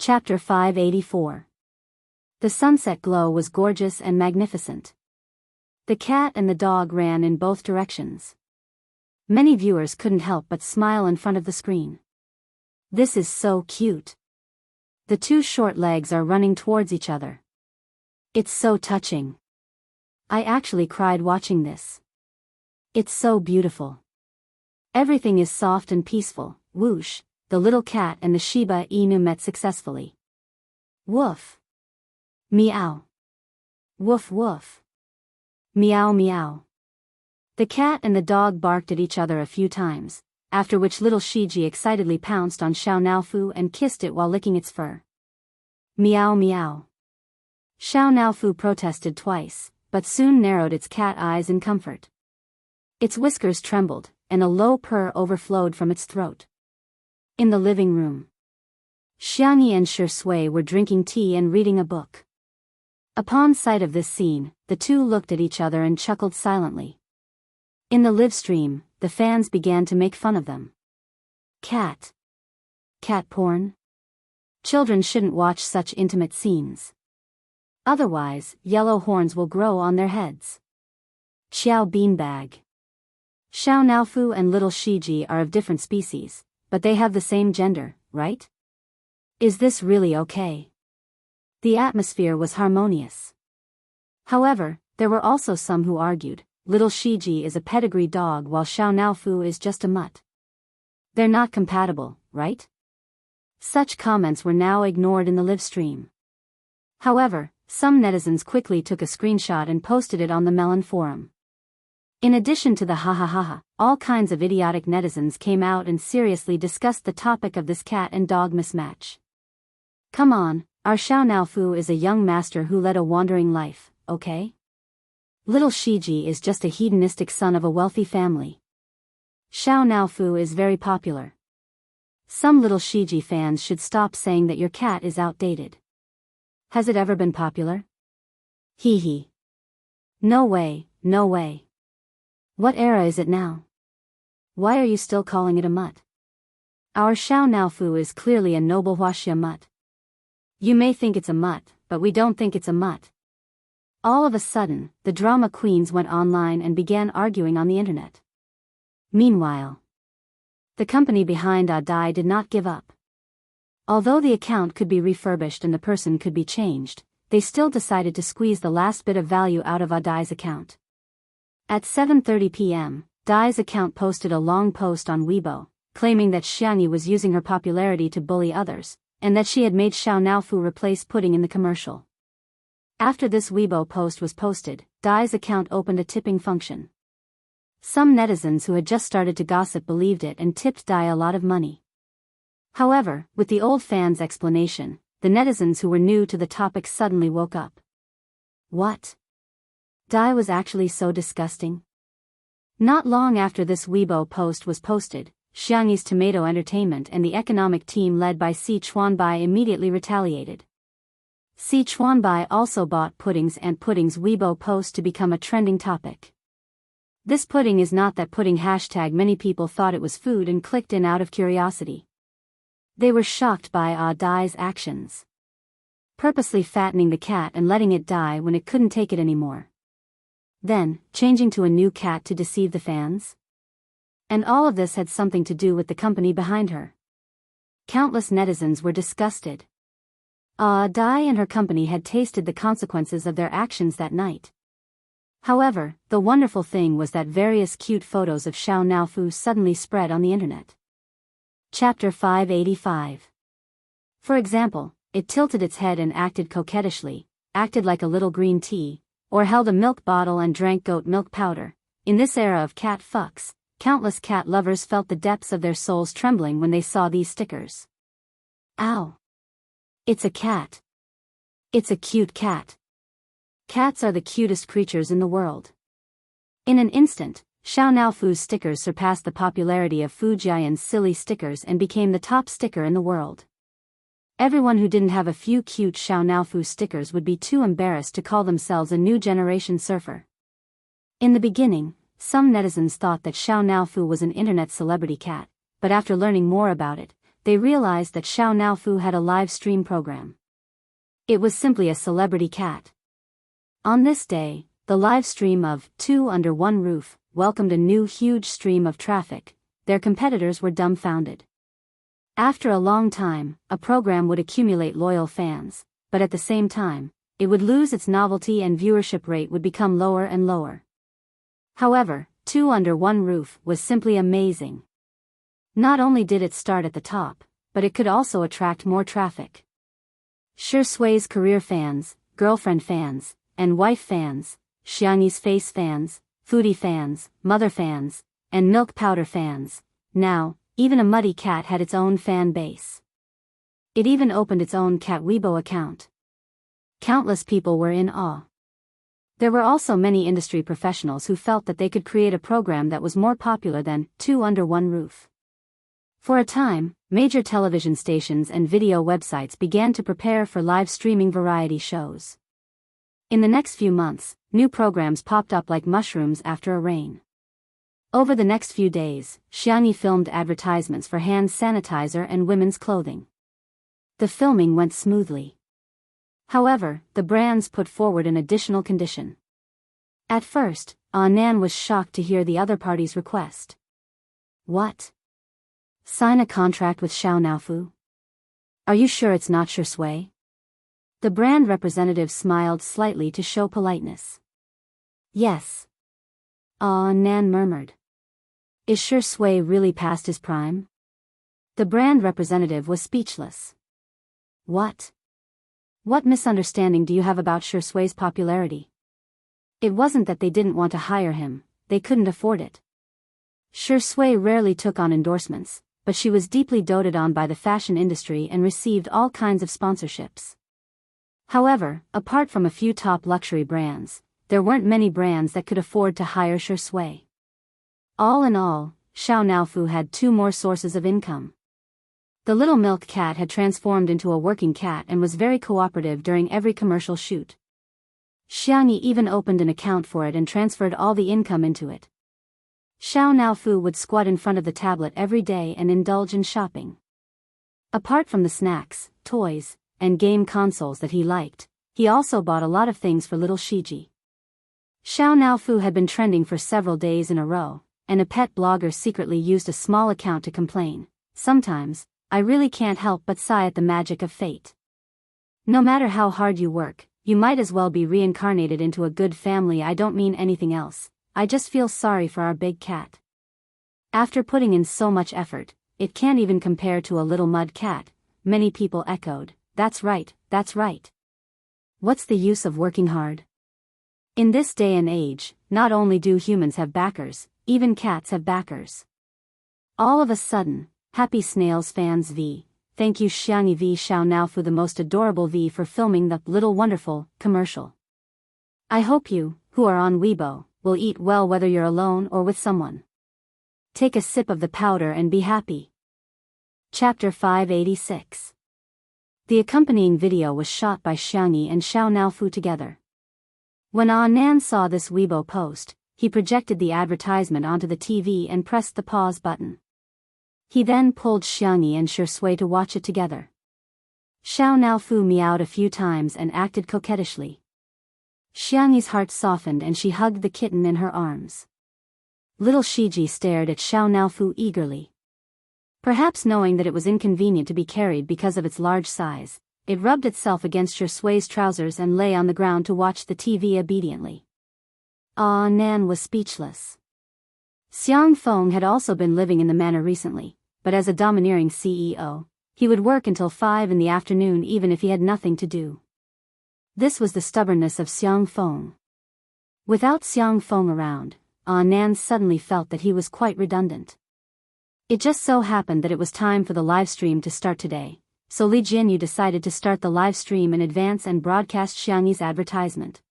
Chapter 584. The sunset glow was gorgeous and magnificent. The cat and the dog ran in both directions. Many viewers couldn't help but smile in front of the screen. This is so cute. The two short legs are running towards each other. It's so touching. I actually cried watching this. It's so beautiful. Everything is soft and peaceful. Whoosh, the little cat and the Shiba Inu met successfully. Woof. Meow. Woof woof. Meow meow. The cat and the dog barked at each other a few times, after which little Shiji excitedly pounced on Xiao Naofu and kissed it while licking its fur. Meow meow. Xiao Naofu protested twice, but soon narrowed its cat eyes in comfort. Its whiskers trembled, and a low purr overflowed from its throat. In the living room, Xiangyi and Shi Sui were drinking tea and reading a book. Upon sight of this scene, the two looked at each other and chuckled silently. In the live stream, the fans began to make fun of them. Cat porn? Children shouldn't watch such intimate scenes. Otherwise, yellow horns will grow on their heads. Xiao beanbag. Xiao Naofu and little Shiji are of different species, but they have the same gender, right? Is this really okay? The atmosphere was harmonious. However, there were also some who argued, little Shiji is a pedigree dog while Xiao Naofu is just a mutt. They're not compatible, right? Such comments were now ignored in the live stream. However, some netizens quickly took a screenshot and posted it on the Melon forum. In addition to the ha ha ha ha, all kinds of idiotic netizens came out and seriously discussed the topic of this cat and dog mismatch. Come on, our Xiao Naofu is a young master who led a wandering life, okay? Little Shiji is just a hedonistic son of a wealthy family. Xiao Naofu is very popular. Some little Shiji fans should stop saying that your cat is outdated. Has it ever been popular? Hee hee. No way, no way. What era is it now? Why are you still calling it a mutt? Our Xiao Naofu is clearly a noble Wuxia mutt. You may think it's a mutt, but we don't think it's a mutt. All of a sudden, the drama queens went online and began arguing on the internet. Meanwhile, the company behind Adai did not give up. Although the account could be refurbished and the person could be changed, they still decided to squeeze the last bit of value out of Adai's account. At 7:30 p.m., Dai's account posted a long post on Weibo, claiming that Xiangyi was using her popularity to bully others, and that she had made Xiao Naofu replace pudding in the commercial. After this Weibo post was posted, Dai's account opened a tipping function. Some netizens who had just started to gossip believed it and tipped Dai a lot of money. However, with the old fans' explanation, the netizens who were new to the topic suddenly woke up. What? Dai was actually so disgusting? Not long after this Weibo post was posted, Xiangyi's Tomato Entertainment and the economic team led by Si Chuanbai immediately retaliated. Si Chuanbai also bought Pudding's and Pudding's Weibo post to become a trending topic. This pudding is not that pudding hashtag. Many people thought it was food and clicked in out of curiosity. They were shocked by Dai's actions. Purposely fattening the cat and letting it die when it couldn't take it anymore. Then, changing to a new cat to deceive the fans? And all of this had something to do with the company behind her. Countless netizens were disgusted. Dai and her company had tasted the consequences of their actions that night. However, the wonderful thing was that various cute photos of Xiao Naofu suddenly spread on the internet. Chapter 585. For example, it tilted its head and acted coquettishly, acted like a little green tea, or held a milk bottle and drank goat milk powder. In this era of cat fucks, countless cat lovers felt the depths of their souls trembling when they saw these stickers. Ow! It's a cat. It's a cute cat. Cats are the cutest creatures in the world. In an instant, Xiao Naofu's stickers surpassed the popularity of Fujian's silly stickers and became the top sticker in the world. Everyone who didn't have a few cute Xiao Naofu stickers would be too embarrassed to call themselves a new generation surfer. In the beginning, some netizens thought that Xiao Naofu was an internet celebrity cat, but after learning more about it, they realized that Xiao Naofu had a live stream program. It was simply a celebrity cat. On this day, the live stream of Two Under One Roof welcomed a new huge stream of traffic. Their competitors were dumbfounded. After a long time, a program would accumulate loyal fans, but at the same time, it would lose its novelty and viewership rate would become lower and lower. However, Two Under One Roof was simply amazing. Not only did it start at the top, but it could also attract more traffic. Shui's career fans, girlfriend fans, and wife fans, Xiangyi's face fans, foodie fans, mother fans, and milk powder fans. Now, even a muddy cat had its own fan base. It even opened its own Cat Weibo account. Countless people were in awe. There were also many industry professionals who felt that they could create a program that was more popular than Two Under One Roof. For a time, major television stations and video websites began to prepare for live streaming variety shows. In the next few months, new programs popped up like mushrooms after a rain. Over the next few days, Xiangyi filmed advertisements for hand sanitizer and women's clothing. The filming went smoothly. However, the brands put forward an additional condition. At first, Nan was shocked to hear the other party's request. What? Sign a contract with Xiao Naofu? Are you sure it's not Shui? The brand representative smiled slightly to show politeness. Yes. Nan murmured. Is Shui really past his prime? The brand representative was speechless. What? What misunderstanding do you have about Shui's popularity? It wasn't that they didn't want to hire him, they couldn't afford it. Shui rarely took on endorsements, but she was deeply doted on by the fashion industry and received all kinds of sponsorships. However, apart from a few top luxury brands, there weren't many brands that could afford to hire Shui. All in all, Xiao Naofu had two more sources of income. The little milk cat had transformed into a working cat and was very cooperative during every commercial shoot. Xiangyi even opened an account for it and transferred all the income into it. Xiao Naofu would squat in front of the tablet every day and indulge in shopping. Apart from the snacks, toys, and game consoles that he liked, he also bought a lot of things for little Shiji. Xiao Naofu had been trending for several days in a row, and a pet blogger secretly used a small account to complain. Sometimes, I really can't help but sigh at the magic of fate. No matter how hard you work, you might as well be reincarnated into a good family. I don't mean anything else, I just feel sorry for our big cat. After putting in so much effort, it can't even compare to a little mud cat, many people echoed. That's right, that's right. What's the use of working hard? In this day and age, not only do humans have backers, even cats have backers. All of a sudden, Happy Snails fans v. Thank you Xiangyi v. Xiao Naofu the most adorable v for filming the Little Wonderful commercial. I hope you, who are on Weibo, will eat well whether you're alone or with someone. Take a sip of the powder and be happy. Chapter 586. The accompanying video was shot by Xiangyi and Xiao Naofu together. When Nan saw this Weibo post, he projected the advertisement onto the TV and pressed the pause button. He then pulled Xiangyi and Shui to watch it together. Xiao Naofu meowed a few times and acted coquettishly. Xiangyi's heart softened and she hugged the kitten in her arms. Little Shiji stared at Xiao Naofu eagerly. Perhaps knowing that it was inconvenient to be carried because of its large size, it rubbed itself against Shui's trousers and lay on the ground to watch the TV obediently. Nan was speechless. Xiang Feng had also been living in the manor recently, but as a domineering CEO, he would work until 5 in the afternoon even if he had nothing to do. This was the stubbornness of Xiang Feng. Without Xiang Feng around, Nan suddenly felt that he was quite redundant. It just so happened that it was time for the live stream to start today, so Li Jianyu decided to start the live stream in advance and broadcast Xiangyi's advertisement.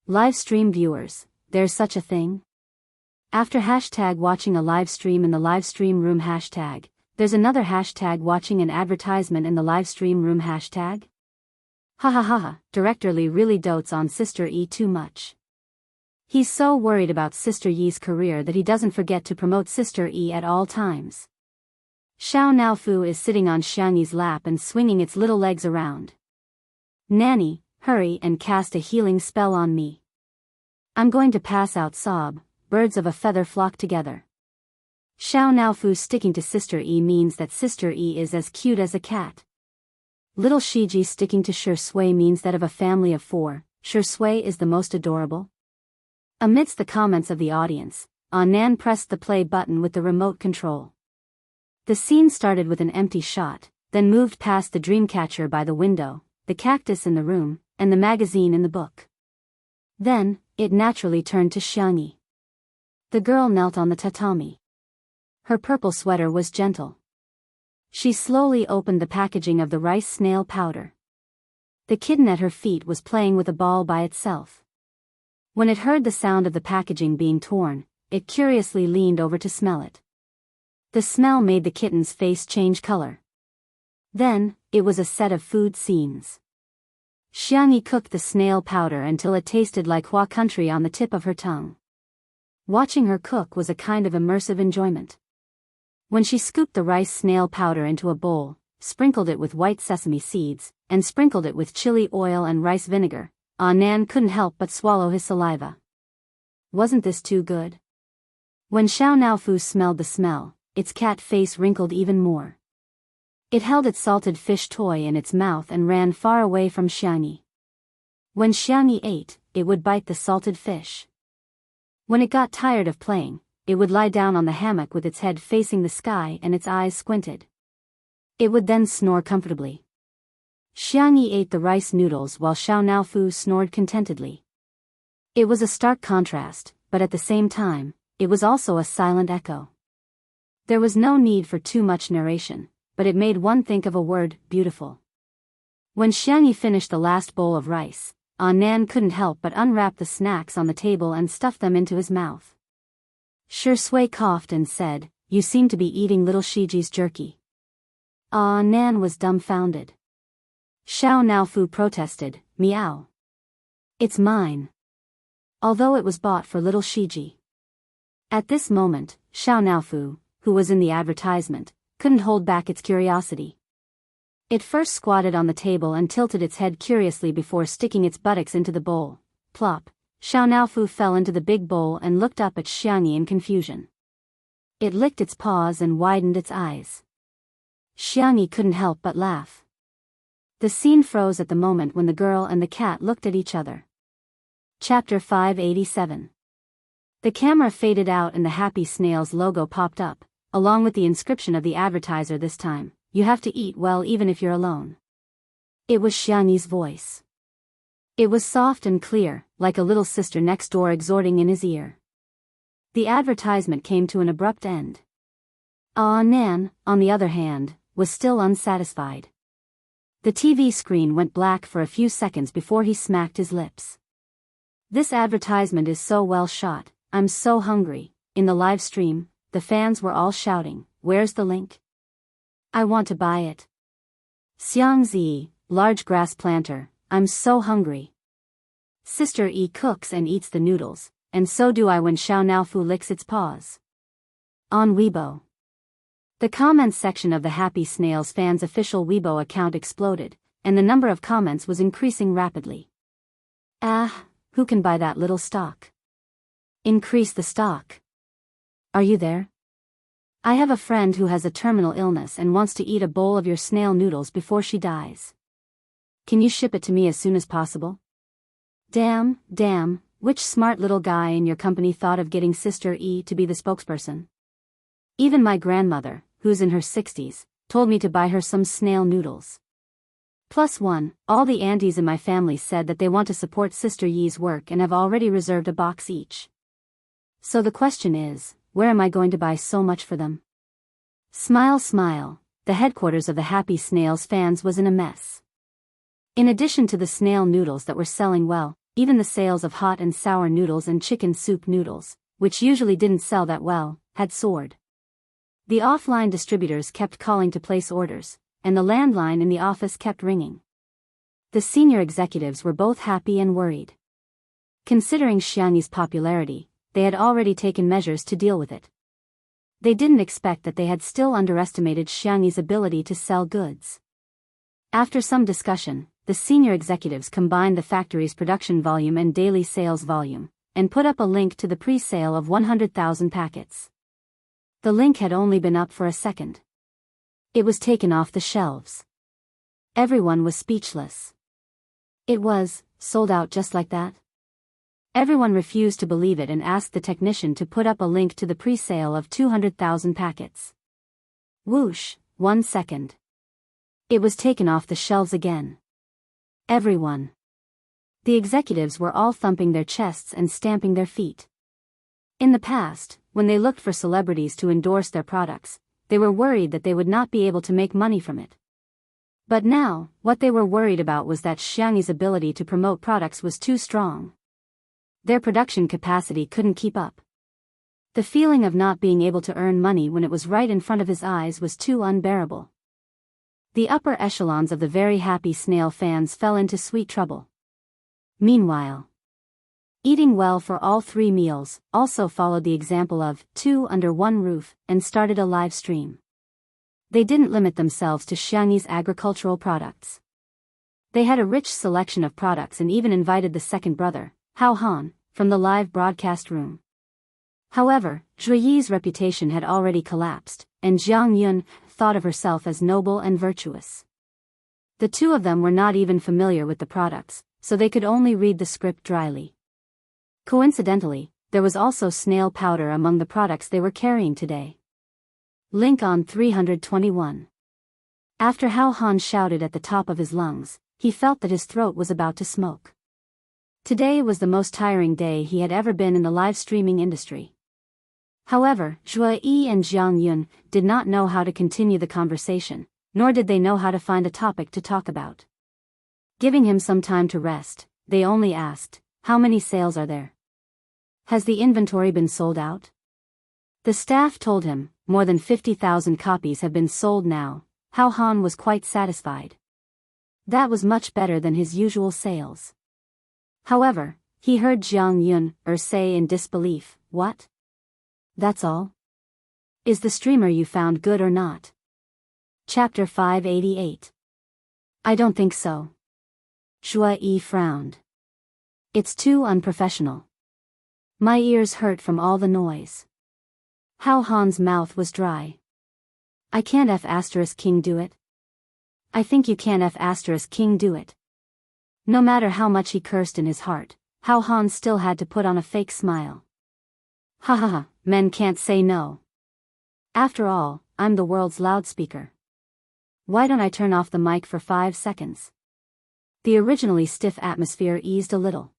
Live stream viewers, there's such a thing? After #watching a live stream in the live stream room #, there's another #watching an advertisement in the live stream room #. Ha ha ha ha, Director Li really dotes on Sister Yi too much. He's so worried about Sister Yi's career that he doesn't forget to promote Sister Yi at all times. Xiao Naofu is sitting on Xiangyi's lap and swinging its little legs around. Nanny, hurry and cast a healing spell on me. I'm going to pass out. Sob, birds of a feather flock together. Xiao Naofu sticking to Sister E means that Sister E is as cute as a cat. Little Shiji sticking to Sure Sui means that of a family of 4, Sure Sui is the most adorable. Amidst the comments of the audience, Nan pressed the play button with the remote control. The scene started with an empty shot, then moved past the dreamcatcher by the window, the cactus in the room, and the magazine in the book. Then, it naturally turned to Xiangyi. The girl knelt on the tatami. Her purple sweater was gentle. She slowly opened the packaging of the rice snail powder. The kitten at her feet was playing with a ball by itself. When it heard the sound of the packaging being torn, it curiously leaned over to smell it. The smell made the kitten's face change color. Then, it was a set of food scenes. Xiangyi cooked the snail powder until it tasted like Hua country on the tip of her tongue. Watching her cook was a kind of immersive enjoyment. When she scooped the rice snail powder into a bowl, sprinkled it with white sesame seeds, and sprinkled it with chili oil and rice vinegar, Nan couldn't help but swallow his saliva. Wasn't this too good? When Xiao Naofu smelled the smell, its cat face wrinkled even more. It held its salted fish toy in its mouth and ran far away from Xiangyi. When Xiangyi ate, it would bite the salted fish. When it got tired of playing, it would lie down on the hammock with its head facing the sky and its eyes squinted. It would then snore comfortably. Xiangyi ate the rice noodles while Xiao Naofu snored contentedly. It was a stark contrast, but at the same time, it was also a silent echo. There was no need for too much narration, but it made one think of a word, beautiful. When Xiangyi finished the last bowl of rice, Nan couldn't help but unwrap the snacks on the table and stuff them into his mouth. Sure Sui coughed and said, "You seem to be eating little Shiji's jerky." Nan was dumbfounded. Xiao Naofu protested, "Meow. It's mine." Although it was bought for little Shiji. At this moment, Xiao Naofu, who was in the advertisement, couldn't hold back its curiosity. It first squatted on the table and tilted its head curiously before sticking its buttocks into the bowl. Plop, Xiao Naofu fell into the big bowl and looked up at Xiangyi in confusion. It licked its paws and widened its eyes. Xiangyi couldn't help but laugh. The scene froze at the moment when the girl and the cat looked at each other. Chapter 587. The camera faded out and the Happy Snails logo popped up, along with the inscription of the advertiser this time, "You have to eat well even if you're alone." It was Xiangyi's voice. It was soft and clear, like a little sister next door exhorting in his ear. The advertisement came to an abrupt end. Nan, on the other hand, was still unsatisfied. The TV screen went black for a few seconds before he smacked his lips. "This advertisement is so well shot, I'm so hungry." In the live stream, the fans were all shouting, "Where's the link? I want to buy it." Xiangzi, large grass planter, "I'm so hungry." Sister E cooks and eats the noodles, and so do I when Xiao Naofu licks its paws. On Weibo. The comments section of the Happy Snails fans' official Weibo account exploded, and the number of comments was increasing rapidly. Who can buy that little stock? Increase the stock. Are you there? I have a friend who has a terminal illness and wants to eat a bowl of your snail noodles before she dies. Can you ship it to me as soon as possible? Damn, which smart little guy in your company thought of getting Sister E to be the spokesperson? Even my grandmother, who's in her 60s, told me to buy her some snail noodles. +1, all the aunties in my family said that they want to support Sister Yi's work and have already reserved a box each. So the question is, where am I going to buy so much for them? Smile, smile, the headquarters of the Happy Snails fans was in a mess. In addition to the snail noodles that were selling well, even the sales of hot and sour noodles and chicken soup noodles, which usually didn't sell that well, had soared. The offline distributors kept calling to place orders, and the landline in the office kept ringing. The senior executives were both happy and worried. Considering Xiangyi's popularity, they had already taken measures to deal with it. They didn't expect that they had still underestimated Xianxi's ability to sell goods. After some discussion, the senior executives combined the factory's production volume and daily sales volume, and put up a link to the pre-sale of 100,000 packets. The link had only been up for a second. It was taken off the shelves. Everyone was speechless. It was sold out just like that? Everyone refused to believe it and asked the technician to put up a link to the pre-sale of 200,000 packets. Whoosh, 1 second. It was taken off the shelves again. Everyone. The executives were all thumping their chests and stamping their feet. In the past, when they looked for celebrities to endorse their products, they were worried that they would not be able to make money from it. But now, what they were worried about was that Xianxi's ability to promote products was too strong. Their production capacity couldn't keep up. The feeling of not being able to earn money when it was right in front of his eyes was too unbearable. The upper echelons of the very happy snail fans fell into sweet trouble. Meanwhile, eating well for all 3 meals also followed the example of 2 under 1 roof and started a live stream. They didn't limit themselves to Xianxi's agricultural products. They had a rich selection of products and even invited the second brother, Hao Han, from the live broadcast room. However, Zhu Yi's reputation had already collapsed, and Jiang Yun thought of herself as noble and virtuous. The two of them were not even familiar with the products, so they could only read the script dryly. Coincidentally, there was also snail powder among the products they were carrying today. Link on 321. After Hao Han shouted at the top of his lungs, he felt that his throat was about to smoke. Today was the most tiring day he had ever been in the live streaming industry. However, Zhu Yi and Jiang Yun did not know how to continue the conversation, nor did they know how to find a topic to talk about. Giving him some time to rest, they only asked, "How many sales are there? Has the inventory been sold out?" The staff told him, "More than 50,000 copies have been sold now." Hao Han was quite satisfied. That was much better than his usual sales. However, he heard Jiang Yun say in disbelief, "What? That's all? Is the streamer you found good or not?" Chapter 588. "I don't think so." Zhu Yi frowned. "It's too unprofessional. My ears hurt from all the noise." Hao Han's mouth was dry. "I can't F***king do it. I think you can F***king do it." No matter how much he cursed in his heart, Hao Han still had to put on a fake smile. "Ha ha ha, men can't say no. After all, I'm the world's loudspeaker. Why don't I turn off the mic for 5 seconds?" The originally stiff atmosphere eased a little.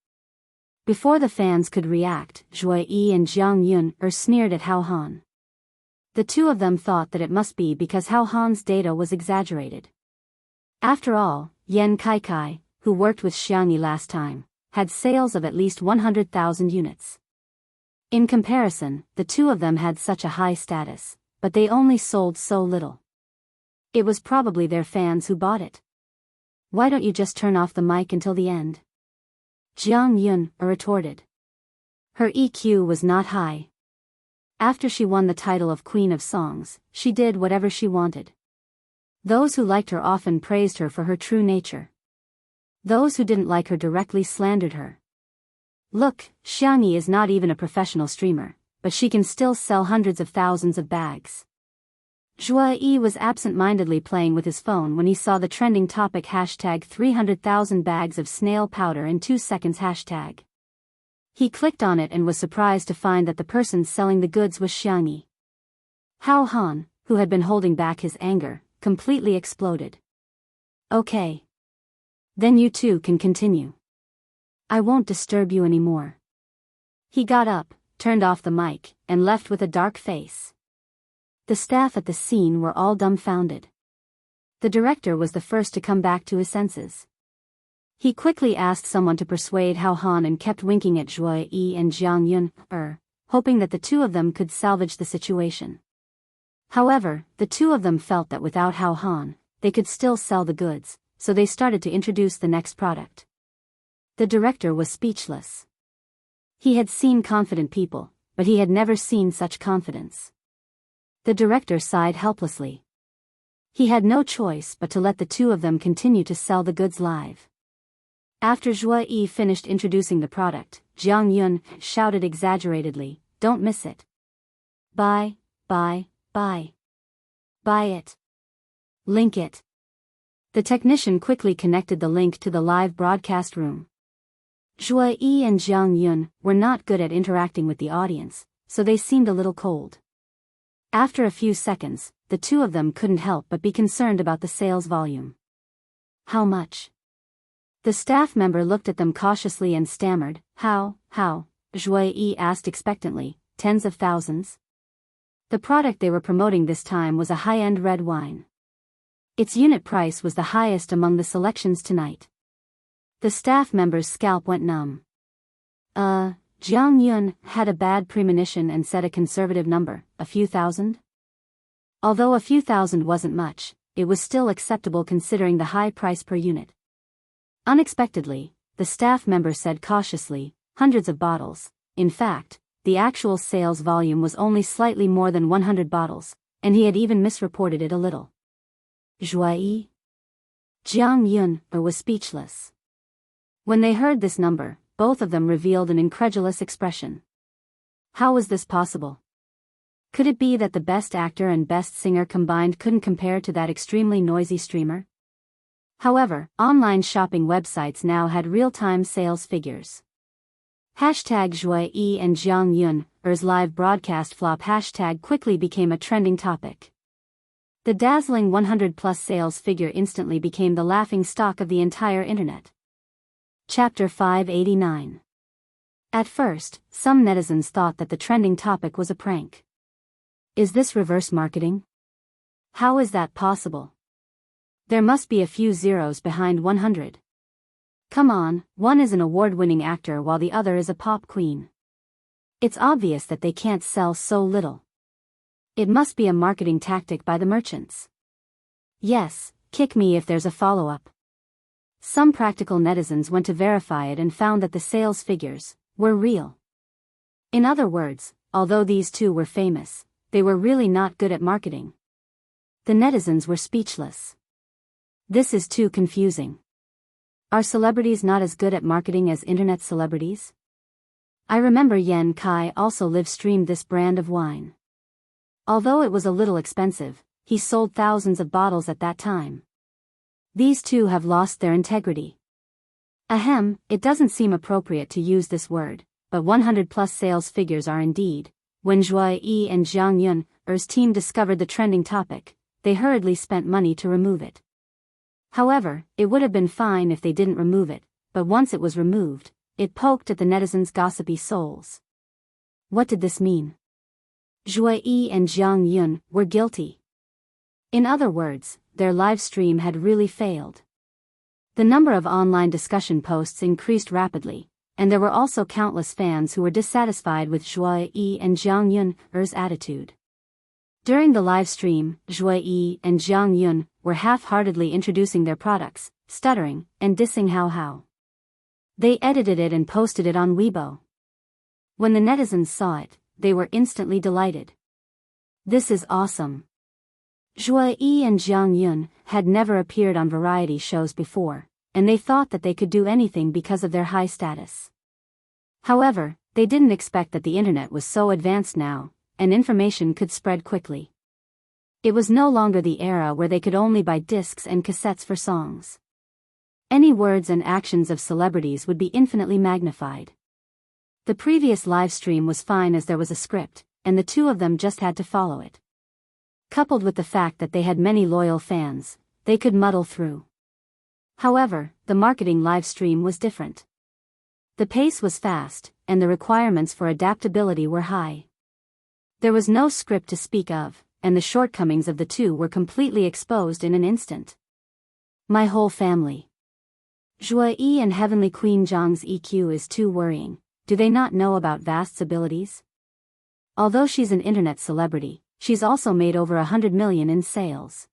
Before the fans could react, Zhu Yi and Jiang Yun sneered at Hao Han. The two of them thought that it must be because Hao Han's data was exaggerated. After all, Yan Kai, who worked with Xiangyi last time, had sales of at least 100,000 units. In comparison, the two of them had such a high status, but they only sold so little. It was probably their fans who bought it. "Why don't you just turn off the mic until the end?" Jiang Yun retorted. Her EQ was not high. After she won the title of Queen of Songs, she did whatever she wanted. Those who liked her often praised her for her true nature. Those who didn't like her directly slandered her. "Look, Xiangyi is not even a professional streamer, but she can still sell hundreds of thousands of bags." Zhu Yi was absent-mindedly playing with his phone when he saw the trending topic #300,000 bags of snail powder in 2 seconds hashtag. He clicked on it and was surprised to find that the person selling the goods was Xiangyi. Hao Han, who had been holding back his anger, completely exploded. "Okay. Then you two can continue. I won't disturb you anymore." He got up, turned off the mic, and left with a dark face. The staff at the scene were all dumbfounded. The director was the first to come back to his senses. He quickly asked someone to persuade Hao Han and kept winking at Zhu Yi and Jiang Yun, hoping that the two of them could salvage the situation. However, the two of them felt that without Hao Han, they could still sell the goods, so they started to introduce the next product. The director was speechless. He had seen confident people, but he had never seen such confidence. The director sighed helplessly. He had no choice but to let the two of them continue to sell the goods live. After Zhuo Yi finished introducing the product, Jiang Yun shouted exaggeratedly, "Don't miss it. Buy, buy, buy. Buy it. Link it." The technician quickly connected the link to the live broadcast room. Zhuo Yi and Jiang Yun were not good at interacting with the audience, so they seemed a little cold. After a few seconds, the two of them couldn't help but be concerned about the sales volume. "How much?" The staff member looked at them cautiously and stammered, How? Zhuo Yi asked expectantly, "Tens of thousands." The product they were promoting this time was a high-end red wine. Its unit price was the highest among the selections tonight. The staff member's scalp went numb. Jiang Yun had a bad premonition and said a conservative number, a few thousand? Although a few thousand wasn't much, it was still acceptable considering the high price per unit. Unexpectedly, the staff member said cautiously, "Hundreds of bottles." In fact, the actual sales volume was only slightly more than 100 bottles, and he had even misreported it a little. Zhuo Yi? Jiang Yun was speechless. When they heard this number, both of them revealed an incredulous expression. How was this possible? Could it be that the best actor and best singer combined couldn't compare to that extremely noisy streamer? However, online shopping websites now had real-time sales figures. Hashtag Zhuo Yi and Jiang Yun's live broadcast flop hashtag quickly became a trending topic. The dazzling 100-plus sales figure instantly became the laughing stock of the entire internet. Chapter 589. At first, some netizens thought that the trending topic was a prank. Is this reverse marketing? How is that possible? There must be a few zeros behind 100. Come on, one is an award-winning actor while the other is a pop queen. It's obvious that they can't sell so little. It must be a marketing tactic by the merchants. Yes, kick me if there's a follow-up. Some practical netizens went to verify it and found that the sales figures were real. In other words, although these two were famous, they were really not good at marketing. The netizens were speechless. This is too confusing. Are celebrities not as good at marketing as internet celebrities? I remember Yan Kai also live-streamed this brand of wine. Although it was a little expensive, he sold thousands of bottles at that time. These two have lost their integrity. Ahem, it doesn't seem appropriate to use this word, but 100-plus sales figures are indeed. When Zhuo Yi and Jiang Yun's team discovered the trending topic, they hurriedly spent money to remove it. However, it would have been fine if they didn't remove it, but once it was removed, it poked at the netizens' gossipy souls. What did this mean? Zhuo Yi and Jiang Yun were guilty. In other words, their live stream had really failed. The number of online discussion posts increased rapidly, and there were also countless fans who were dissatisfied with Zhuo Yi and Jiang Yun's attitude. During the live stream, Zhuo Yi and Jiang Yun were half-heartedly introducing their products, stuttering, and dissing How. They edited it and posted it on Weibo. When the netizens saw it, they were instantly delighted. This is awesome. Zhuo Yi and Jiang Yun had never appeared on variety shows before, and they thought that they could do anything because of their high status. However, they didn't expect that the internet was so advanced now, and information could spread quickly. It was no longer the era where they could only buy discs and cassettes for songs. Any words and actions of celebrities would be infinitely magnified. The previous live stream was fine as there was a script, and the two of them just had to follow it. Coupled with the fact that they had many loyal fans, they could muddle through. However, the marketing live stream was different. The pace was fast, and the requirements for adaptability were high. There was no script to speak of, and the shortcomings of the two were completely exposed in an instant. My whole family. Zhuo Yi and Heavenly Queen Zhang's EQ is too worrying. Do they not know about Vast's abilities? Although she's an internet celebrity, she's also made over 100 million in sales.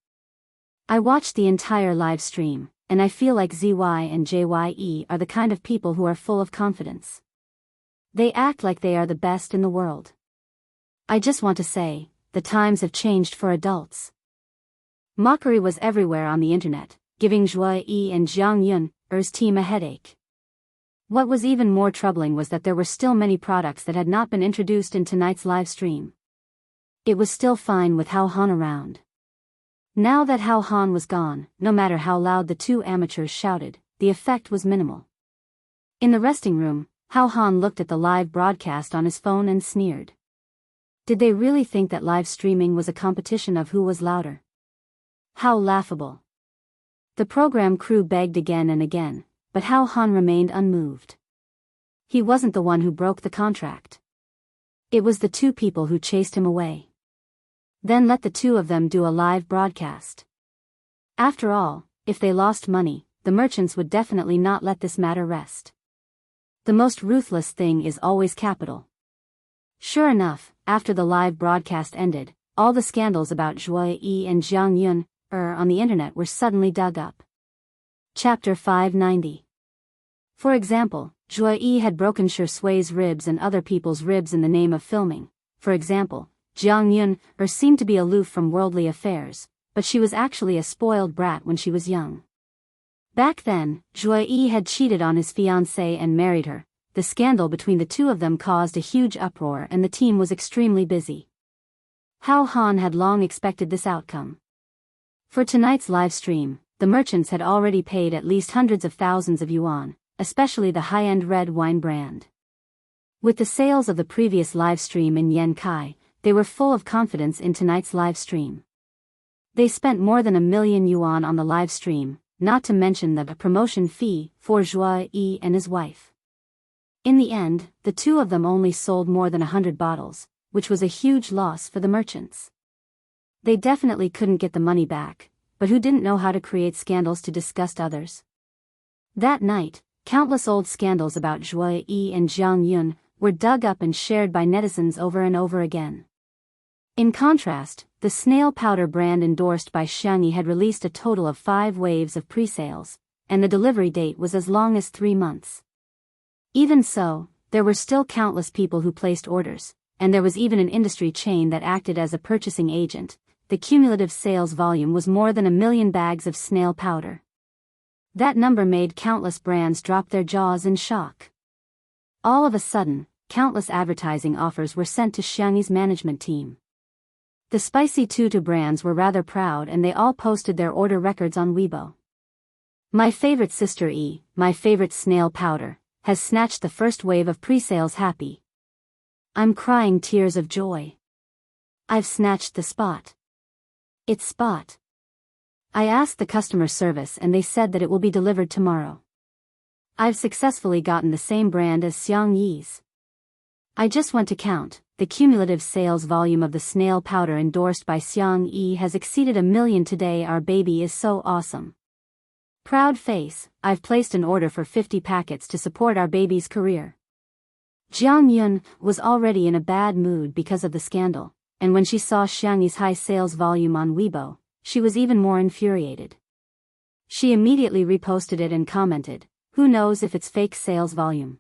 I watched the entire live stream, and I feel like ZY and JYE are the kind of people who are full of confidence. They act like they are the best in the world. I just want to say, the times have changed for adults. Mockery was everywhere on the internet, giving Zhuai and Jiang Yun's team a headache. What was even more troubling was that there were still many products that had not been introduced in tonight's live stream. It was still fine with Hao Han around. Now that Hao Han was gone, no matter how loud the two amateurs shouted, the effect was minimal. In the resting room, Hao Han looked at the live broadcast on his phone and sneered. Did they really think that live streaming was a competition of who was louder? How laughable. The program crew begged again and again, but Hao Han remained unmoved. He wasn't the one who broke the contract. It was the two people who chased him away. Then let the two of them do a live broadcast. After all, if they lost money, the merchants would definitely not let this matter rest. The most ruthless thing is always capital. Sure enough, after the live broadcast ended, all the scandals about Zhuai and Jiang Yun on the internet were suddenly dug up. Chapter 590. For example, Zhuai had broken Shui's ribs and other people's ribs in the name of filming. For example, Jiang Yun seemed to be aloof from worldly affairs, but she was actually a spoiled brat when she was young. Back then, Zhuai had cheated on his fiancée and married her. The scandal between the two of them caused a huge uproar and the team was extremely busy. Hao Han had long expected this outcome. For tonight's live stream, the merchants had already paid at least hundreds of thousands of yuan, especially the high-end red wine brand. With the sales of the previous live stream in Yankai, they were full of confidence in tonight's live stream. They spent more than 1 million yuan on the live stream, not to mention the promotion fee for Zhuai and his wife. In the end, the two of them only sold more than 100 bottles, which was a huge loss for the merchants. They definitely couldn't get the money back, but who didn't know how to create scandals to disgust others? That night, countless old scandals about Zhuai and Jiang Yun were dug up and shared by netizens over and over again. In contrast, the snail powder brand endorsed by Xianxia had released a total of 5 waves of pre-sales, and the delivery date was as long as 3 months. Even so, there were still countless people who placed orders, and there was even an industry chain that acted as a purchasing agent. The cumulative sales volume was more than 1 million bags of snail powder. That number made countless brands drop their jaws in shock. All of a sudden, countless advertising offers were sent to Xianxi's management team. The spicy tutu brands were rather proud and they all posted their order records on Weibo. My favorite sister my favorite snail powder, has snatched the first wave of pre-sales happy. I'm crying tears of joy. I've snatched the spot. It's spot. I asked the customer service and they said that it will be delivered tomorrow. I've successfully gotten the same brand as Xiangyi's. I just want to count, the cumulative sales volume of the snail powder endorsed by Xiangyi has exceeded 1 million today. Our baby is so awesome. Proud face, I've placed an order for 50 packets to support our baby's career. Jiang Yun was already in a bad mood because of the scandal, and when she saw Xiangyi's high sales volume on Weibo, she was even more infuriated. She immediately reposted it and commented, "Who knows if it's fake sales volume?"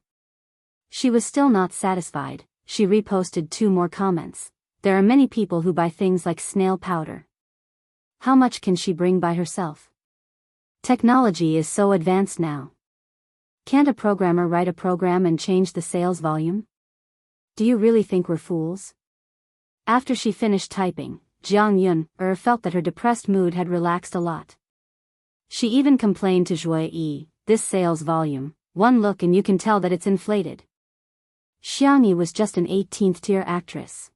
She was still not satisfied. She reposted 2 more comments. There are many people who buy things like snail powder. How much can she bring by herself? Technology is so advanced now. Can't a programmer write a program and change the sales volume? Do you really think we're fools? After she finished typing, Jiang Yun felt that her depressed mood had relaxed a lot. She even complained to Zhuai, "This sales volume, one look and you can tell that it's inflated." Xiangyi was just an 18th tier actress.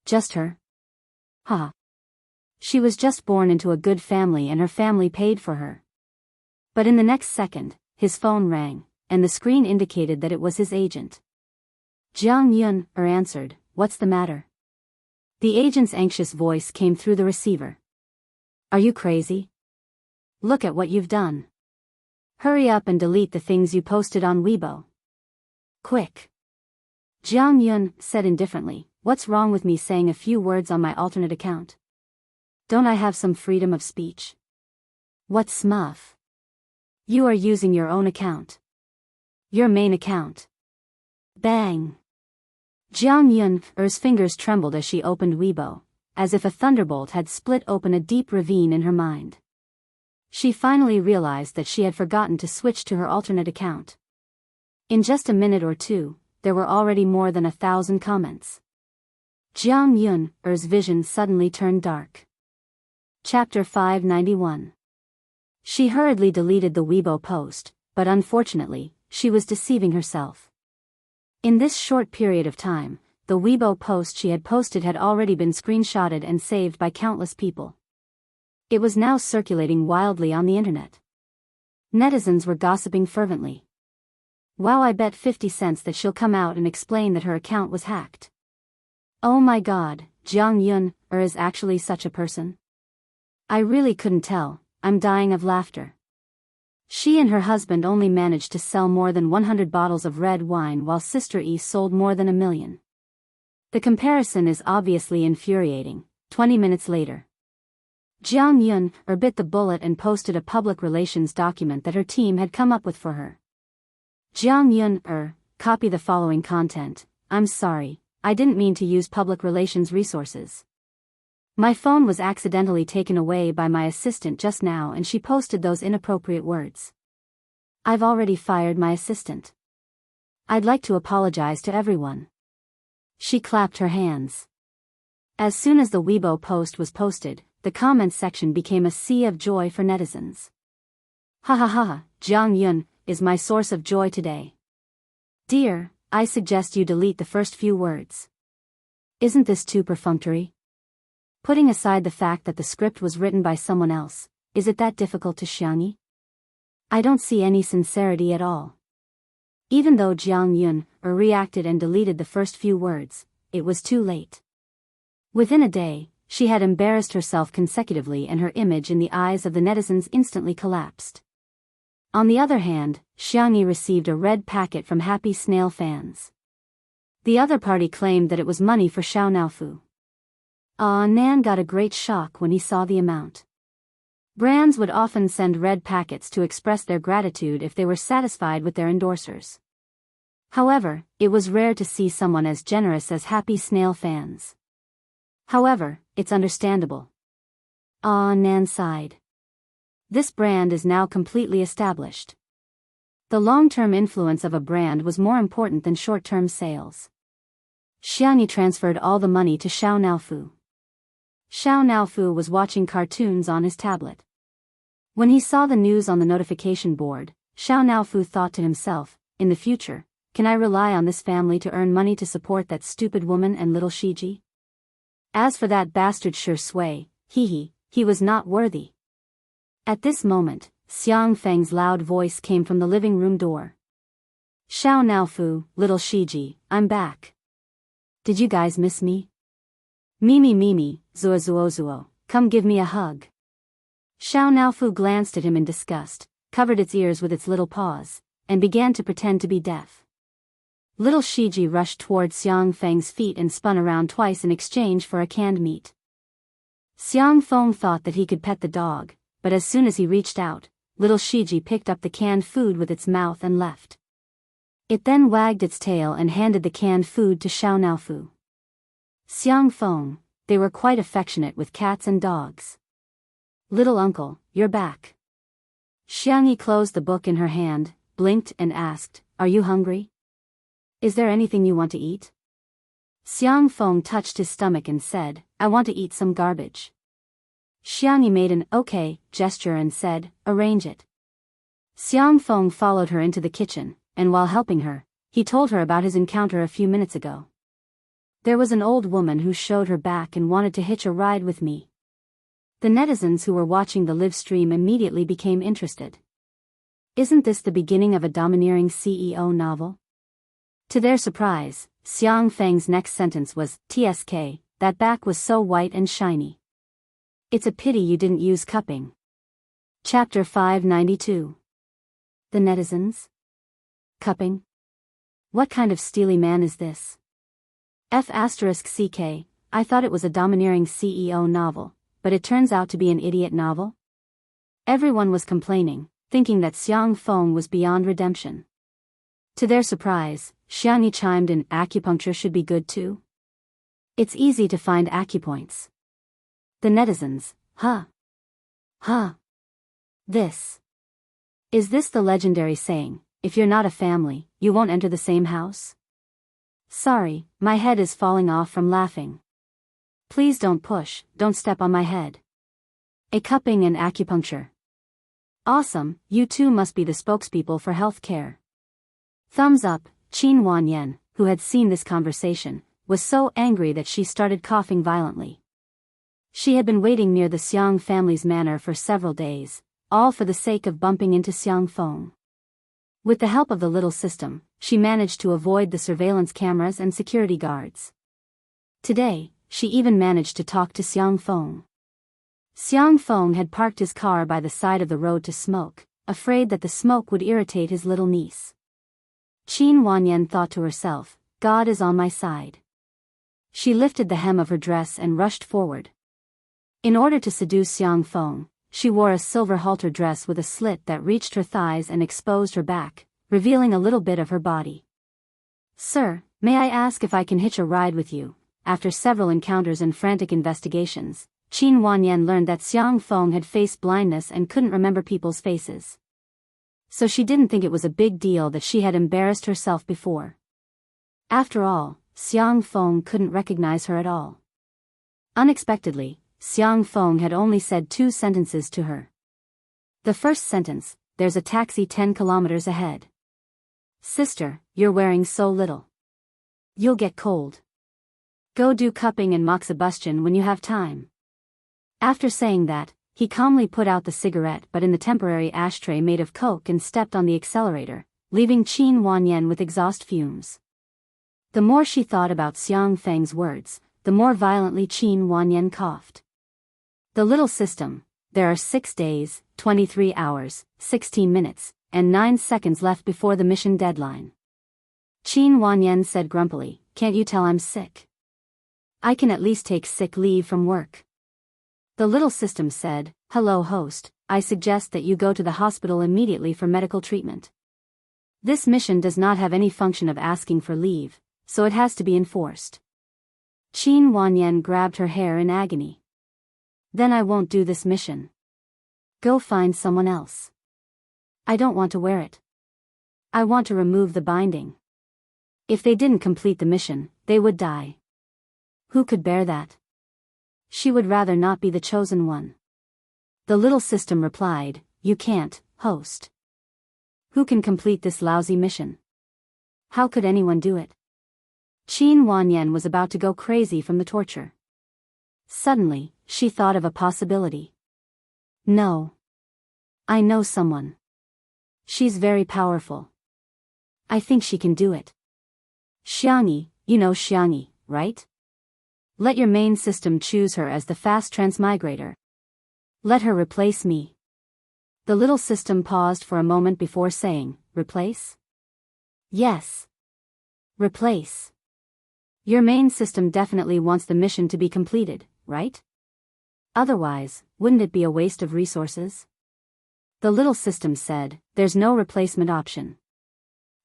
Just her? Ha. She was just born into a good family and her family paid for her. But in the next second, his phone rang, and the screen indicated that it was his agent. Jiang Yun answered, "What's the matter?" The agent's anxious voice came through the receiver. "Are you crazy? Look at what you've done. Hurry up and delete the things you posted on Weibo. Quick." Jiang Yun said indifferently, "What's wrong with me saying a few words on my alternate account? Don't I have some freedom of speech? What smuff? You are using your own account. Your main account." Bang! Jiang Yun's fingers trembled as she opened Weibo, as if a thunderbolt had split open a deep ravine in her mind. She finally realized that she had forgotten to switch to her alternate account. In just a minute or two, there were already more than 1,000 comments. Jiang Yun's vision suddenly turned dark. Chapter 591. She hurriedly deleted the Weibo post, but unfortunately, she was deceiving herself. In this short period of time, the Weibo post she had posted had already been screenshotted and saved by countless people. It was now circulating wildly on the internet. Netizens were gossiping fervently. "Wow, I bet 50 cents that she'll come out and explain that her account was hacked. Oh my god, Jiang Yun is actually such a person? I really couldn't tell, I'm dying of laughter." She and her husband only managed to sell more than 100 bottles of red wine while Sister E sold more than 1,000,000. The comparison is obviously infuriating. 20 minutes later, Jiang Yun bit the bullet and posted a public relations document that her team had come up with for her. Jiang Yun copy the following content. "I'm sorry, I didn't mean to use public relations resources. My phone was accidentally taken away by my assistant just now and she posted those inappropriate words. I've already fired my assistant. I'd like to apologize to everyone." She clapped her hands. As soon as the Weibo post was posted, the comments section became a sea of joy for netizens. "Ha ha ha, Jiang Yun is my source of joy today. Dear, I suggest you delete the first few words. Isn't this too perfunctory? Putting aside the fact that the script was written by someone else, is it that difficult to Xiangyi? I don't see any sincerity at all." Even though Jiang Yun reacted and deleted the first few words, it was too late. Within a day, she had embarrassed herself consecutively and her image in the eyes of the netizens instantly collapsed. On the other hand, Xiangyi received a red packet from happy snail fans. The other party claimed that it was money for Xiao Naofu. Nan got a great shock when he saw the amount. Brands would often send red packets to express their gratitude if they were satisfied with their endorsers. However, it was rare to see someone as generous as happy snail fans. However, it's understandable. Nan sighed. This brand is now completely established. The long-term influence of a brand was more important than short-term sales. Xiangyi transferred all the money to Xiao Naofu. Xiao Naofu was watching cartoons on his tablet. When he saw the news on the notification board, Xiao Naofu thought to himself, "In the future, can I rely on this family to earn money to support that stupid woman and little Shiji? As for that bastard Shui, he was not worthy." At this moment, Xiang Feng's loud voice came from the living room door. "Xiao Naofu, little Shiji, I'm back. Did you guys miss me? Mimi, zuo, come give me a hug." Xiao Naofu glanced at him in disgust, covered its ears with its little paws, and began to pretend to be deaf. Little Shiji rushed toward Xiang Feng's feet and spun around twice in exchange for a canned meat. Xiang Feng thought that he could pet the dog, but as soon as he reached out, little Shiji picked up the canned food with its mouth and left. It then wagged its tail and handed the canned food to Xiao Naofu. Xiang Feng, they were quite affectionate with cats and dogs. "Little uncle, you're back." Xiangyi closed the book in her hand, blinked and asked, "Are you hungry? Is there anything you want to eat?" Xiang Feng touched his stomach and said, "I want to eat some garbage." Xiangyi made an "okay" gesture and said, "Arrange it." Xiang Feng followed her into the kitchen, and while helping her, he told her about his encounter a few minutes ago. "There was an old woman who showed her back and wanted to hitch a ride with me." The netizens who were watching the live stream immediately became interested. Isn't this the beginning of a domineering CEO novel? To their surprise, Xiang Feng's next sentence was, "TSK, that back was so white and shiny. It's a pity you didn't use cupping." Chapter 592. The netizens? Cupping? What kind of steely man is this? *CK, I thought it was a domineering CEO novel, but it turns out to be an idiot novel? Everyone was complaining, thinking that Xiang Feng was beyond redemption. To their surprise, Xiangyi chimed in, "Acupuncture should be good too. It's easy to find acupoints. The netizens, huh? Huh? This. Is this the legendary saying, if you're not a family, you won't enter the same house? Sorry, my head is falling off from laughing. Please don't push, don't step on my head. A cupping and acupuncture. Awesome, you two must be the spokespeople for health care. Thumbs up. Qin Wanyan, who had seen this conversation, was so angry that she started coughing violently. She had been waiting near the Xiang family's manor for several days, all for the sake of bumping into Xiang Feng. With the help of the little system, she managed to avoid the surveillance cameras and security guards. Today, she even managed to talk to Xiang Feng. Xiang Feng had parked his car by the side of the road to smoke, afraid that the smoke would irritate his little niece. Qin Wanyan thought to herself, God is on my side. She lifted the hem of her dress and rushed forward. In order to seduce Xiang Feng, she wore a silver halter dress with a slit that reached her thighs and exposed her back, revealing a little bit of her body. Sir, may I ask if I can hitch a ride with you? After several encounters and frantic investigations, Qin Wanyan learned that Xiang Feng had face blindness and couldn't remember people's faces. So she didn't think it was a big deal that she had embarrassed herself before. After all, Xiang Feng couldn't recognize her at all. Unexpectedly, Xiang Feng had only said 2 sentences to her. The first sentence, there's a taxi 10 kilometers ahead. Sister, you're wearing so little. You'll get cold. Go do cupping and moxibustion when you have time. After saying that, he calmly put out the cigarette but in the temporary ashtray made of coke and stepped on the accelerator, leaving Qin Wanyan with exhaust fumes. The more she thought about Xiang Feng's words, the more violently Qin Wanyan coughed. The little system, there are 6 days, 23 hours, 16 minutes, and 9 seconds left before the mission deadline. Qin Wanyan said grumpily, can't you tell I'm sick? I can at least take sick leave from work. The little system said, hello host, I suggest that you go to the hospital immediately for medical treatment. This mission does not have any function of asking for leave, so it has to be enforced. Qin Wanyan grabbed her hair in agony. Then I won't do this mission. Go find someone else. I don't want to wear it. I want to remove the binding. If they didn't complete the mission, they would die. Who could bear that? She would rather not be the chosen one. The little system replied, you can't, host. Who can complete this lousy mission? How could anyone do it? Qin Wanyan was about to go crazy from the torture. Suddenly, she thought of a possibility. No. I know someone. She's very powerful. I think she can do it. Xianxia, you know Xianxia, right? Let your main system choose her as the fast transmigrator. Let her replace me. The little system paused for a moment before saying, replace? Yes. Replace. Your main system definitely wants the mission to be completed, right? Otherwise, wouldn't it be a waste of resources? The little system said, there's no replacement option.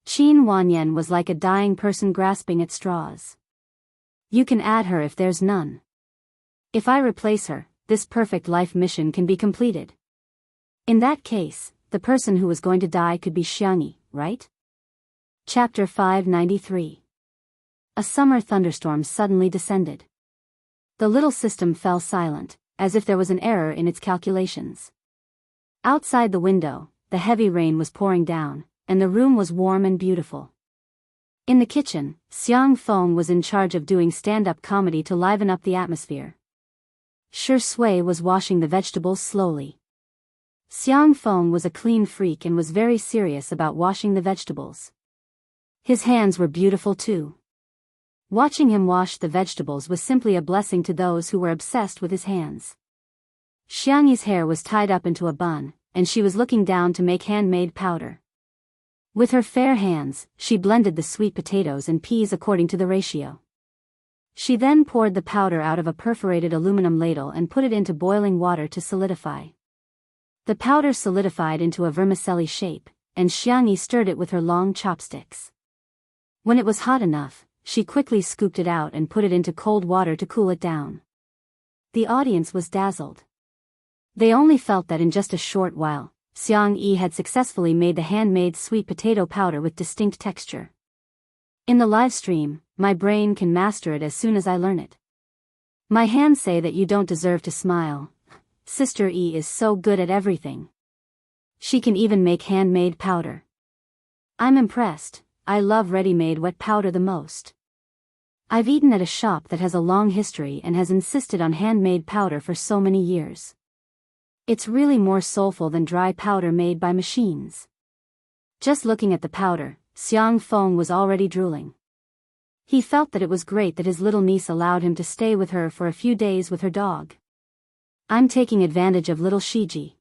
Qin Wanyan was like a dying person grasping at straws. You can add her if there's none. If I replace her, this perfect life mission can be completed. In that case, the person who was going to die could be Xianxia, right? Chapter 593. A summer thunderstorm suddenly descended. The little system fell silent, as if there was an error in its calculations. Outside the window, the heavy rain was pouring down, and the room was warm and beautiful. In the kitchen, Xiang Feng was in charge of doing stand-up comedy to liven up the atmosphere. Shi Sui was washing the vegetables slowly. Xiang Feng was a clean freak and was very serious about washing the vegetables. His hands were beautiful too. Watching him wash the vegetables was simply a blessing to those who were obsessed with his hands. Xiangyi's hair was tied up into a bun, and she was looking down to make handmade powder. With her fair hands, she blended the sweet potatoes and peas according to the ratio. She then poured the powder out of a perforated aluminum ladle and put it into boiling water to solidify. The powder solidified into a vermicelli shape, and Xiangyi stirred it with her long chopsticks. When it was hot enough, she quickly scooped it out and put it into cold water to cool it down. The audience was dazzled. They only felt that in just a short while, Xiangyi had successfully made the handmade sweet potato powder with distinct texture. In the live stream, my brain can master it as soon as I learn it. My hands say that you don't deserve to smile. Sister E is so good at everything. She can even make handmade powder. I'm impressed. I love ready-made wet powder the most. I've eaten at a shop that has a long history and has insisted on handmade powder for so many years. It's really more soulful than dry powder made by machines. Just looking at the powder, Xiang Feng was already drooling. He felt that it was great that his little niece allowed him to stay with her for a few days with her dog. I'm taking advantage of little Shiji.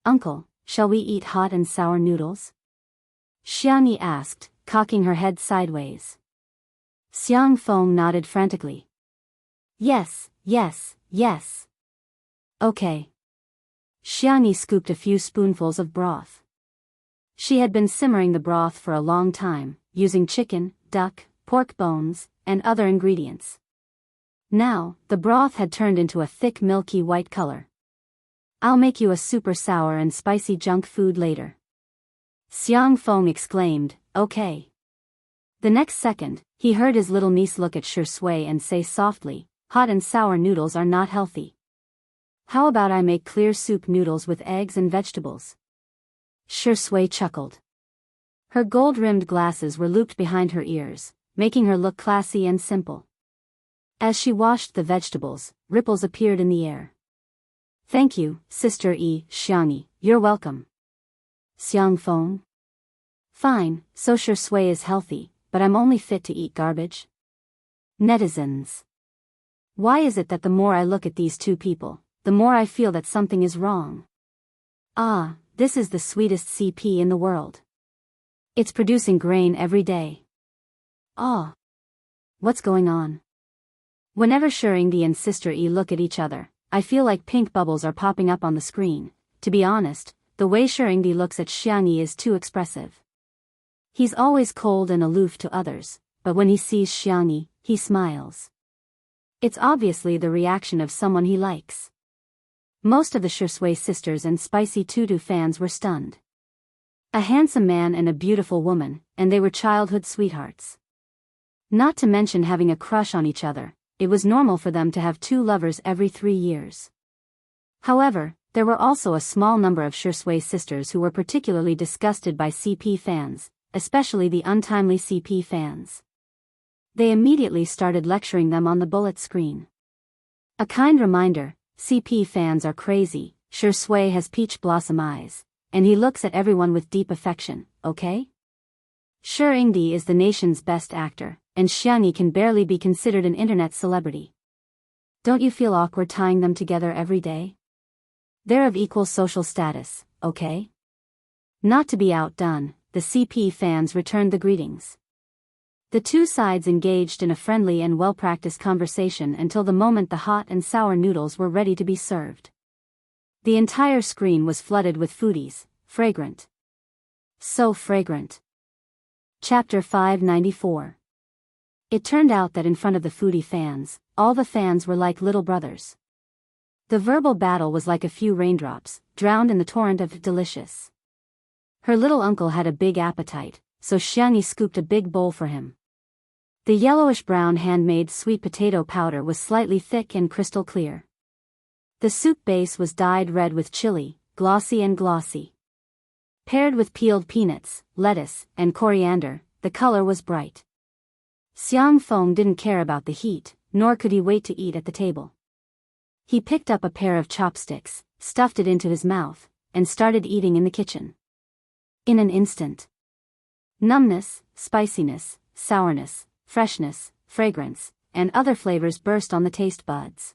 Uncle, shall we eat hot and sour noodles? Xiangyi asked, cocking her head sideways. Xiang Feng nodded frantically. Yes, yes, yes. Okay. Xiangyi scooped a few spoonfuls of broth. She had been simmering the broth for a long time, using chicken, duck, pork bones, and other ingredients. Now, the broth had turned into a thick milky white color. I'll make you a super sour and spicy junk food later. Xiang Feng exclaimed, okay. The next second, he heard his little niece look at Shui and say softly, hot and sour noodles are not healthy. How about I make clear soup noodles with eggs and vegetables? Shui chuckled. Her gold-rimmed glasses were looped behind her ears, making her look classy and simple. As she washed the vegetables, ripples appeared in the air. Thank you, Sister E, Xiangyi, you're welcome. Xiang Feng? Fine, so Shui is healthy, but I'm only fit to eat garbage? Netizens. Why is it that the more I look at these two people, the more I feel that something is wrong? Ah, this is the sweetest CP in the world. It's producing grain every day. Ah. What's going on? Whenever Shurindi and Sister E look at each other, I feel like pink bubbles are popping up on the screen. To be honest, the way Shurindi looks at Xiangyi is too expressive. He's always cold and aloof to others, but when he sees Xiangyi, he smiles. It's obviously the reaction of someone he likes. Most of the Shui sisters and Spicy Tutu fans were stunned. A handsome man and a beautiful woman, and they were childhood sweethearts. Not to mention having a crush on each other, it was normal for them to have two lovers every 3 years. However, there were also a small number of Shui sisters who were particularly disgusted by CP fans, especially the untimely CP fans. They immediately started lecturing them on the bullet screen. A kind reminder, CP fans are crazy, Shui has peach blossom eyes, and he looks at everyone with deep affection, okay? Shurindi is the nation's best actor, and Xiangyi can barely be considered an internet celebrity. Don't you feel awkward tying them together every day? They're of equal social status, okay? Not to be outdone, the CP fans returned the greetings. The two sides engaged in a friendly and well-practiced conversation until the moment the hot and sour noodles were ready to be served. The entire screen was flooded with foodies, fragrant. So fragrant. Chapter 594. It turned out that in front of the foodie fans, all the fans were like little brothers. The verbal battle was like a few raindrops, drowned in the torrent of delicious. Her little uncle had a big appetite, so Xiangyi scooped a big bowl for him. The yellowish-brown handmade sweet potato powder was slightly thick and crystal clear. The soup base was dyed red with chili, glossy and glossy. Paired with peeled peanuts, lettuce, and coriander, the color was bright. Xiang Feng didn't care about the heat, nor could he wait to eat at the table. He picked up a pair of chopsticks, stuffed it into his mouth, and started eating in the kitchen. In an instant. Numbness, spiciness, sourness, freshness, fragrance, and other flavors burst on the taste buds.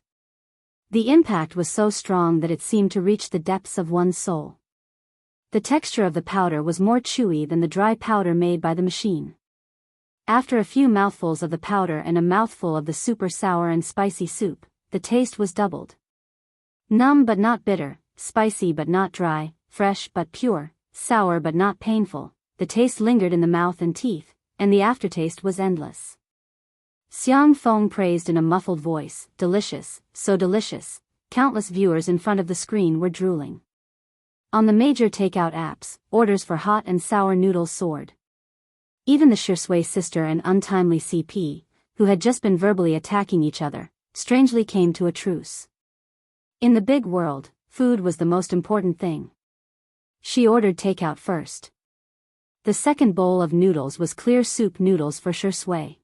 The impact was so strong that it seemed to reach the depths of one's soul. The texture of the powder was more chewy than the dry powder made by the machine. After a few mouthfuls of the powder and a mouthful of the super sour and spicy soup, the taste was doubled. Numb but not bitter, spicy but not dry, fresh but pure, sour but not painful, the taste lingered in the mouth and teeth, and the aftertaste was endless. Xiang Feng praised in a muffled voice, delicious, so delicious. Countless viewers in front of the screen were drooling. On the major takeout apps, orders for hot and sour noodles soared. Even the Shui sister and untimely CP, who had just been verbally attacking each other, strangely came to a truce. In the big world, food was the most important thing. She ordered takeout first. The second bowl of noodles was clear soup noodles for Shui.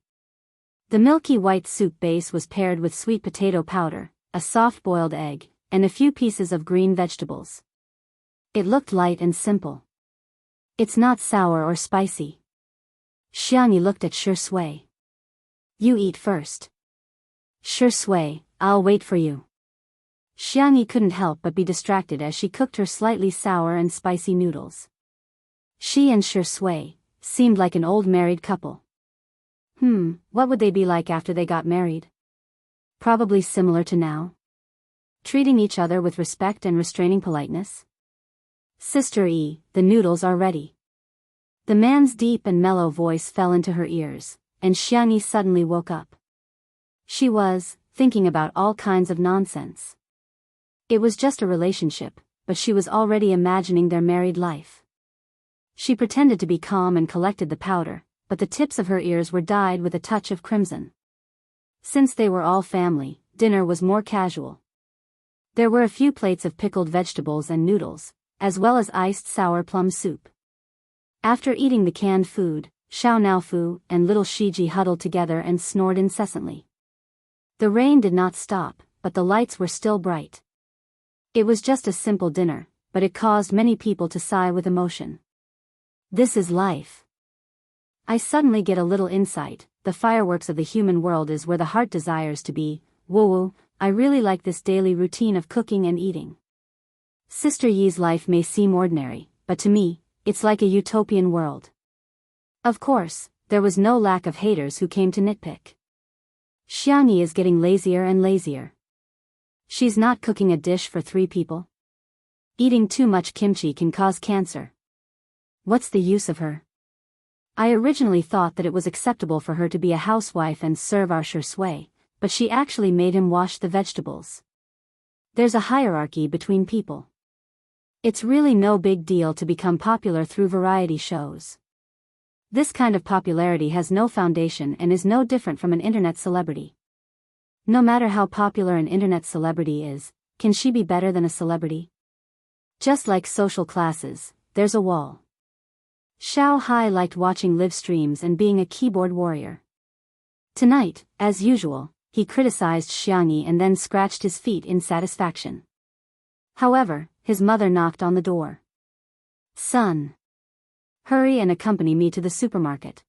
The milky white soup base was paired with sweet potato powder, a soft-boiled egg, and a few pieces of green vegetables. It looked light and simple. It's not sour or spicy. Xiangyi looked at Shui. You eat first. Shui, I'll wait for you. Xiangyi couldn't help but be distracted as she cooked her slightly sour and spicy noodles. She and Shui seemed like an old married couple. What would they be like after they got married? Probably similar to now. Treating each other with respect and restraining politeness. Sister E, the noodles are ready. The man's deep and mellow voice fell into her ears, and Xiangyi suddenly woke up. She was thinking about all kinds of nonsense. It was just a relationship, but she was already imagining their married life. She pretended to be calm and collected the powder, but the tips of her ears were dyed with a touch of crimson. Since they were all family, dinner was more casual. There were a few plates of pickled vegetables and noodles, as well as iced sour plum soup. After eating the canned food, Xiao Naofu and little Shiji huddled together and snored incessantly. The rain did not stop, but the lights were still bright. It was just a simple dinner, but it caused many people to sigh with emotion. This is life. I suddenly get a little insight. The fireworks of the human world is where the heart desires to be. Woo, I really like this daily routine of cooking and eating. Sister Yi's life may seem ordinary, but to me, it's like a utopian world. Of course, there was no lack of haters who came to nitpick. Xiangyi is getting lazier and lazier. She's not cooking a dish for 3 people. Eating too much kimchi can cause cancer. What's the use of her? I originally thought that it was acceptable for her to be a housewife and serve our Shui, but she actually made him wash the vegetables. There's a hierarchy between people. It's really no big deal to become popular through variety shows. This kind of popularity has no foundation and is no different from an internet celebrity. No matter how popular an internet celebrity is, can she be better than a celebrity? Just like social classes, there's a wall. Xiao Hai liked watching live streams and being a keyboard warrior. Tonight, as usual, he criticized Xiangyi and then scratched his feet in satisfaction. However, his mother knocked on the door. Son. Hurry and accompany me to the supermarket.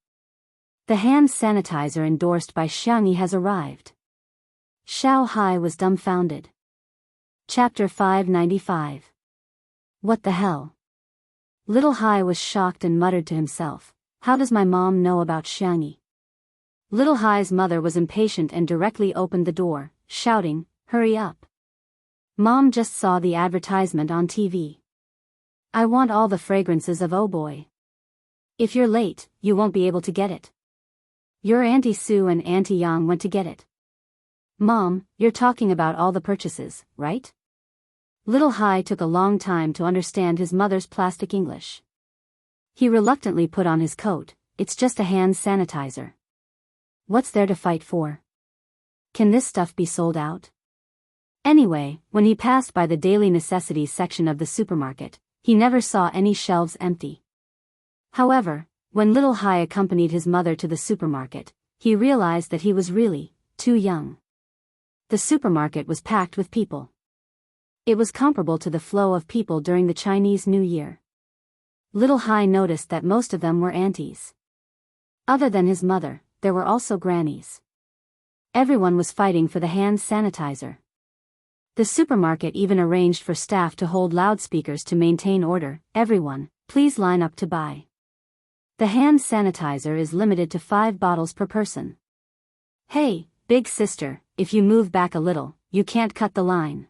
The hand sanitizer endorsed by Xiangyi has arrived. Xiao Hai was dumbfounded. Chapter 595. What the hell? Little Hai was shocked and muttered to himself, how does my mom know about Xiangyi? Little Hai's mother was impatient and directly opened the door, shouting, hurry up. Mom just saw the advertisement on TV. I want all the fragrances of Oh Boy. If you're late, you won't be able to get it. Your Auntie Sue and Auntie Yang went to get it. Mom, you're talking about all the purchases, right? Little Hai took a long time to understand his mother's plastic English. He reluctantly put on his coat. It's just a hand sanitizer. What's there to fight for? Can this stuff be sold out? Anyway, when he passed by the daily necessities section of the supermarket, he never saw any shelves empty. However, when Little Hai accompanied his mother to the supermarket, he realized that he was really too young. The supermarket was packed with people. It was comparable to the flow of people during the Chinese New Year. Little Hai noticed that most of them were aunties. Other than his mother, there were also grannies. Everyone was fighting for the hand sanitizer. The supermarket even arranged for staff to hold loudspeakers to maintain order. Everyone, please line up to buy. The hand sanitizer is limited to 5 bottles per person. Hey, big sister, if you move back a little, you can't cut the line.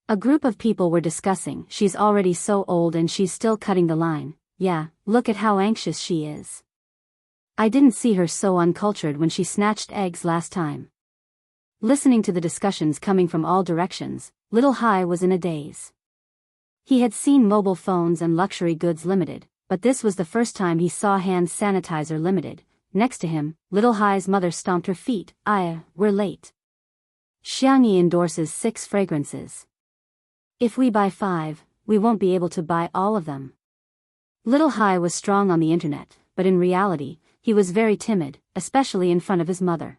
A group of people were discussing, she's already so old and she's still cutting the line. Yeah, look at how anxious she is. I didn't see her so uncultured when she snatched eggs last time. Listening to the discussions coming from all directions, Little Hai was in a daze. He had seen mobile phones and luxury goods limited, but this was the first time he saw hand sanitizer limited. Next to him, Little Hai's mother stomped her feet. We're late. Xiangyi endorses 6 fragrances. If we buy 5, we won't be able to buy all of them. Little Hai was strong on the internet, but in reality, he was very timid, especially in front of his mother.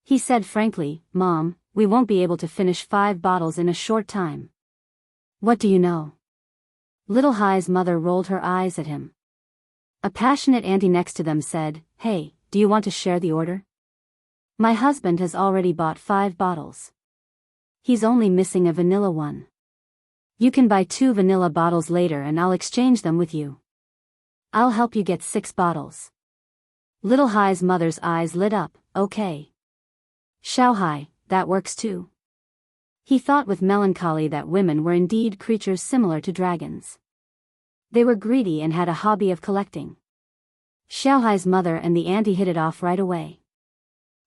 He said frankly, "Mom, we won't be able to finish 5 bottles in a short time." "What do you know?" Little Hai's mother rolled her eyes at him. A passionate auntie next to them said, "Hey, do you want to share the order? My husband has already bought 5 bottles. He's only missing a vanilla one. You can buy 2 vanilla bottles later and I'll exchange them with you. I'll help you get 6 bottles." Little Hai's mother's eyes lit up. "Okay. Xiao Hai, that works too." He thought with melancholy that women were indeed creatures similar to dragons. They were greedy and had a hobby of collecting. Xiao Hai's mother and the auntie hit it off right away.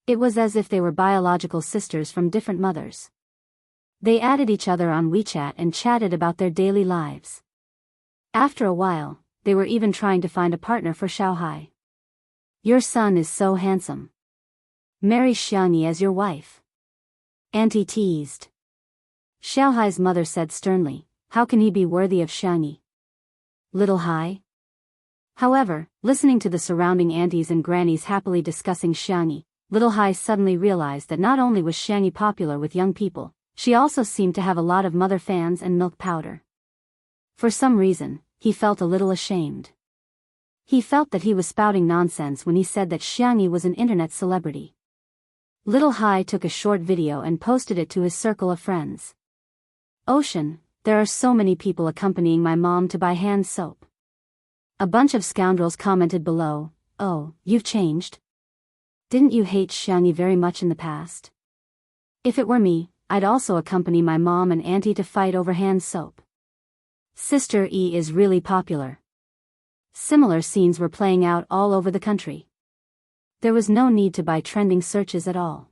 It was as if they were biological sisters from different mothers. They added each other on WeChat and chatted about their daily lives. After a while, they were even trying to find a partner for Xiao Hai. "Your son is so handsome. Marry Xiangyi as your wife," auntie teased. Xiao Hai's mother said sternly, "How can he be worthy of Xiangyi?" Little Hai? However, listening to the surrounding aunties and grannies happily discussing Xiangyi, Little Hai suddenly realized that not only was Xiangyi popular with young people, she also seemed to have a lot of mother fans and milk powder. For some reason, he felt a little ashamed. He felt that he was spouting nonsense when he said that Xiangyi was an internet celebrity. Little Hai took a short video and posted it to his circle of friends. "Ocean, there are so many people accompanying my mom to buy hand soap." A bunch of scoundrels commented below, "Oh, you've changed. Didn't you hate Xiangyi very much in the past? If it were me, I'd also accompany my mom and auntie to fight over hand soap. Sister E is really popular." Similar scenes were playing out all over the country. There was no need to buy trending searches at all.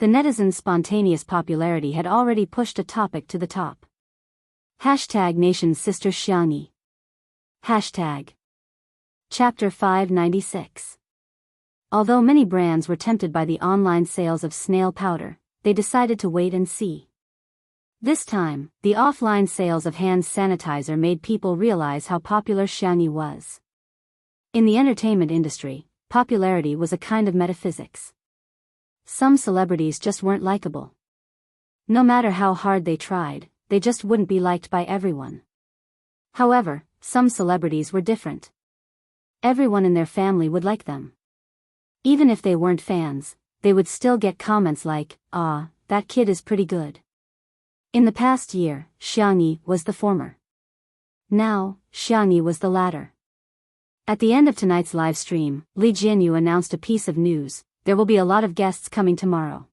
The netizens' spontaneous popularity had already pushed a topic to the top. #Nation Sister Xiangyi. Chapter 596. Although many brands were tempted by the online sales of snail powder, they decided to wait and see. This time, the offline sales of hand sanitizer made people realize how popular Xiangyi was. In the entertainment industry, popularity was a kind of metaphysics. Some celebrities just weren't likable. No matter how hard they tried, they just wouldn't be liked by everyone. However, some celebrities were different. Everyone in their family would like them. Even if they weren't fans, they would still get comments like, "Ah, that kid is pretty good." In the past year, Xiangyi was the former. Now, Xiangyi was the latter. At the end of tonight's live stream, Li Jianyu announced a piece of news: there will be a lot of guests coming tomorrow.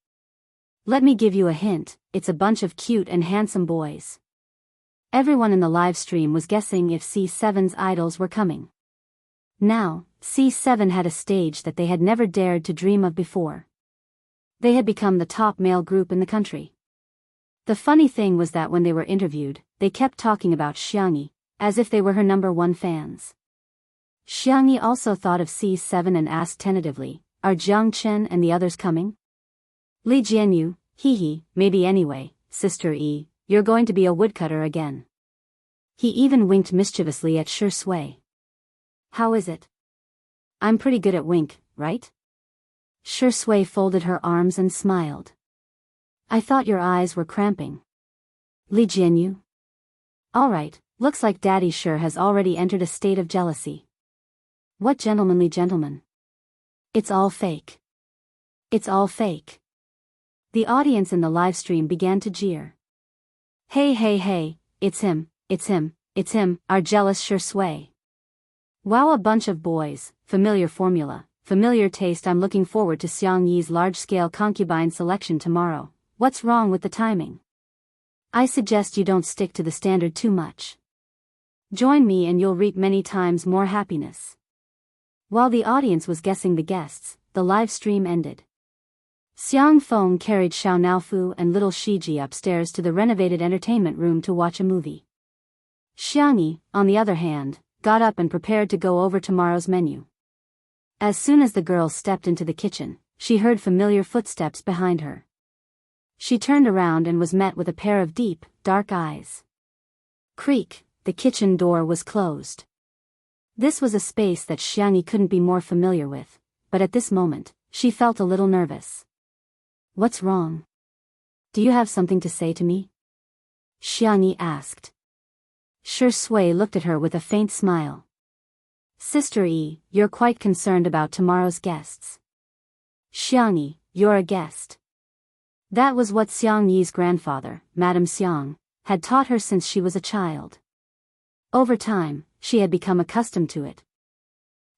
Let me give you a hint, it's a bunch of cute and handsome boys. Everyone in the live stream was guessing if C7's idols were coming. Now, C7 had a stage that they had never dared to dream of before. They had become the top male group in the country. The funny thing was that when they were interviewed, they kept talking about Xiangyi, as if they were her #1 fans. Xiangyi also thought of C7 and asked tentatively, "Are Jiang Chen and the others coming?" Li Jianyu, "Hee, maybe anyway, Sister E, you're going to be a woodcutter again." He even winked mischievously at Shi Sui. "How is it? I'm pretty good at wink, right?" Shi Sui folded her arms and smiled. "I thought your eyes were cramping." Li Jianyu. "All right, looks like Daddy Shi has already entered a state of jealousy." "What gentlemanly gentleman? It's all fake. It's all fake." The audience in the live stream began to jeer. Hey, it's him, our jealous Shi Sui. Wow, a bunch of boys, familiar formula, familiar taste. I'm looking forward to Xiangyi's large-scale concubine selection tomorrow. What's wrong with the timing? I suggest you don't stick to the standard too much. Join me and you'll reap many times more happiness. While the audience was guessing the guests, the live stream ended. Xiang Feng carried Xiao Naofu and little Shiji upstairs to the renovated entertainment room to watch a movie. Xiangyi, on the other hand, got up and prepared to go over tomorrow's menu. As soon as the girls stepped into the kitchen, she heard familiar footsteps behind her. She turned around and was met with a pair of deep, dark eyes. Creak, the kitchen door was closed. This was a space that Xiangyi couldn't be more familiar with, but at this moment, she felt a little nervous. What's wrong? Do you have something to say to me? Xiangyi asked. Shi Sui looked at her with a faint smile. Sister Yi, you're quite concerned about tomorrow's guests. Xiangyi, you're a guest. That was what Xiang Yi's grandfather, Madame Xiang, had taught her since she was a child. Over time, she had become accustomed to it.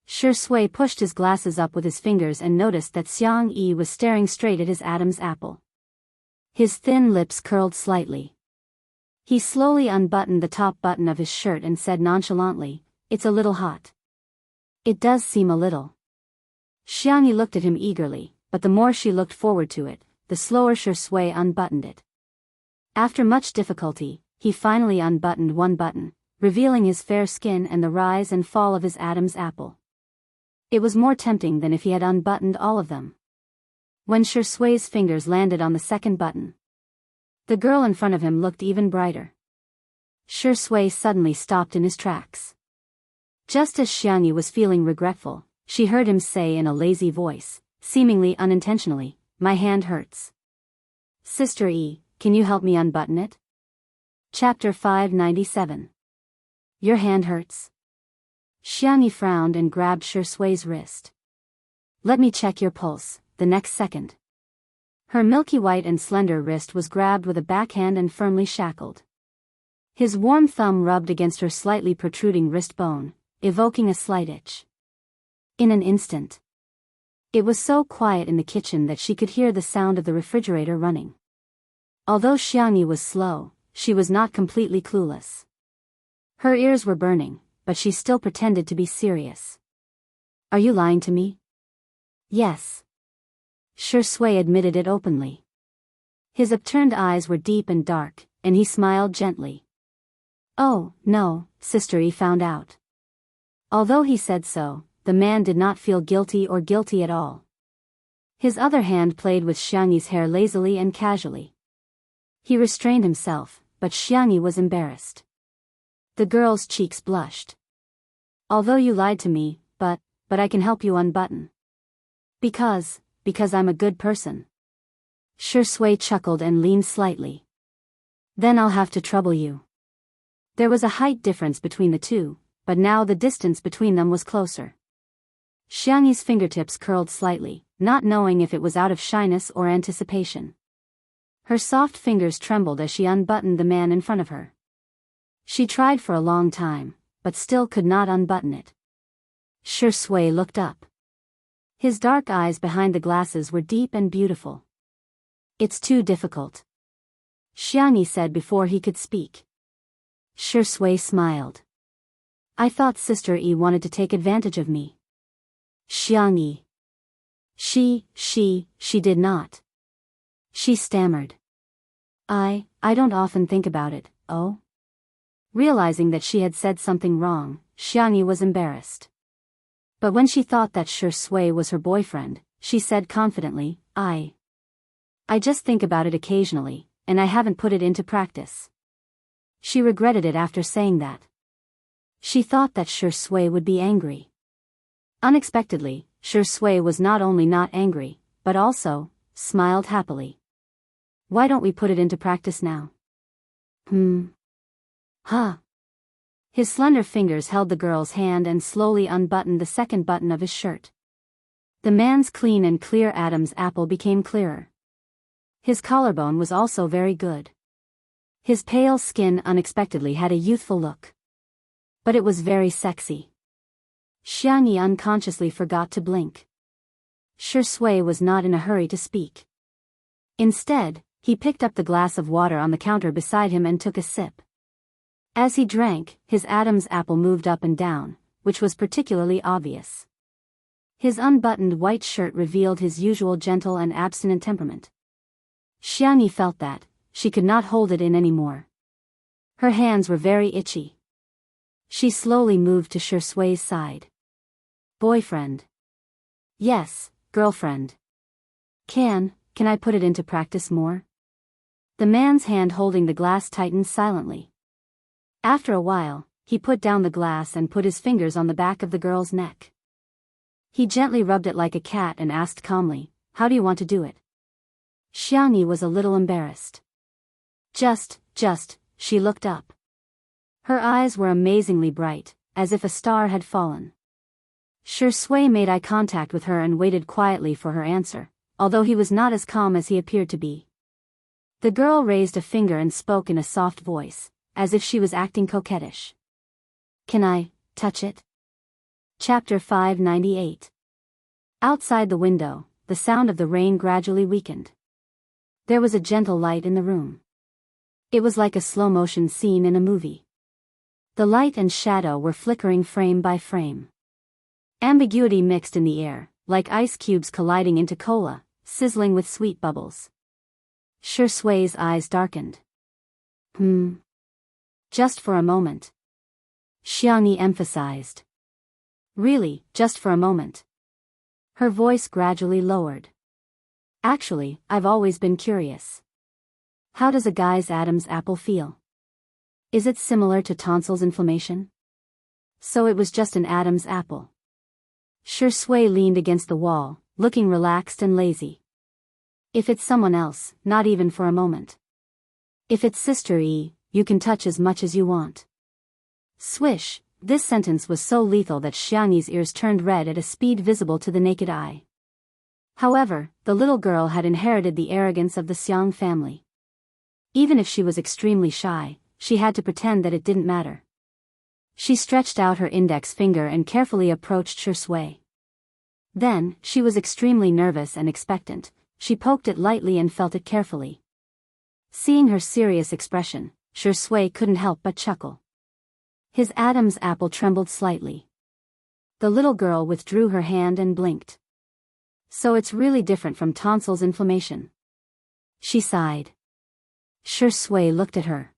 Shi Sui pushed his glasses up with his fingers and noticed that Xiang Yi was staring straight at his Adam's apple. His thin lips curled slightly. He slowly unbuttoned the top button of his shirt and said nonchalantly, "It's a little hot." "It does seem a little." Xiang Yi looked at him eagerly, but the more she looked forward to it, the slower Shi Sui unbuttoned it. After much difficulty, he finally unbuttoned one button, revealing his fair skin and the rise and fall of his Adam's apple. It was more tempting than if he had unbuttoned all of them. When Shi Sui's fingers landed on the second button, the girl in front of him looked even brighter. Shi Sui suddenly stopped in his tracks. Just as Xiangyi was feeling regretful, she heard him say in a lazy voice, seemingly unintentionally, "My hand hurts. Sister Yi, can you help me unbutton it?" Chapter 597. Your hand hurts? Xiangyi frowned and grabbed Shi Sui's wrist. Let me check your pulse, the next second. Her milky white and slender wrist was grabbed with a backhand and firmly shackled. His warm thumb rubbed against her slightly protruding wrist bone, evoking a slight itch. In an instant. It was so quiet in the kitchen that she could hear the sound of the refrigerator running. Although Xiangyi was slow, she was not completely clueless. Her ears were burning, but she still pretended to be serious. Are you lying to me? Yes. Shi Sui admitted it openly. His upturned eyes were deep and dark, and he smiled gently. Oh, no, Sister Yi found out. Although he said so, the man did not feel guilty or guilty at all. His other hand played with Xiangyi's hair lazily and casually. He restrained himself, but Xiangyi was embarrassed. The girl's cheeks blushed. Although you lied to me, but I can help you unbutton. Because I'm a good person. Shi Sui chuckled and leaned slightly. Then I'll have to trouble you. There was a height difference between the two, but now the distance between them was closer. Xiangyi's fingertips curled slightly, not knowing if it was out of shyness or anticipation. Her soft fingers trembled as she unbuttoned the man in front of her. She tried for a long time, but still could not unbutton it. Shi Sui looked up. His dark eyes behind the glasses were deep and beautiful. It's too difficult, Xiangyi said before he could speak. Shi Sui smiled. I thought Sister Yi wanted to take advantage of me. Xiangyi. She did not. She stammered. I don't often think about it, oh? Realizing that she had said something wrong, Xiangyi was embarrassed. But when she thought that Shi Sui was her boyfriend, she said confidently, I just think about it occasionally, and I haven't put it into practice. She regretted it after saying that. She thought that Shi Sui would be angry. Unexpectedly, Shi Sui was not only not angry, but also smiled happily. Why don't we put it into practice now? Huh. His slender fingers held the girl's hand and slowly unbuttoned the second button of his shirt. The man's clean and clear Adam's apple became clearer. His collarbone was also very good. His pale skin unexpectedly had a youthful look. But it was very sexy. Xiangyi unconsciously forgot to blink. Shi Sui was not in a hurry to speak. Instead, he picked up the glass of water on the counter beside him and took a sip. As he drank, his Adam's apple moved up and down, which was particularly obvious. His unbuttoned white shirt revealed his usual gentle and abstinent temperament. Xianxia felt that she could not hold it in anymore. Her hands were very itchy. She slowly moved to Shui's side. Boyfriend. Yes, girlfriend. Can I put it into practice more? The man's hand holding the glass tightened silently. After a while, he put down the glass and put his fingers on the back of the girl's neck. He gently rubbed it like a cat and asked calmly, "How do you want to do it?" Xianxia was a little embarrassed. Just, she looked up. Her eyes were amazingly bright, as if a star had fallen. Shui made eye contact with her and waited quietly for her answer, although he was not as calm as he appeared to be. The girl raised a finger and spoke in a soft voice, as if she was acting coquettish. Can I touch it? Chapter 598. Outside the window, the sound of the rain gradually weakened. There was a gentle light in the room. It was like a slow-motion scene in a movie. The light and shadow were flickering frame by frame. Ambiguity mixed in the air, like ice cubes colliding into cola, sizzling with sweet bubbles. Shui's eyes darkened. Just for a moment. Xianxia emphasized. Really, just for a moment. Her voice gradually lowered. Actually, I've always been curious. How does a guy's Adam's apple feel? Is it similar to tonsils inflammation? So it was just an Adam's apple. Shui leaned against the wall, looking relaxed and lazy. If it's someone else, not even for a moment. If it's Sister E, you can touch as much as you want. Swish, this sentence was so lethal that Xianxi's ears turned red at a speed visible to the naked eye. However, the little girl had inherited the arrogance of the Xiang family. Even if she was extremely shy, she had to pretend that it didn't matter. She stretched out her index finger and carefully approached Shui. Then, she was extremely nervous and expectant. She poked it lightly and felt it carefully. Seeing her serious expression, Shui couldn't help but chuckle. His Adam's apple trembled slightly. The little girl withdrew her hand and blinked. So it's really different from tonsils inflammation. She sighed. Shui looked at her.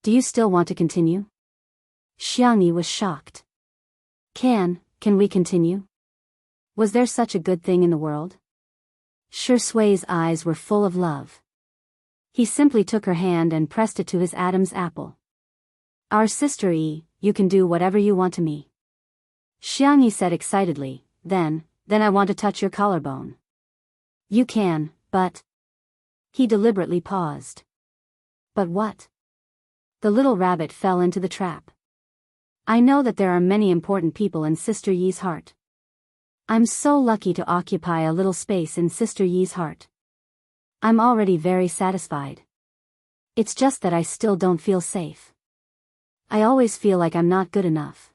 Do you still want to continue? Xianxia was shocked. Can we continue? Was there such a good thing in the world? Shui's eyes were full of love. He simply took her hand and pressed it to his Adam's apple. Our Sister E, you can do whatever you want to me. Xianxia said excitedly, then I want to touch your collarbone. You can, but... He deliberately paused. But what? The little rabbit fell into the trap. I know that there are many important people in Sister Yi's heart. I'm so lucky to occupy a little space in Sister Yi's heart. I'm already very satisfied. It's just that I still don't feel safe. I always feel like I'm not good enough.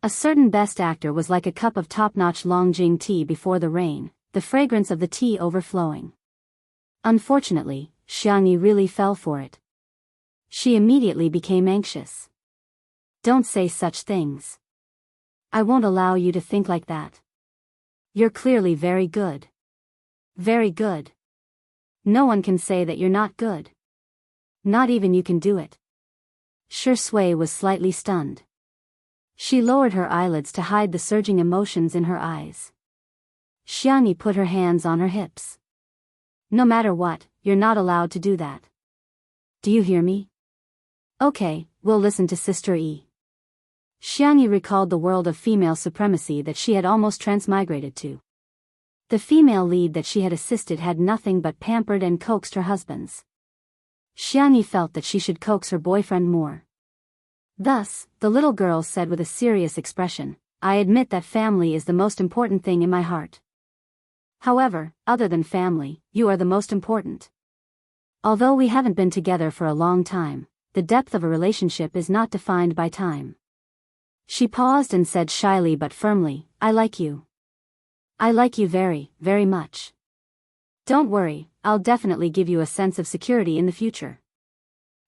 A certain best actor was like a cup of top-notch Longjing tea before the rain, the fragrance of the tea overflowing. Unfortunately, Xianxia really fell for it. She immediately became anxious. Don't say such things. I won't allow you to think like that. You're clearly very good. Very good. No one can say that you're not good. Not even you can do it. Shui was slightly stunned. She lowered her eyelids to hide the surging emotions in her eyes. Xianxia put her hands on her hips. No matter what, you're not allowed to do that. Do you hear me? Okay, we'll listen to Sister E. Xianxia recalled the world of female supremacy that she had almost transmigrated to. The female lead that she had assisted had nothing but pampered and coaxed her husbands. Xianxia felt that she should coax her boyfriend more. Thus, the little girl said with a serious expression, I admit that family is the most important thing in my heart. However, other than family, you are the most important. Although we haven't been together for a long time, the depth of a relationship is not defined by time. She paused and said shyly but firmly, I like you. I like you very, very much. Don't worry, I'll definitely give you a sense of security in the future.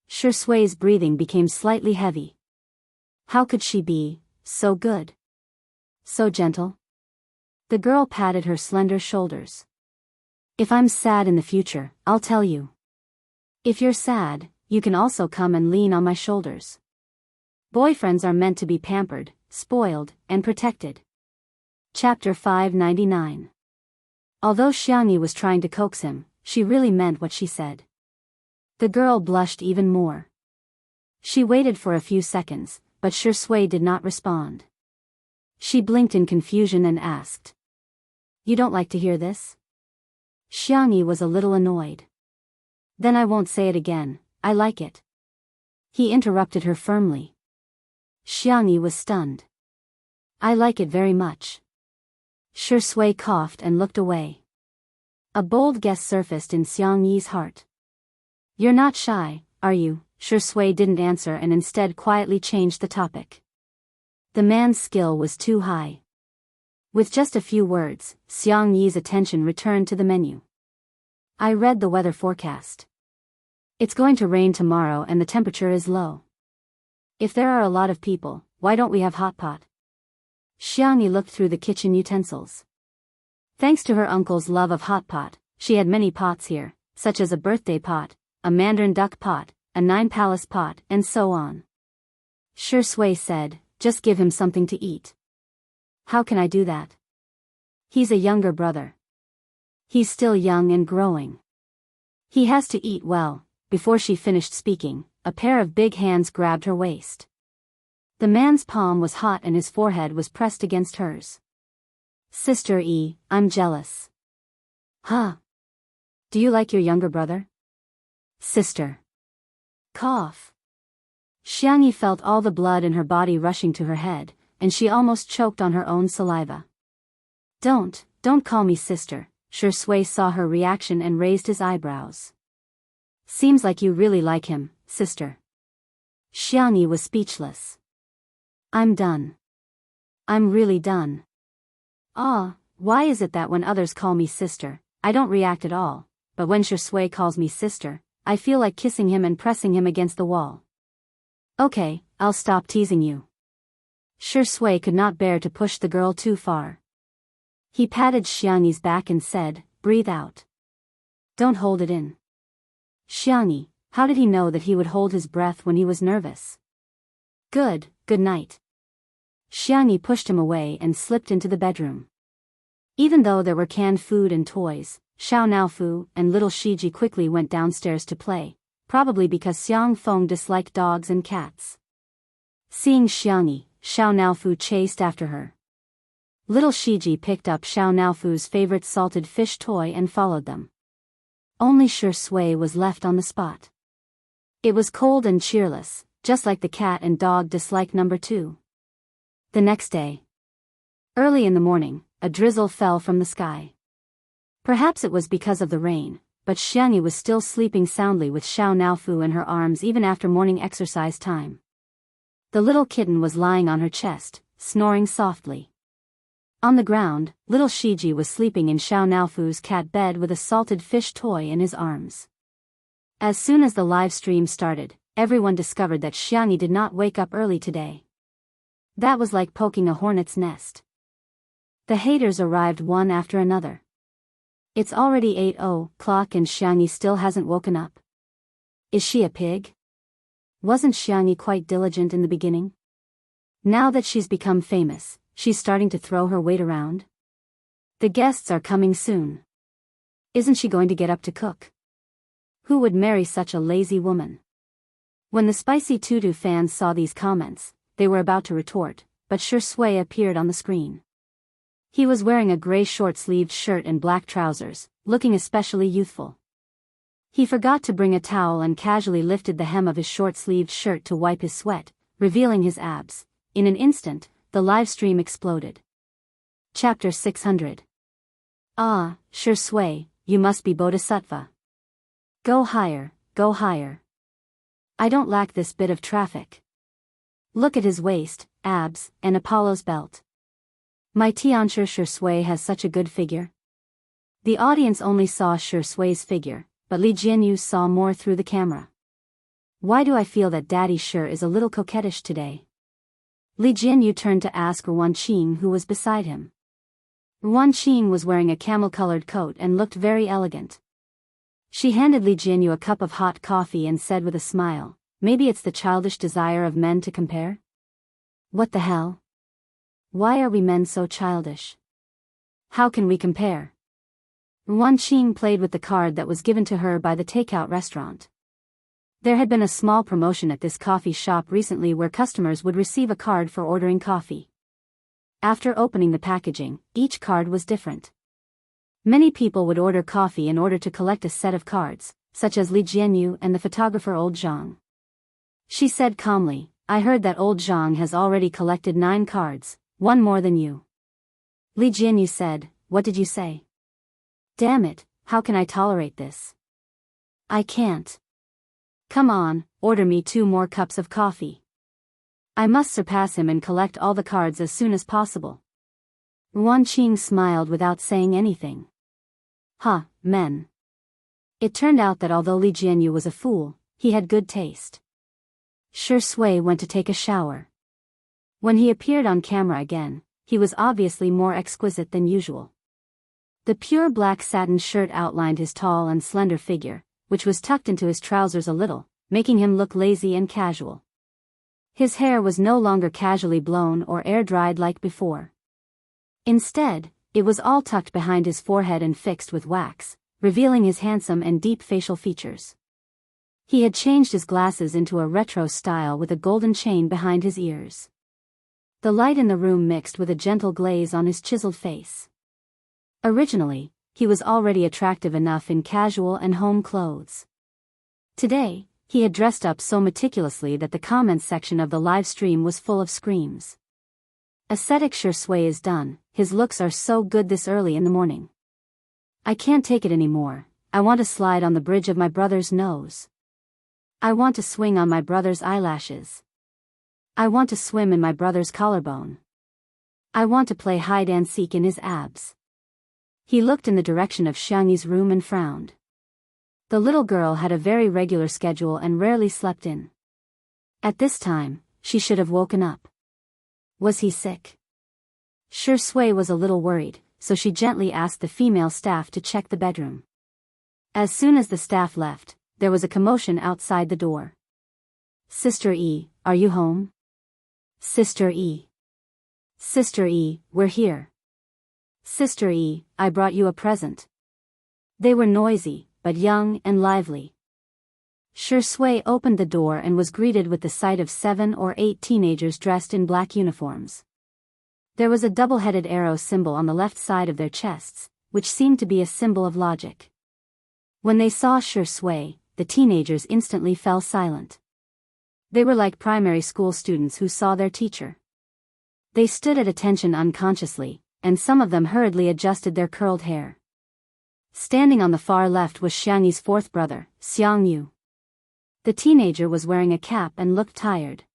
Shui's breathing became slightly heavy. How could she be so good? So gentle? The girl patted her slender shoulders. If I'm sad in the future, I'll tell you. If you're sad, you can also come and lean on my shoulders. Boyfriends are meant to be pampered, spoiled, and protected. Chapter 599. Although Xianxia was trying to coax him, she really meant what she said. The girl blushed even more. She waited for a few seconds, but Shui did not respond. She blinked in confusion and asked, "You don't like to hear this?" Xianxia was a little annoyed. "Then I won't say it again, I like it." He interrupted her firmly. Xianxia was stunned. "I like it very much." Shui coughed and looked away. A bold guess surfaced in Xiangyi's heart. "You're not shy, are you?" Shui didn't answer and instead quietly changed the topic. The man's skill was too high. With just a few words, Xiangyi's attention returned to the menu. "I read the weather forecast. It's going to rain tomorrow and the temperature is low. If there are a lot of people, why don't we have hot pot?" Xiangyi looked through the kitchen utensils. Thanks to her uncle's love of hot pot, she had many pots here, such as a birthday pot, a mandarin duck pot, a 9-palace pot, and so on. Shui said, "Just give him something to eat." "How can I do that? He's a younger brother. He's still young and growing. He has to eat well." Before she finished speaking, a pair of big hands grabbed her waist. The man's palm was hot and his forehead was pressed against hers. "Sister E, I'm jealous." "Huh? Do you like your younger brother?" "Sister." Cough. Xiangyi felt all the blood in her body rushing to her head, and she almost choked on her own saliva. Don't call me sister." Shui saw her reaction and raised his eyebrows. "Seems like you really like him, sister." Xiangyi was speechless. "I'm done. I'm really done. Why is it that when others call me sister, I don't react at all, but when Shui calls me sister, I feel like kissing him and pressing him against the wall." "Okay, I'll stop teasing you." Shui could not bear to push the girl too far. He patted Xiangyi's back and said, "Breathe out. Don't hold it in." Xiangyi, how did he know that he would hold his breath when he was nervous? Good night." Xiangyi pushed him away and slipped into the bedroom. Even though there were canned food and toys, Xiao Naofu and little Shiji quickly went downstairs to play, probably because Xiang Feng disliked dogs and cats. Seeing Xiangyi, Xiao Naofu chased after her. Little Shiji picked up Xiao Naofu's favorite salted fish toy and followed them. Only Shui was left on the spot. It was cold and cheerless, just like the cat and dog dislike number 2. The next day. Early in the morning, a drizzle fell from the sky. Perhaps it was because of the rain, but Xiangyi was still sleeping soundly with Xiao Naofu in her arms even after morning exercise time. The little kitten was lying on her chest, snoring softly. On the ground, little Shiji was sleeping in Xiao Naofu's cat bed with a salted fish toy in his arms. As soon as the live stream started, everyone discovered that Xiangyi did not wake up early today. That was like poking a hornet's nest. The haters arrived one after another. It's already 8:00 and Xiangyi still hasn't woken up. Is she a pig? Wasn't Xiangyi quite diligent in the beginning? Now that she's become famous, she's starting to throw her weight around? The guests are coming soon. Isn't she going to get up to cook? Who would marry such a lazy woman? When the Spicy Tutu fans saw these comments, they were about to retort, but Shui appeared on the screen. He was wearing a gray short-sleeved shirt and black trousers, looking especially youthful. He forgot to bring a towel and casually lifted the hem of his short-sleeved shirt to wipe his sweat, revealing his abs. In an instant, the live stream exploded. Chapter 600. Ah, Shui, you must be Bodhisattva. Go higher, go higher. I don't lack this bit of traffic. Look at his waist, abs, and Apollo's belt. My Tianshi Shui has such a good figure. The audience only saw Shui's figure, but Li Jianyu saw more through the camera. Why do I feel that Daddy Shi is a little coquettish today? Li Jianyu turned to ask Ruan Qing who was beside him. Wan Qing was wearing a camel-colored coat and looked very elegant. She handed Li Jianyu a cup of hot coffee and said with a smile, "Maybe it's the childish desire of men to compare?" "What the hell? Why are we men so childish? How can we compare?" Wan Qing played with the card that was given to her by the takeout restaurant. There had been a small promotion at this coffee shop recently where customers would receive a card for ordering coffee. After opening the packaging, each card was different. Many people would order coffee in order to collect a set of cards, such as Li Jianyu and the photographer Old Zhang. She said calmly, "I heard that Old Zhang has already collected 9 cards, one more than you." Li Jianyu said, "What did you say? Damn it, how can I tolerate this? I can't. Come on, order me 2 more cups of coffee. I must surpass him and collect all the cards as soon as possible." Wan Qing smiled without saying anything. Men. It turned out that although Li Jianyu was a fool, he had good taste. Shi Sui went to take a shower. When he appeared on camera again, he was obviously more exquisite than usual. The pure black satin shirt outlined his tall and slender figure, which was tucked into his trousers a little, making him look lazy and casual. His hair was no longer casually blown or air-dried like before. Instead, it was all tucked behind his forehead and fixed with wax, revealing his handsome and deep facial features. He had changed his glasses into a retro style with a golden chain behind his ears. The light in the room mixed with a gentle glaze on his chiseled face. Originally, he was already attractive enough in casual and home clothes. Today, he had dressed up so meticulously that the comments section of the live stream was full of screams. "Ascetic Shi Sui is done, his looks are so good this early in the morning. I can't take it anymore, I want to slide on the bridge of my brother's nose. I want to swing on my brother's eyelashes. I want to swim in my brother's collarbone. I want to play hide and seek in his abs." He looked in the direction of Xiangyi's room and frowned. The little girl had a very regular schedule and rarely slept in. At this time, she should have woken up. Was he sick? Shi Sui was a little worried, so she gently asked the female staff to check the bedroom. As soon as the staff left, there was a commotion outside the door. "Sister E, are you home? Sister E. Sister E, we're here. Sister E, I brought you a present." They were noisy, but young and lively. Shi Sui opened the door and was greeted with the sight of 7 or 8 teenagers dressed in black uniforms. There was a double-headed arrow symbol on the left side of their chests, which seemed to be a symbol of logic. When they saw Shi Sui, the teenagers instantly fell silent. They were like primary school students who saw their teacher. They stood at attention unconsciously, and some of them hurriedly adjusted their curled hair. Standing on the far left was Xiangyi's 4th brother, Xiangyu. The teenager was wearing a cap and looked tired.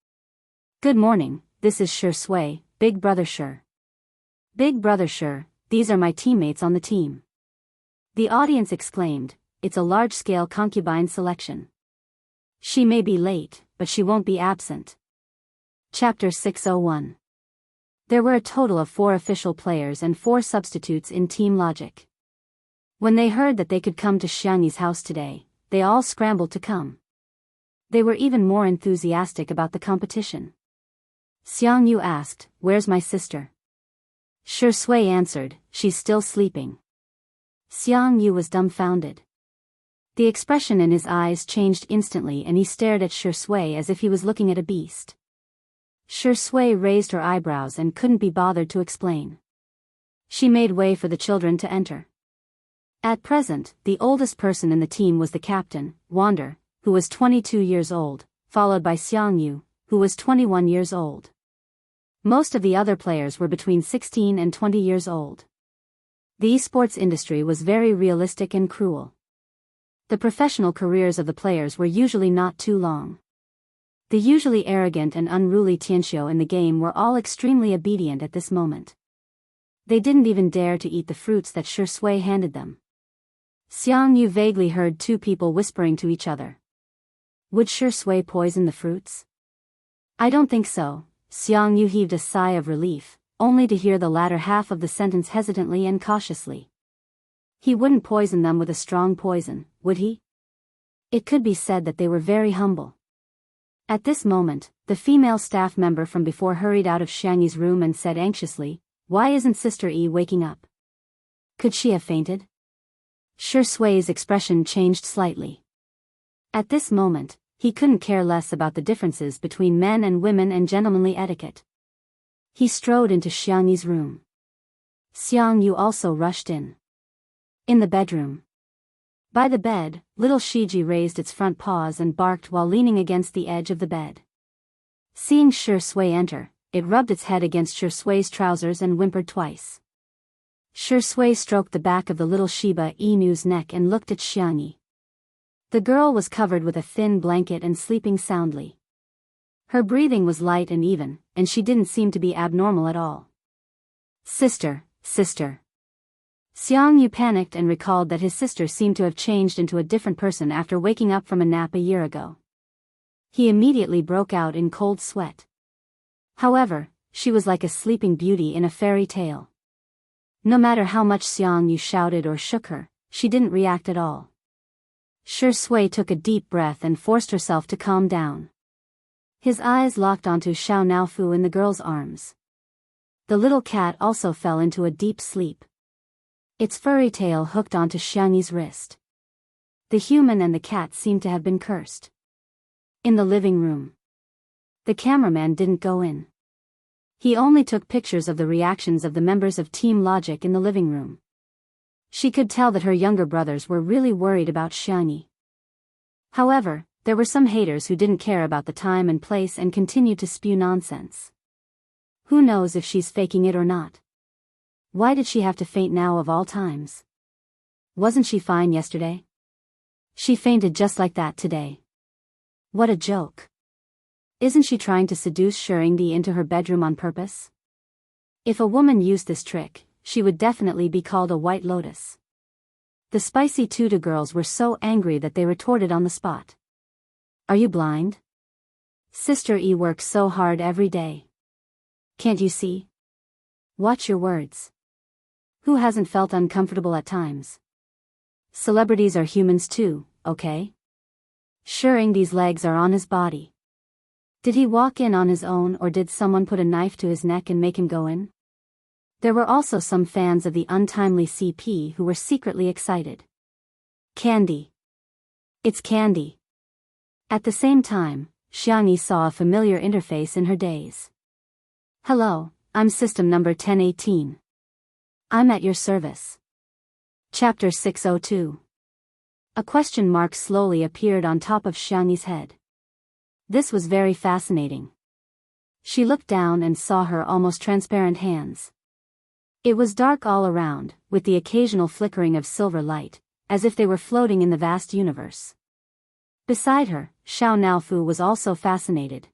"Good morning, this is Shi Sui, Big Brother Shi. Big Brother Shi, these are my teammates on the team." The audience exclaimed, "It's a large-scale concubine selection. She may be late, but she won't be absent." Chapter 601. There were a total of 4 official players and 4 substitutes in Team Logic. When they heard that they could come to Xiangyi's house today, they all scrambled to come. They were even more enthusiastic about the competition. Xiangyu asked, "Where's my sister?" Shi Sui answered, "She's still sleeping." Xiangyu was dumbfounded. The expression in his eyes changed instantly and he stared at Shi Sui as if he was looking at a beast. Shi Sui raised her eyebrows and couldn't be bothered to explain. She made way for the children to enter. At present, the oldest person in the team was the captain, Wander, who was 22 years old, followed by Xiangyu, who was 21 years old. Most of the other players were between 16 and 20 years old. The esports industry was very realistic and cruel. The professional careers of the players were usually not too long. The usually arrogant and unruly Tianxiu in the game were all extremely obedient at this moment. They didn't even dare to eat the fruits that Shi Sui handed them. Xiangyu vaguely heard 2 people whispering to each other. Would Shi Sui poison the fruits? I don't think so. Xiangyu heaved a sigh of relief, only to hear the latter half of the sentence hesitantly and cautiously. He wouldn't poison them with a strong poison, would he? It could be said that they were very humble. At this moment, the female staff member from before hurried out of Xianxi's room and said anxiously, "Why isn't Sister Yi waking up? Could she have fainted?" Shui's expression changed slightly. At this moment, he couldn't care less about the differences between men and women and gentlemanly etiquette. He strode into Xianxi's room. Xiangyu also rushed in. In the bedroom. By the bed, little Shiji raised its front paws and barked while leaning against the edge of the bed. Seeing Shui enter, it rubbed its head against Shui's trousers and whimpered twice. Shui stroked the back of the little Shiba Inu's neck and looked at Xiangyi. The girl was covered with a thin blanket and sleeping soundly. Her breathing was light and even, and she didn't seem to be abnormal at all. Sister. Xiangyu panicked and recalled that his sister seemed to have changed into a different person after waking up from a nap a year ago. He immediately broke out in cold sweat. However, she was like a sleeping beauty in a fairy tale. No matter how much Xiangyu shouted or shook her, she didn't react at all. Shui took a deep breath and forced herself to calm down. His eyes locked onto Xiao Naofu in the girl's arms. The little cat also fell into a deep sleep. Its furry tail hooked onto Xiangyi's wrist. The human and the cat seemed to have been cursed. In the living room. The cameraman didn't go in. He only took pictures of the reactions of the members of Team Logic in the living room. She could tell that her younger brothers were really worried about Xiangyi. However, there were some haters who didn't care about the time and place and continued to spew nonsense. Who knows if she's faking it or not? Why did she have to faint now of all times? Wasn't she fine yesterday? She fainted just like that today. What a joke. Isn't she trying to seduce Shurindi into her bedroom on purpose? If a woman used this trick, she would definitely be called a white lotus. The spicy Tutu girls were so angry that they retorted on the spot. Are you blind? Sister E works so hard every day. Can't you see? Watch your words. Who hasn't felt uncomfortable at times? Celebrities are humans too, okay? Shurindi's legs are on his body. Did he walk in on his own or did someone put a knife to his neck and make him go in? There were also some fans of the untimely CP who were secretly excited. Candy. It's Candy. At the same time, Xiangyi saw a familiar interface in her daze. Hello, I'm system number 1018. I'm at your service. Chapter 602. A question mark slowly appeared on top of Xiangyi's head. This was very fascinating. She looked down and saw her almost transparent hands. It was dark all around, with the occasional flickering of silver light, as if they were floating in the vast universe. Beside her, Xiao Naofu was also fascinated.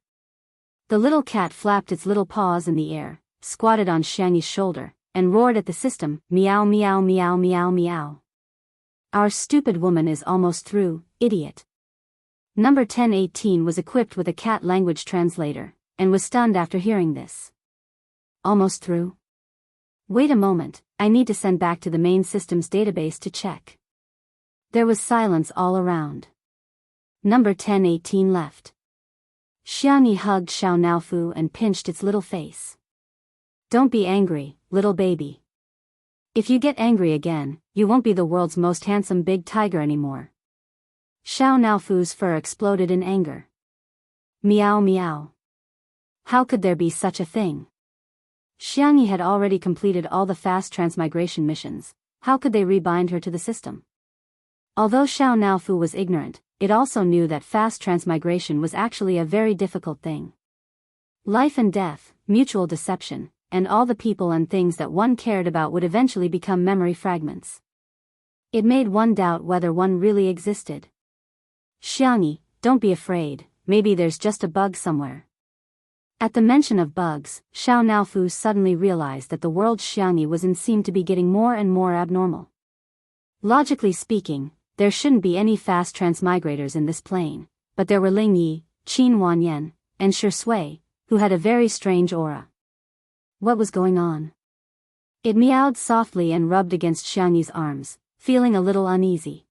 The little cat flapped its little paws in the air, squatted on Xiangyi's shoulder, and roared at the system, meow meow meow meow meow. Our stupid woman is almost through, idiot. Number 1018 was equipped with a cat language translator, and was stunned after hearing this. Almost through? Wait a moment, I need to send back to the main system's database to check. There was silence all around. Number 1018 left. Xiangyi hugged Xiao Naofu and pinched its little face. Don't be angry, little baby. If you get angry again, you won't be the world's most handsome big tiger anymore. Xiao Naofu's fur exploded in anger. Meow meow. How could there be such a thing? Xiangyi had already completed all the fast transmigration missions. How could they rebind her to the system? Although Xiao Naofu was ignorant, it also knew that fast transmigration was actually a very difficult thing. Life and death, mutual deception, and all the people and things that one cared about would eventually become memory fragments. It made one doubt whether one really existed. Xiangyi, don't be afraid, maybe there's just a bug somewhere. At the mention of bugs, Xiao Naofu suddenly realized that the world Xiangyi was in seemed to be getting more and more abnormal. Logically speaking, there shouldn't be any fast transmigrators in this plane, but there were Ling Yi, Qin Wanyan, and Shui, who had a very strange aura. What was going on? It meowed softly and rubbed against Xianyi's arms, feeling a little uneasy.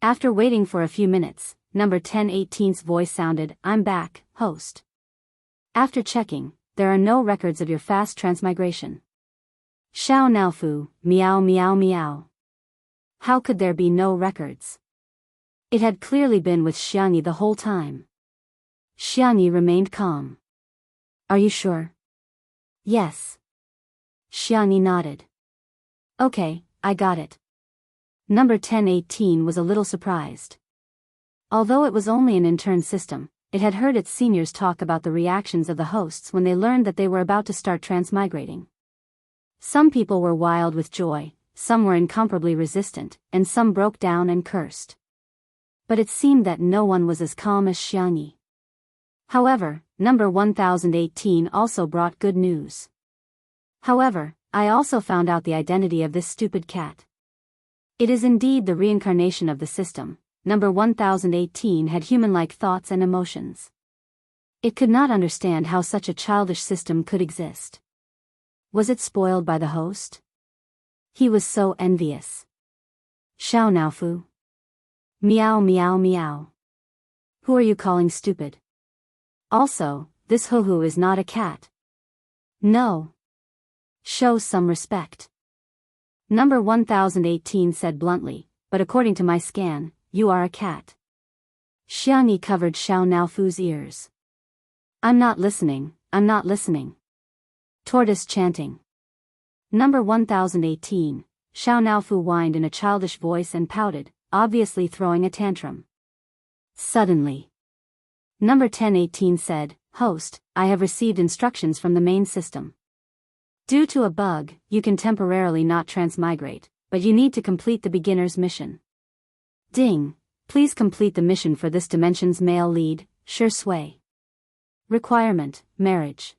After waiting for a few minutes, number 1018's voice sounded, "I'm back, host. After checking, there are no records of your fast transmigration." Xiao Naofu, meow meow meow. How could there be no records? It had clearly been with Xianyi the whole time. Xianyi remained calm. Are you sure? Yes. Xianyi nodded. Okay, I got it. Number 1018 was a little surprised. Although it was only an intern system, it had heard its seniors talk about the reactions of the hosts when they learned that they were about to start transmigrating. Some people were wild with joy, some were incomparably resistant, and some broke down and cursed. But it seemed that no one was as calm as Xianyi. However, number 1018 also brought good news. However, I also found out the identity of this stupid cat. It is indeed the reincarnation of the system. Number 1018 had human-like thoughts and emotions. It could not understand how such a childish system could exist. Was it spoiled by the host? He was so envious. Xiao Naofu. Meow meow meow. Who are you calling stupid? Also, this Huhu is not a cat. No. Show some respect. Number 1018 said bluntly, but according to my scan, you are a cat. Xianyi covered Xiao Naofu's ears. I'm not listening, I'm not listening. Tortoise chanting. Number 1018, Xiao Naofu whined in a childish voice and pouted, obviously throwing a tantrum. Suddenly, number 1018 said, "Host, I have received instructions from the main system. Due to a bug, you can temporarily not transmigrate, but you need to complete the beginner's mission. Ding, please complete the mission for this dimension's male lead, Shui. Requirement, marriage.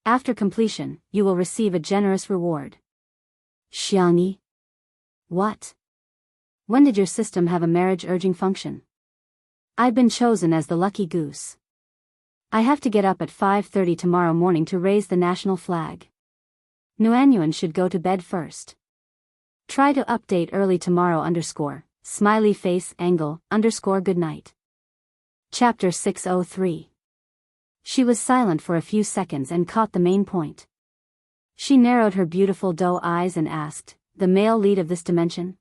After completion, you will receive a generous reward." Xianyi? What? When did your system have a marriage-urging function? I've been chosen as the lucky goose. I have to get up at 5:30 tomorrow morning to raise the national flag. Nuanyuan should go to bed first. Try to update early tomorrow _ smiley face angle _ good night. Chapter 603. She was silent for a few seconds and caught the main point. She narrowed her beautiful doe eyes and asked, "The male lead of this dimension?"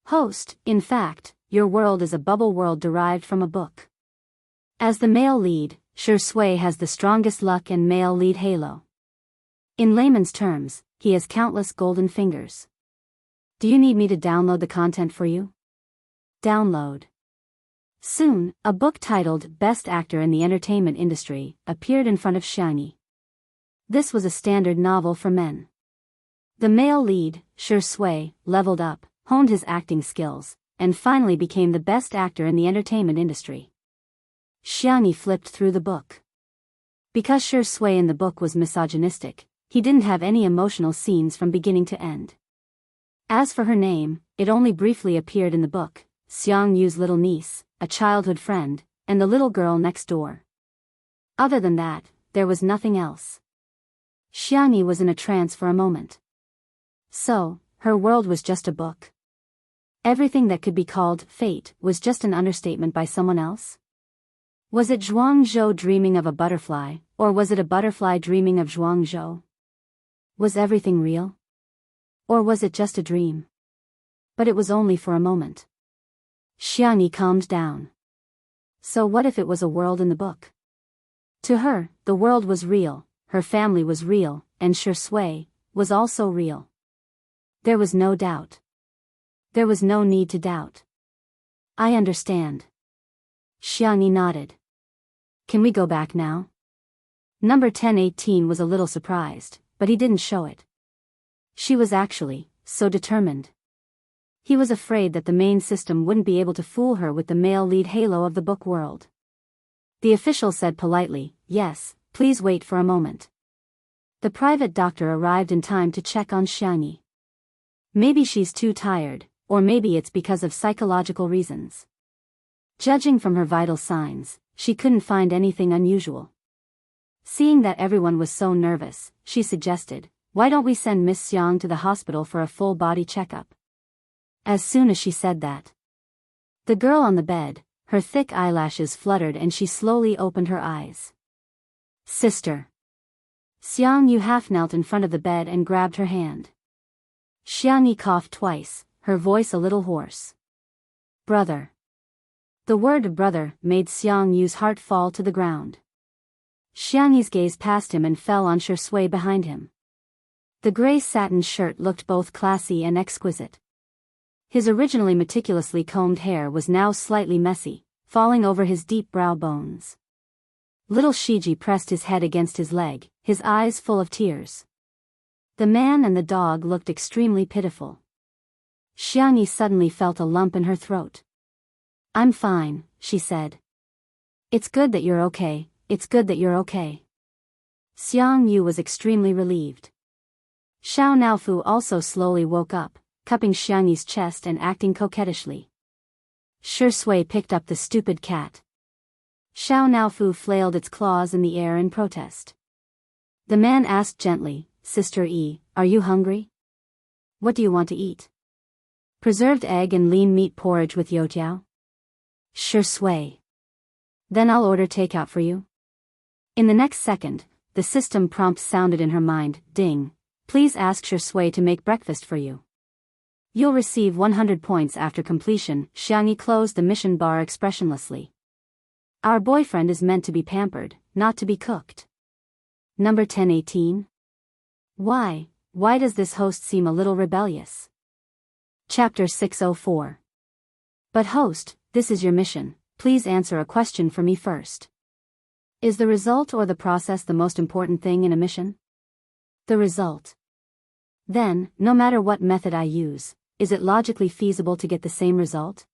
Host, in fact, your world is a bubble world derived from a book. As the male lead, Shui has the strongest luck and male lead halo. In layman's terms, he has countless golden fingers. Do you need me to download the content for you? Download. Soon, a book titled Best Actor in the Entertainment Industry appeared in front of Xianyi. This was a standard novel for men. The male lead, Shui, leveled up, honed his acting skills, and finally became the best actor in the entertainment industry. Xianyi flipped through the book. Because Shui in the book was misogynistic, he didn't have any emotional scenes from beginning to end. As for her name, it only briefly appeared in the book: Xiang Yu's little niece, a childhood friend, and the little girl next door. Other than that, there was nothing else. Xianyi was in a trance for a moment. So, her world was just a book. Everything that could be called fate was just an understatement by someone else? Was it Zhuangzhou dreaming of a butterfly, or was it a butterfly dreaming of Zhuangzhou? Was everything real? Or was it just a dream? But it was only for a moment. Xianyi calmed down. So what if it was a world in the book? To her, the world was real, her family was real, and Shui was also real. There was no doubt. There was no need to doubt. I understand. Xianyi nodded. Can we go back now? Number 1018 was a little surprised, but he didn't show it. She was actually so determined. He was afraid that the main system wouldn't be able to fool her with the male lead halo of the book world. The official said politely, "Yes, please wait for a moment." The private doctor arrived in time to check on Xianyi. Maybe she's too tired, or maybe it's because of psychological reasons. Judging from her vital signs, she couldn't find anything unusual. Seeing that everyone was so nervous, she suggested, "Why don't we send Miss Xiang to the hospital for a full-body checkup?" As soon as she said that, the girl on the bed, her thick eyelashes fluttered and she slowly opened her eyes. "Sister." Xiang Yu half knelt in front of the bed and grabbed her hand. Xiangyi coughed twice, her voice a little hoarse. "Brother." The word brother made Xiang Yu's heart fall to the ground. Xiangyi's gaze passed him and fell on Shui behind him. The gray satin shirt looked both classy and exquisite. His originally meticulously combed hair was now slightly messy, falling over his deep brow bones. Little Shiji pressed his head against his leg, his eyes full of tears. The man and the dog looked extremely pitiful. Xiangyi suddenly felt a lump in her throat. "I'm fine," she said. "It's good that you're okay, it's good that you're okay." Xiang Yu was extremely relieved. Xiao Naofu also slowly woke up, cupping Xiangyi's chest and acting coquettishly. Shui picked up the stupid cat. Xiao Naofu flailed its claws in the air in protest. The man asked gently, "Sister E, are you hungry? What do you want to eat? Preserved egg and lean meat porridge with youtiao?" "Shui. Then I'll order takeout for you." In the next second, the system prompt sounded in her mind, "Ding. Please ask Shui to make breakfast for you. You'll receive 100 points after completion." Xiangyi closed the mission bar expressionlessly. "Our boyfriend is meant to be pampered, not to be cooked." Number 1018. Why does this host seem a little rebellious? Chapter 604. "But host, this is your mission, please answer a question for me first. Is the result or the process the most important thing in a mission?" "The result." "Then, no matter what method I use, is it logically feasible to get the same result?"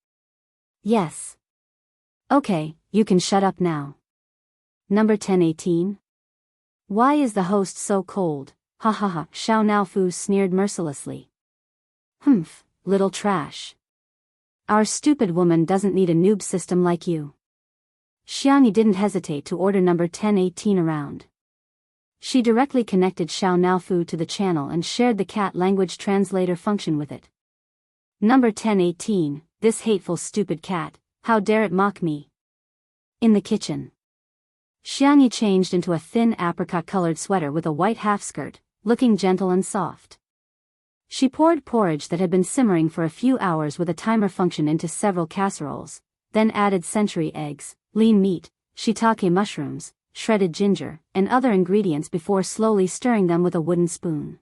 "Yes." "Okay, you can shut up now." Number 1018. Why is the host so cold? Ha ha ha, Xiao Naofu sneered mercilessly. "Humph, little trash. Our stupid woman doesn't need a noob system like you." Xiangyi didn't hesitate to order number 1018 around. She directly connected Xiao Naofu to the channel and shared the cat language translator function with it. Number 1018, this hateful stupid cat, how dare it mock me? In the kitchen. Xiangyi changed into a thin apricot-colored sweater with a white half-skirt, looking gentle and soft. She poured porridge that had been simmering for a few hours with a timer function into several casseroles, then added century eggs, lean meat, shiitake mushrooms, shredded ginger, and other ingredients before slowly stirring them with a wooden spoon.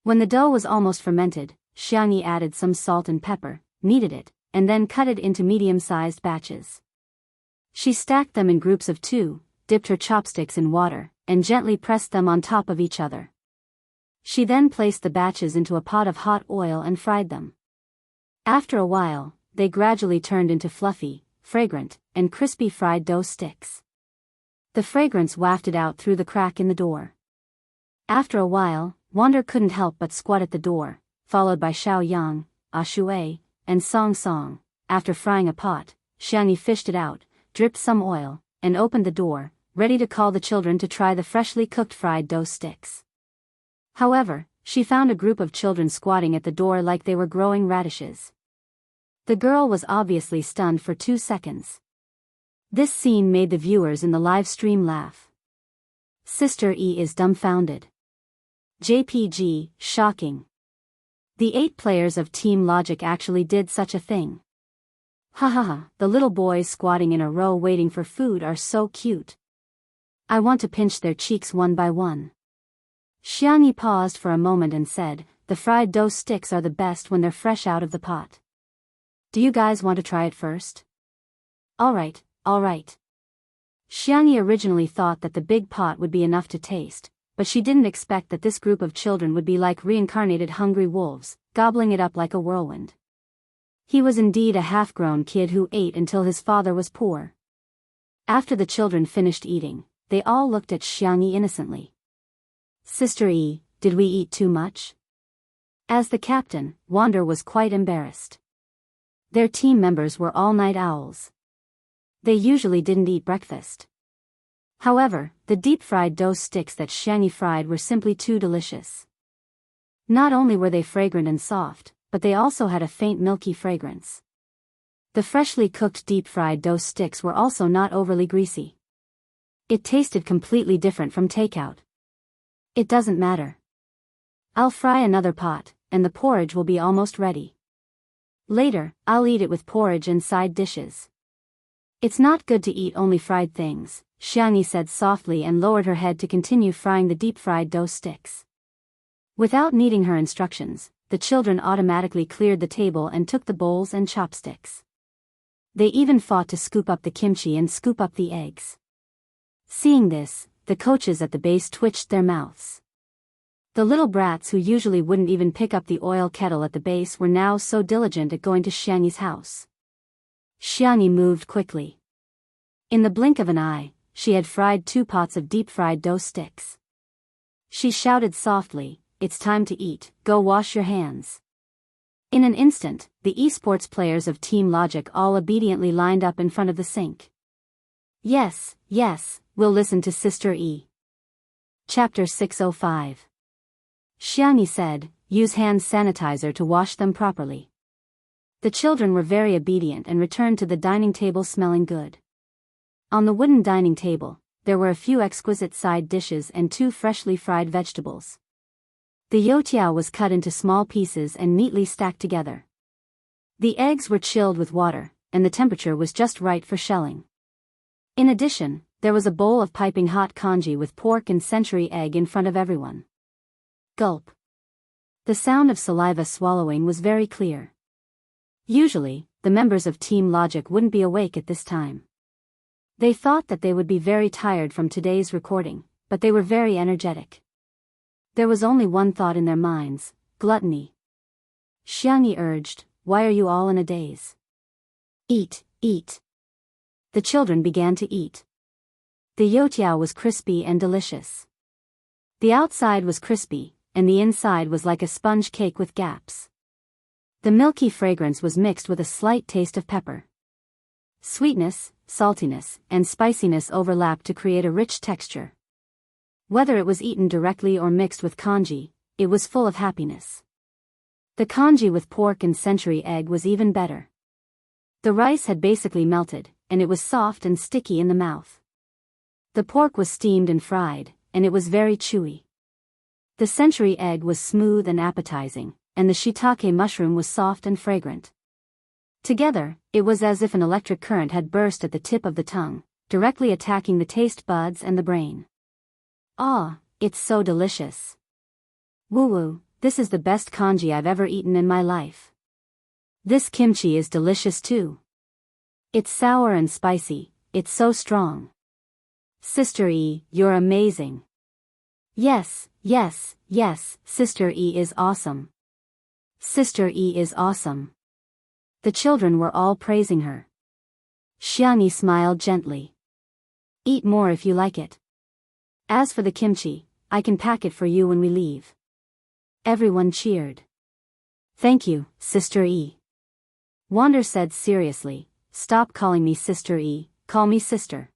When the dough was almost fermented, Xiangyi added some salt and pepper, kneaded it, and then cut it into medium-sized batches. She stacked them in groups of 2, dipped her chopsticks in water, and gently pressed them on top of each other. She then placed the batches into a pot of hot oil and fried them. After a while, they gradually turned into fluffy, fragrant, and crispy fried dough sticks. The fragrance wafted out through the crack in the door. After a while, Wander couldn't help but squat at the door, followed by Xiao Yang, Shui, and Song Song. After frying a pot, Xiangyi fished it out, dripped some oil, and opened the door, ready to call the children to try the freshly cooked fried dough sticks. However, she found a group of children squatting at the door like they were growing radishes. The girl was obviously stunned for 2 seconds. This scene made the viewers in the live stream laugh. Sister E is dumbfounded. JPG, shocking. The 8 players of Team Logic actually did such a thing. Ha ha ha, the little boys squatting in a row waiting for food are so cute. I want to pinch their cheeks one by one. Xiangyi paused for a moment and said, "The fried dough sticks are the best when they're fresh out of the pot. Do you guys want to try it first?" Alright. Xiangyi originally thought that the big pot would be enough to taste, but she didn't expect that this group of children would be like reincarnated hungry wolves, gobbling it up like a whirlwind. He was indeed a half-grown kid who ate until his father was poor. After the children finished eating, they all looked at Xiangyi innocently. "Sister E, did we eat too much?" As the captain, Wander was quite embarrassed. Their team members were all night owls. They usually didn't eat breakfast. However, the deep-fried dough sticks that Xianxia fried were simply too delicious. Not only were they fragrant and soft, but they also had a faint milky fragrance. The freshly cooked deep-fried dough sticks were also not overly greasy. It tasted completely different from takeout. It doesn't matter. I'll fry another pot, and the porridge will be almost ready. Later, I'll eat it with porridge and side dishes. It's not good to eat only fried things, Xianxia said softly and lowered her head to continue frying the deep-fried dough sticks. Without needing her instructions, the children automatically cleared the table and took the bowls and chopsticks. They even fought to scoop up the kimchi and scoop up the eggs. Seeing this, the coaches at the base twitched their mouths. The little brats who usually wouldn't even pick up the oil kettle at the base were now so diligent at going to Xianxia's house. Xianxia moved quickly. In the blink of an eye, she had fried 2 pots of deep-fried dough sticks. She shouted softly, "It's time to eat, go wash your hands." In an instant, the esports players of Team Logic all obediently lined up in front of the sink. Yes, we'll listen to Sister E. Chapter 605. Xianxia said, "Use hand sanitizer to wash them properly." The children were very obedient and returned to the dining table smelling good. On the wooden dining table, there were a few exquisite side dishes and 2 freshly fried vegetables. The youtiao was cut into small pieces and neatly stacked together. The eggs were chilled with water, and the temperature was just right for shelling. In addition, there was a bowl of piping hot congee with pork and century egg in front of everyone. Gulp. The sound of saliva swallowing was very clear. Usually, the members of Team Logic wouldn't be awake at this time. They thought that they would be very tired from today's recording, but they were very energetic. There was only one thought in their minds: gluttony. Xianxia urged, "Why are you all in a daze? Eat, eat." The children began to eat. The youtiao was crispy and delicious. The outside was crispy, and the inside was like a sponge cake with gaps. The milky fragrance was mixed with a slight taste of pepper. Sweetness, saltiness, and spiciness overlapped to create a rich texture. Whether it was eaten directly or mixed with congee, it was full of happiness. The congee with pork and century egg was even better. The rice had basically melted, and it was soft and sticky in the mouth. The pork was steamed and fried, and it was very chewy. The century egg was smooth and appetizing, and the shiitake mushroom was soft and fragrant. Together, it was as if an electric current had burst at the tip of the tongue, directly attacking the taste buds and the brain. Ah, it's so delicious. Woo-woo, this is the best congee I've ever eaten in my life. This kimchi is delicious too. It's sour and spicy, it's so strong. Sister E, you're amazing. Yes, Sister E is awesome. Sister E is awesome. The children were all praising her. Xianxia smiled gently. Eat more if you like it. As for the kimchi, I can pack it for you when we leave. Everyone cheered. Thank you, Sister E. Wander said seriously, "Stop calling me Sister E, call me sister."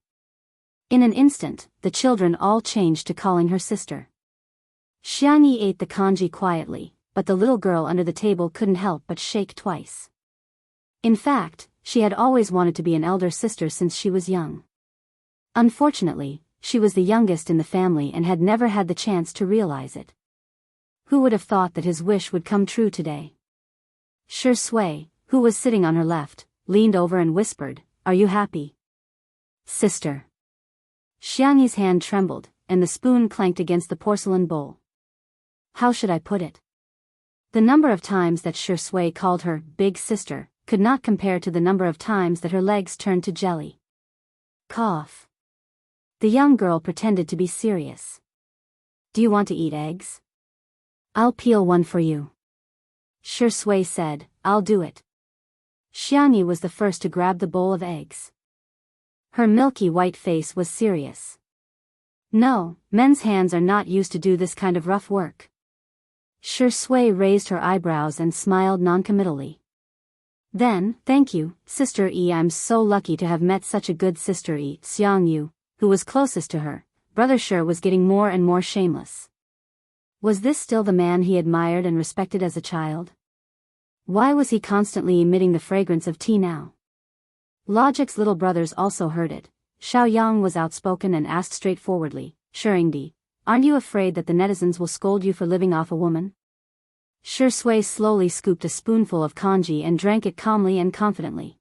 In an instant, the children all changed to calling her sister. Xianxia ate the congee quietly, but the little girl under the table couldn't help but shake twice. In fact, she had always wanted to be an elder sister since she was young. Unfortunately, she was the youngest in the family and had never had the chance to realize it. Who would have thought that his wish would come true today? Shui, who was sitting on her left, leaned over and whispered, "Are you happy, sister?" Xianxia's hand trembled, and the spoon clanked against the porcelain bowl. How should I put it? The number of times that Shui called her big sister could not compare to the number of times that her legs turned to jelly. Cough. The young girl pretended to be serious. "Do you want to eat eggs? I'll peel one for you." Shui said, "I'll do it." Xianxia was the first to grab the bowl of eggs. Her milky white face was serious. No, men's hands are not used to do this kind of rough work. Shui raised her eyebrows and smiled noncommittally. Then, "Thank you, Sister E. I'm so lucky to have met such a good Sister E. Xiangyu," who was closest to her, Brother Shi was getting more and more shameless. Was this still the man he admired and respected as a child? Why was he constantly emitting the fragrance of tea now? Logic's little brothers also heard it. Xiaoyang was outspoken and asked straightforwardly, Shirengdi, aren't you afraid that the netizens will scold you for living off a woman? Shi Sui slowly scooped a spoonful of congee and drank it calmly and confidently.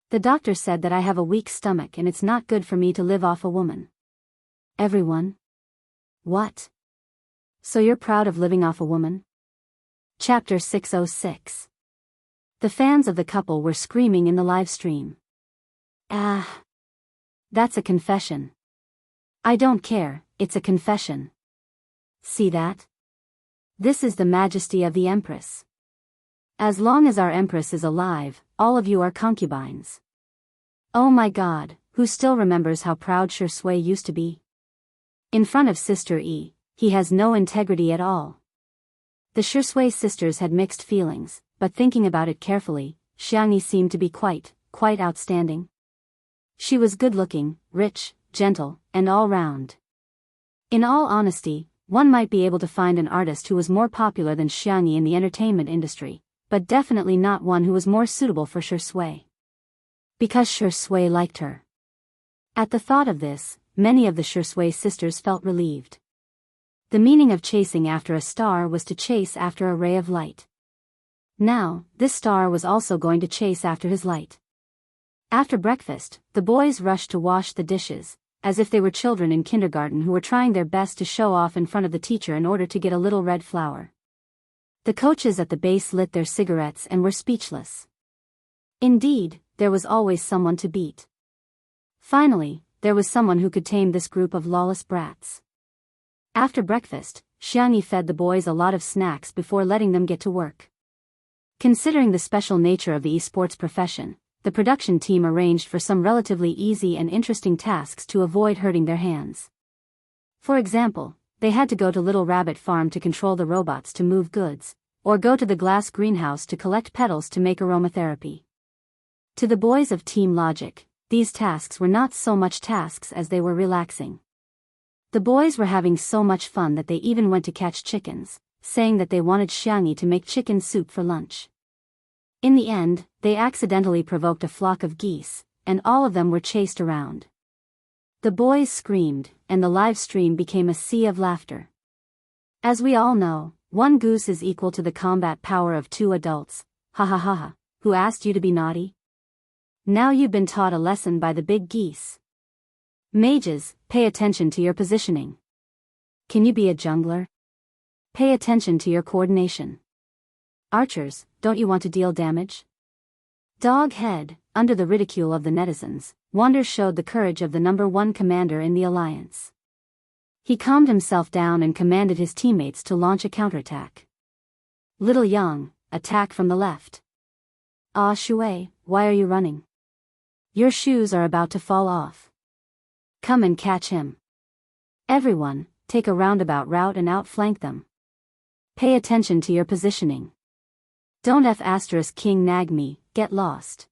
The doctor said that I have a weak stomach and it's not good for me to live off a woman. Everyone? What? So you're proud of living off a woman? Chapter 606. The fans of the couple were screaming in the live stream. Ah. That's a confession. I don't care, it's a confession. See that? This is the majesty of the Empress. As long as our Empress is alive, all of you are concubines. Oh my God, who still remembers how proud Shi Sui used to be? In front of Sister Yi, he has no integrity at all. The Shi Sui sisters had mixed feelings, but thinking about it carefully, Xiangyi seemed to be quite outstanding. She was good-looking, rich, gentle, and all-round. In all honesty, one might be able to find an artist who was more popular than Xiangyi in the entertainment industry, but definitely not one who was more suitable for Shi Sui. Because Shi Sui liked her. At the thought of this, many of the Shi Sui sisters felt relieved. The meaning of chasing after a star was to chase after a ray of light. Now, this star was also going to chase after his light. After breakfast, the boys rushed to wash the dishes, as if they were children in kindergarten who were trying their best to show off in front of the teacher in order to get a little red flour. The coaches at the base lit their cigarettes and were speechless. Indeed, there was always someone to beat. Finally, there was someone who could tame this group of lawless brats. After breakfast, Xiangyi fed the boys a lot of snacks before letting them get to work. Considering the special nature of the esports profession, the production team arranged for some relatively easy and interesting tasks to avoid hurting their hands. For example, they had to go to Little Rabbit Farm to control the robots to move goods, or go to the glass greenhouse to collect petals to make aromatherapy. To the boys of Team Logic, these tasks were not so much tasks as they were relaxing. The boys were having so much fun that they even went to catch chickens, saying that they wanted Xiangyi to make chicken soup for lunch. In the end, they accidentally provoked a flock of geese, and all of them were chased around. The boys screamed, and the live stream became a sea of laughter. As we all know, one goose is equal to the combat power of 2 adults, ha ha ha ha, who asked you to be naughty? Now you've been taught a lesson by the big geese. Mages, pay attention to your positioning. Can you be a jungler? Pay attention to your coordination. Archers, don't you want to deal damage? Dog head, under the ridicule of the netizens, Wander showed the courage of the #1 commander in the alliance. He calmed himself down and commanded his teammates to launch a counterattack. Little Yang, attack from the left. Ah Shui, why are you running? Your shoes are about to fall off. Come and catch him. Everyone, take a roundabout route and outflank them. Pay attention to your positioning. Don't King nag me, get lost.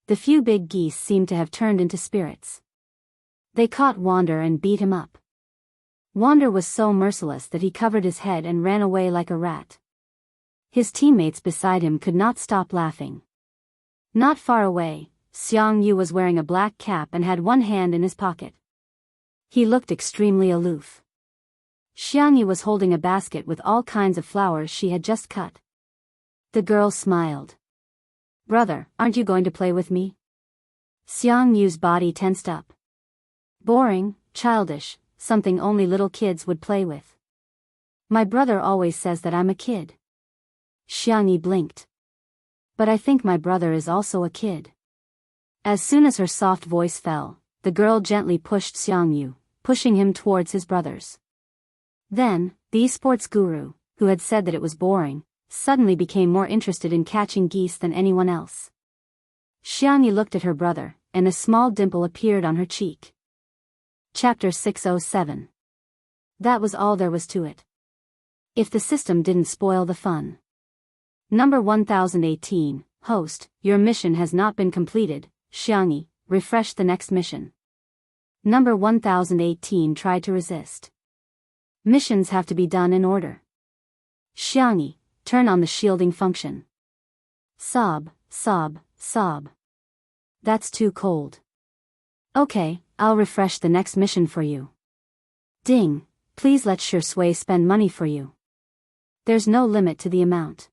The few big geese seemed to have turned into spirits. They caught Wander and beat him up. Wander was so merciless that he covered his head and ran away like a rat. His teammates beside him could not stop laughing. Not far away, Xiang Yu was wearing a black cap and had one hand in his pocket. He looked extremely aloof. Xiang Yu was holding a basket with all kinds of flowers she had just cut. The girl smiled. Brother, aren't you going to play with me? Xiang Yu's body tensed up. Boring, childish, something only little kids would play with. My brother always says that I'm a kid. Xiang Yi blinked. But I think my brother is also a kid. As soon as her soft voice fell, the girl gently pushed Xiang Yu, pushing him towards his brothers. Then, the esports guru, who had said that it was boring, suddenly became more interested in catching geese than anyone else. Xiang Yi looked at her brother, and a small dimple appeared on her cheek. Chapter 607. That was all there was to it. If the system didn't spoil the fun. Number 1018, host, your mission has not been completed, Xiang Yi, refresh the next mission. Number 1018 tried to resist. Missions have to be done in order. Xianxia, turn on the shielding function. Sob, sob, sob. That's too cold. Okay, I'll refresh the next mission for you. Ding, please let Shui spend money for you. There's no limit to the amount.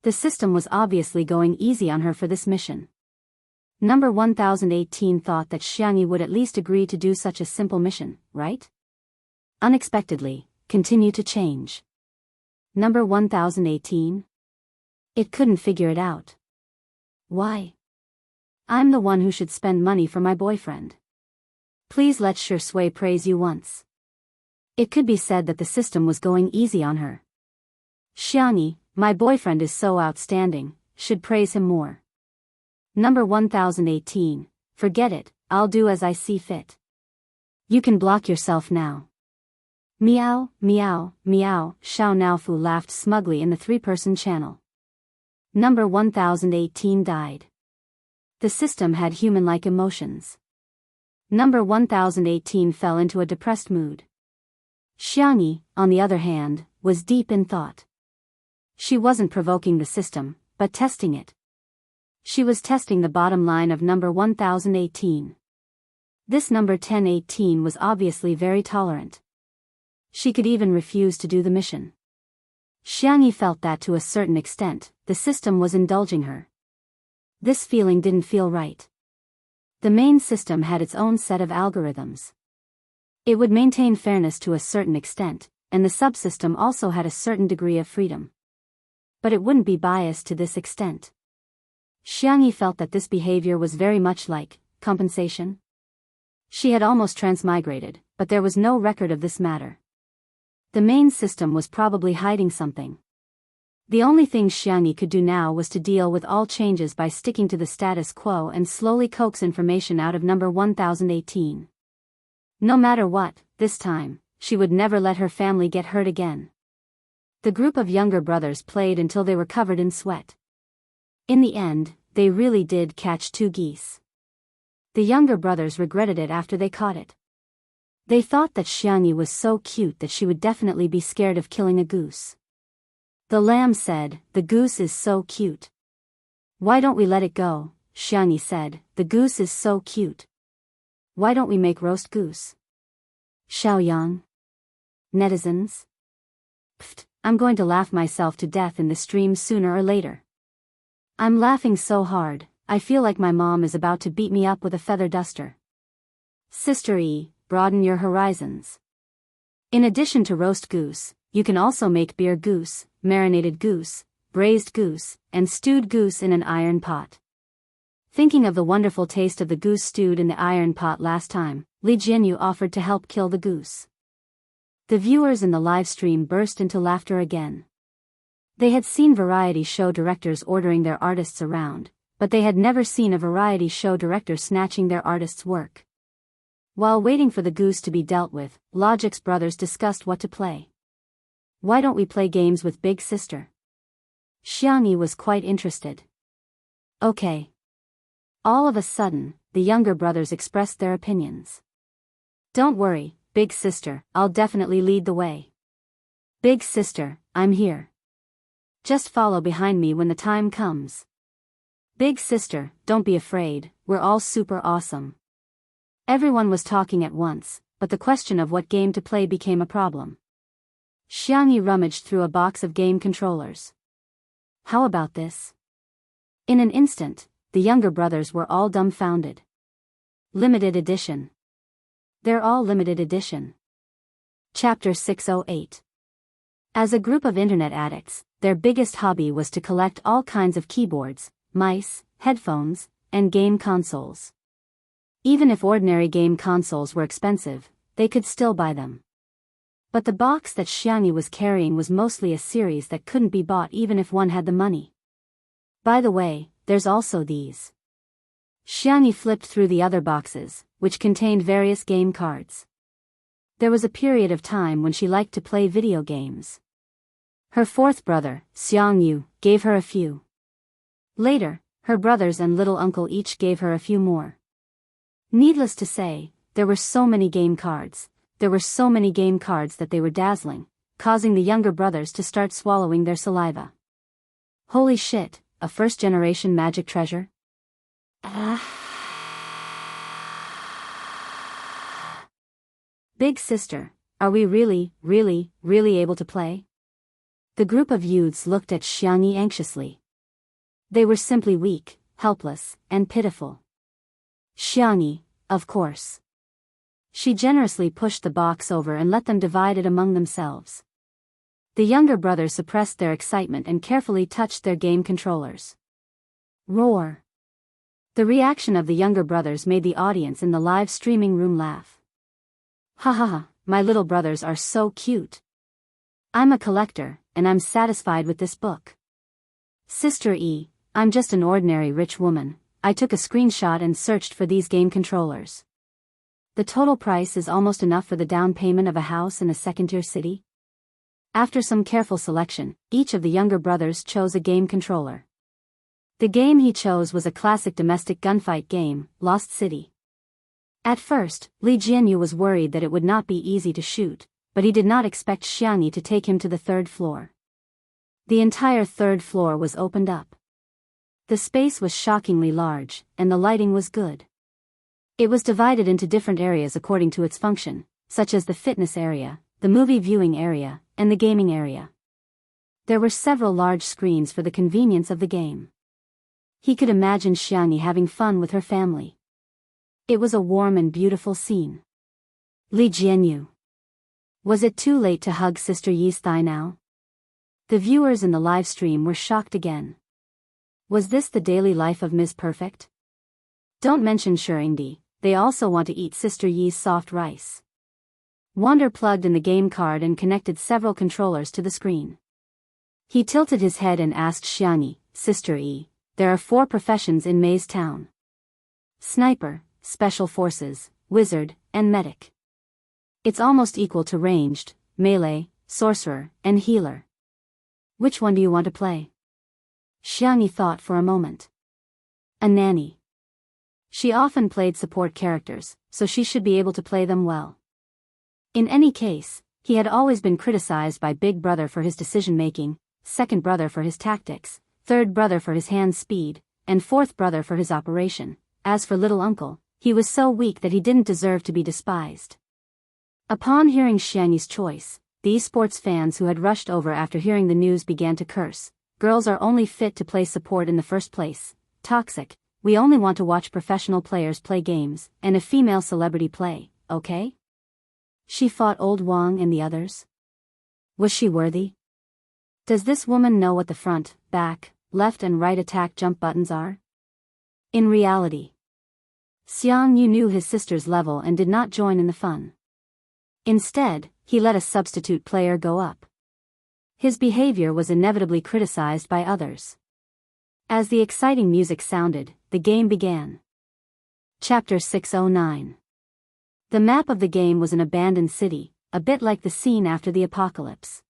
The system was obviously going easy on her for this mission. Number 1018 thought that Xianxia would at least agree to do such a simple mission, right? Unexpectedly, continue to change. Number 1018? It couldn't figure it out. Why? I'm the one who should spend money for my boyfriend. Please let Shui praise you once. It could be said that the system was going easy on her. Xianxia, my boyfriend is so outstanding, should praise him more. Number 1018, forget it, I'll do as I see fit. You can block yourself now. Meow, meow, meow, Xiao Naofu laughed smugly in the three-person channel. Number 1018 died. The system had human-like emotions. Number 1018 fell into a depressed mood. Xianxia, on the other hand, was deep in thought. She wasn't provoking the system, but testing it. She was testing the bottom line of number 1018. This number 1018 was obviously very tolerant. She could even refuse to do the mission. Xianxia felt that to a certain extent, the system was indulging her. This feeling didn't feel right. The main system had its own set of algorithms. It would maintain fairness to a certain extent, and the subsystem also had a certain degree of freedom. But it wouldn't be biased to this extent. Xianxia felt that this behavior was very much like compensation. She had almost transmigrated, but there was no record of this matter. The main system was probably hiding something. The only thing Xianxia could do now was to deal with all changes by sticking to the status quo and slowly coax information out of number 1018. No matter what, this time, she would never let her family get hurt again. The group of younger brothers played until they were covered in sweat. In the end, they really did catch 2 geese. The younger brothers regretted it after they caught it. They thought that Xianxia was so cute that she would definitely be scared of killing a goose. The lamb said, "The goose is so cute." "Why don't we let it go?" Xianxia said, "The goose is so cute. Why don't we make roast goose?" Xiaoyang. Netizens. Pfft, I'm going to laugh myself to death in the stream sooner or later. I'm laughing so hard, I feel like my mom is about to beat me up with a feather duster. Sister E, broaden your horizons. In addition to roast goose, you can also make beer goose, marinated goose, braised goose, and stewed goose in an iron pot. Thinking of the wonderful taste of the goose stewed in the iron pot last time, Li Jianyu offered to help kill the goose. The viewers in the live stream burst into laughter again. They had seen variety show directors ordering their artists around, but they had never seen a variety show director snatching their artist's work. While waiting for the goose to be dealt with, Logic's brothers discussed what to play. "Why don't we play games with Big Sister?" Xianxia was quite interested. "Okay." All of a sudden, the younger brothers expressed their opinions. "Don't worry, Big Sister, I'll definitely lead the way. Big Sister, I'm here. Just follow behind me when the time comes. Big Sister, don't be afraid, we're all super awesome." Everyone was talking at once, but the question of what game to play became a problem. Xianxia rummaged through a box of game controllers. "How about this?" In an instant, the younger brothers were all dumbfounded. Limited edition. They're all limited edition. Chapter 608. As a group of internet addicts, their biggest hobby was to collect all kinds of keyboards, mice, headphones, and game consoles. Even if ordinary game consoles were expensive, they could still buy them. But the box that Xianxia was carrying was mostly a series that couldn't be bought even if one had the money. By the way, there's also these. Xianxia flipped through the other boxes, which contained various game cards. There was a period of time when she liked to play video games. Her fourth brother, Xiangyu, gave her a few. Later, her brothers and little uncle each gave her a few more. Needless to say, there were so many game cards. There were so many game cards that they were dazzling, causing the younger brothers to start swallowing their saliva. Holy shit, a first-generation magic treasure? Big sister, are we really able to play? The group of youths looked at Xianxia anxiously. They were simply weak, helpless, and pitiful. Xianxia, of course. She generously pushed the box over and let them divide it among themselves. The younger brothers suppressed their excitement and carefully touched their game controllers. Roar! The reaction of the younger brothers made the audience in the live streaming room laugh. Ha ha ha, my little brothers are so cute. I'm a collector, and I'm satisfied with this book. Sister E, I'm just an ordinary rich woman. I took a screenshot and searched for these game controllers. The total price is almost enough for the down payment of a house in a second-tier city. After some careful selection, each of the younger brothers chose a game controller. The game he chose was a classic domestic gunfight game, Lost City. At first, Li Jianyu was worried that it would not be easy to shoot, but he did not expect Xianxia to take him to the third floor. The entire third floor was opened up. The space was shockingly large, and the lighting was good. It was divided into different areas according to its function, such as the fitness area, the movie viewing area, and the gaming area. There were several large screens for the convenience of the game. He could imagine Xianxia having fun with her family. It was a warm and beautiful scene. Li Jianyu. Was it too late to hug Sister Yi's thigh now? The viewers in the live stream were shocked again. Was this the daily life of Ms. Perfect? Don't mention Shurindi, they also want to eat Sister Yi's soft rice. Wander plugged in the game card and connected several controllers to the screen. He tilted his head and asked Xianxia, Sister E, there are 4 professions in Mei's town. Sniper, Special Forces, Wizard, and Medic. It's almost equal to ranged, melee, sorcerer, and healer. Which one do you want to play? Xianxia thought for a moment. A nanny. She often played support characters, so she should be able to play them well. In any case, he had always been criticized by Big Brother for his decision-making, Second Brother for his tactics, Third Brother for his hand speed, and Fourth Brother for his operation. As for Little Uncle, he was so weak that he didn't deserve to be despised. Upon hearing Xianxia's choice, the esports fans who had rushed over after hearing the news began to curse. Girls are only fit to play support in the first place. Toxic. We only want to watch professional players play games, and a female celebrity play, okay? She fought Old Wang and the others. Was she worthy? Does this woman know what the front, back, left and right attack jump buttons are? In reality, Xianxia knew his sister's level and did not join in the fun. Instead, he let a substitute player go up. His behavior was inevitably criticized by others. As the exciting music sounded, the game began. Chapter 609. The map of the game was an abandoned city, a bit like the scene after the apocalypse.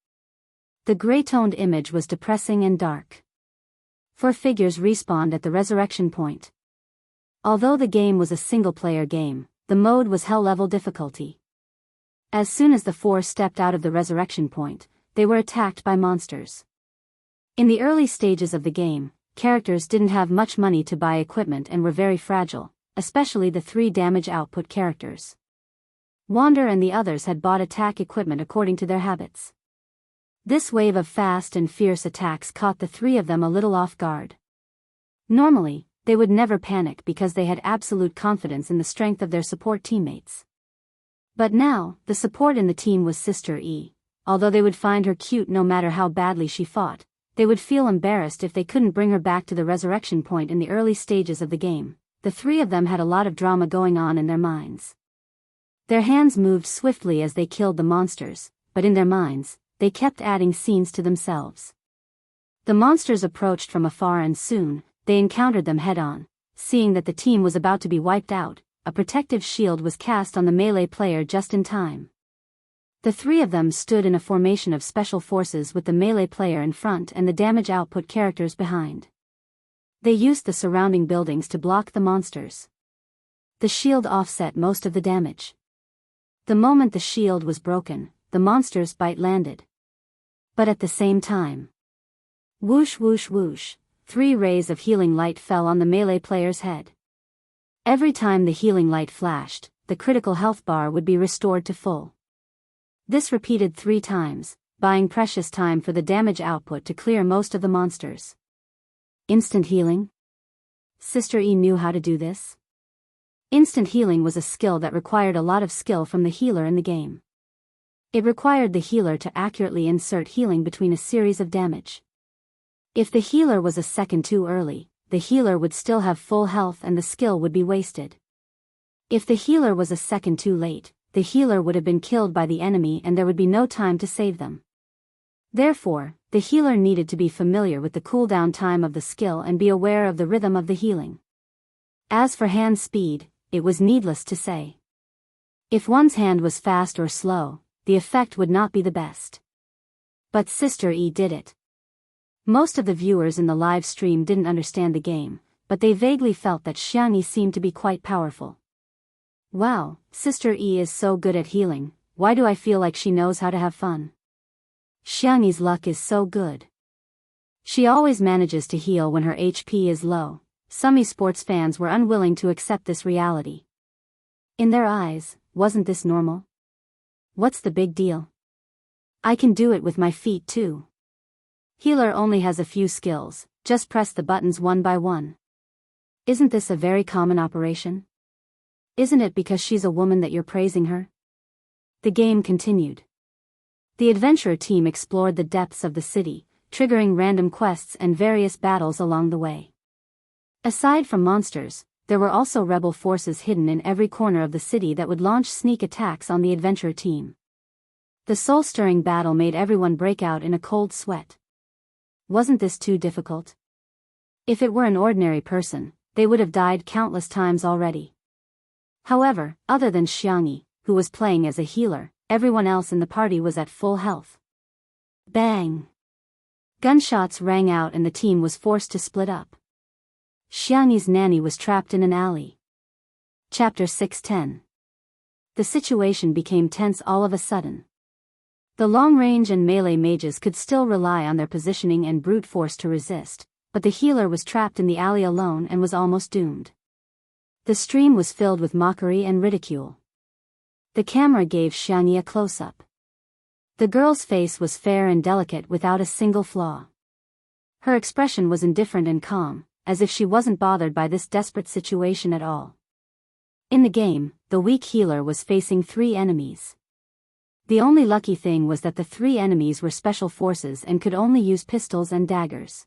The gray-toned image was depressing and dark. 4 figures respawned at the resurrection point. Although the game was a single-player game, the mode was hell-level difficulty. As soon as the 4 stepped out of the resurrection point, they were attacked by monsters. In the early stages of the game, characters didn't have much money to buy equipment and were very fragile, especially the 3 damage output characters. Wander and the others had bought attack equipment according to their habits. This wave of fast and fierce attacks caught the 3 of them a little off guard. Normally, they would never panic because they had absolute confidence in the strength of their support teammates. But now, the support in the team was Sister E. Although they would find her cute no matter how badly she fought, they would feel embarrassed if they couldn't bring her back to the resurrection point in the early stages of the game. The 3 of them had a lot of drama going on in their minds. Their hands moved swiftly as they killed the monsters, but in their minds, they kept adding scenes to themselves. The monsters approached from afar and soon, they encountered them head-on. Seeing that the team was about to be wiped out, a protective shield was cast on the melee player just in time. The 3 of them stood in a formation of special forces with the melee player in front and the damage output characters behind. They used the surrounding buildings to block the monsters. The shield offset most of the damage. The moment the shield was broken, the monster's bite landed. But at the same time, whoosh whoosh whoosh, 3 rays of healing light fell on the melee player's head. Every time the healing light flashed, the critical health bar would be restored to full. This repeated 3 times, buying precious time for the damage output to clear most of the monsters. Instant healing? Sister E knew how to do this. Instant healing was a skill that required a lot of skill from the healer in the game. It required the healer to accurately insert healing between a series of damage. If the healer was a second too early, the healer would still have full health and the skill would be wasted. If the healer was a second too late, the healer would have been killed by the enemy and there would be no time to save them. Therefore, the healer needed to be familiar with the cooldown time of the skill and be aware of the rhythm of the healing. As for hand speed, it was needless to say. If one's hand was fast or slow, the effect would not be the best. But Sister E did it. Most of the viewers in the live stream didn't understand the game, but they vaguely felt that Xianxia seemed to be quite powerful. Wow, Sister E is so good at healing, why do I feel like she knows how to have fun? Xianxia's luck is so good. She always manages to heal when her HP is low. Some esports fans were unwilling to accept this reality. In their eyes, wasn't this normal? What's the big deal? I can do it with my feet too. Healer only has a few skills, just press the buttons one by one. Isn't this a very common operation? Isn't it because she's a woman that you're praising her? The game continued. The adventurer team explored the depths of the city, triggering random quests and various battles along the way. Aside from monsters, there were also rebel forces hidden in every corner of the city that would launch sneak attacks on the adventurer team. The soul-stirring battle made everyone break out in a cold sweat. Wasn't this too difficult? If it were an ordinary person, they would have died countless times already. However, other than Xianxia, who was playing as a healer, everyone else in the party was at full health. Bang! Gunshots rang out and the team was forced to split up. Xianxia's nanny was trapped in an alley. Chapter 610. The situation became tense all of a sudden. The long-range and melee mages could still rely on their positioning and brute force to resist, but the healer was trapped in the alley alone and was almost doomed. The stream was filled with mockery and ridicule. The camera gave Xianxia a close-up. The girl's face was fair and delicate without a single flaw. Her expression was indifferent and calm, as if she wasn't bothered by this desperate situation at all. In the game, the weak healer was facing 3 enemies. The only lucky thing was that the 3 enemies were special forces and could only use pistols and daggers.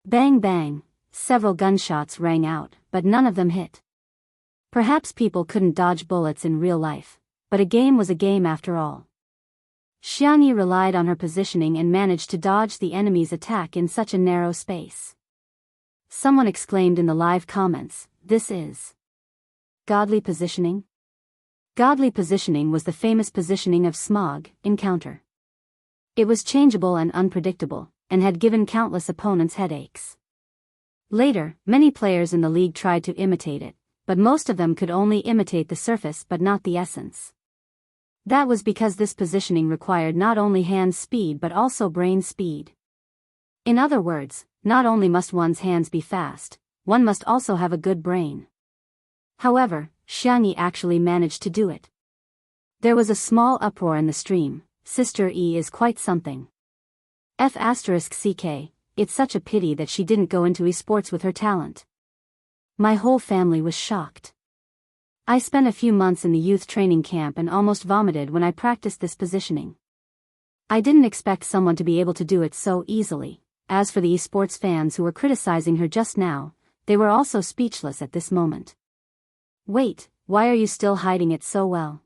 Bang bang, several gunshots rang out, but none of them hit. Perhaps people couldn't dodge bullets in real life, but a game was a game after all. Xianxia relied on her positioning and managed to dodge the enemy's attack in such a narrow space. Someone exclaimed in the live comments, "This is godly positioning?" Godly positioning was the famous positioning of Smog in Counter. It was changeable and unpredictable, and had given countless opponents headaches. Later, many players in the league tried to imitate it, but most of them could only imitate the surface but not the essence. That was because this positioning required not only hand speed but also brain speed. In other words, not only must one's hands be fast, one must also have a good brain. However, Xianxia actually managed to do it. There was a small uproar in the stream. Sister E is quite something. F***ck, it's such a pity that she didn't go into esports with her talent. My whole family was shocked. I spent a few months in the youth training camp and almost vomited when I practiced this positioning. I didn't expect someone to be able to do it so easily. As for the esports fans who were criticizing her just now, they were also speechless at this moment. Wait, why are you still hiding it so well?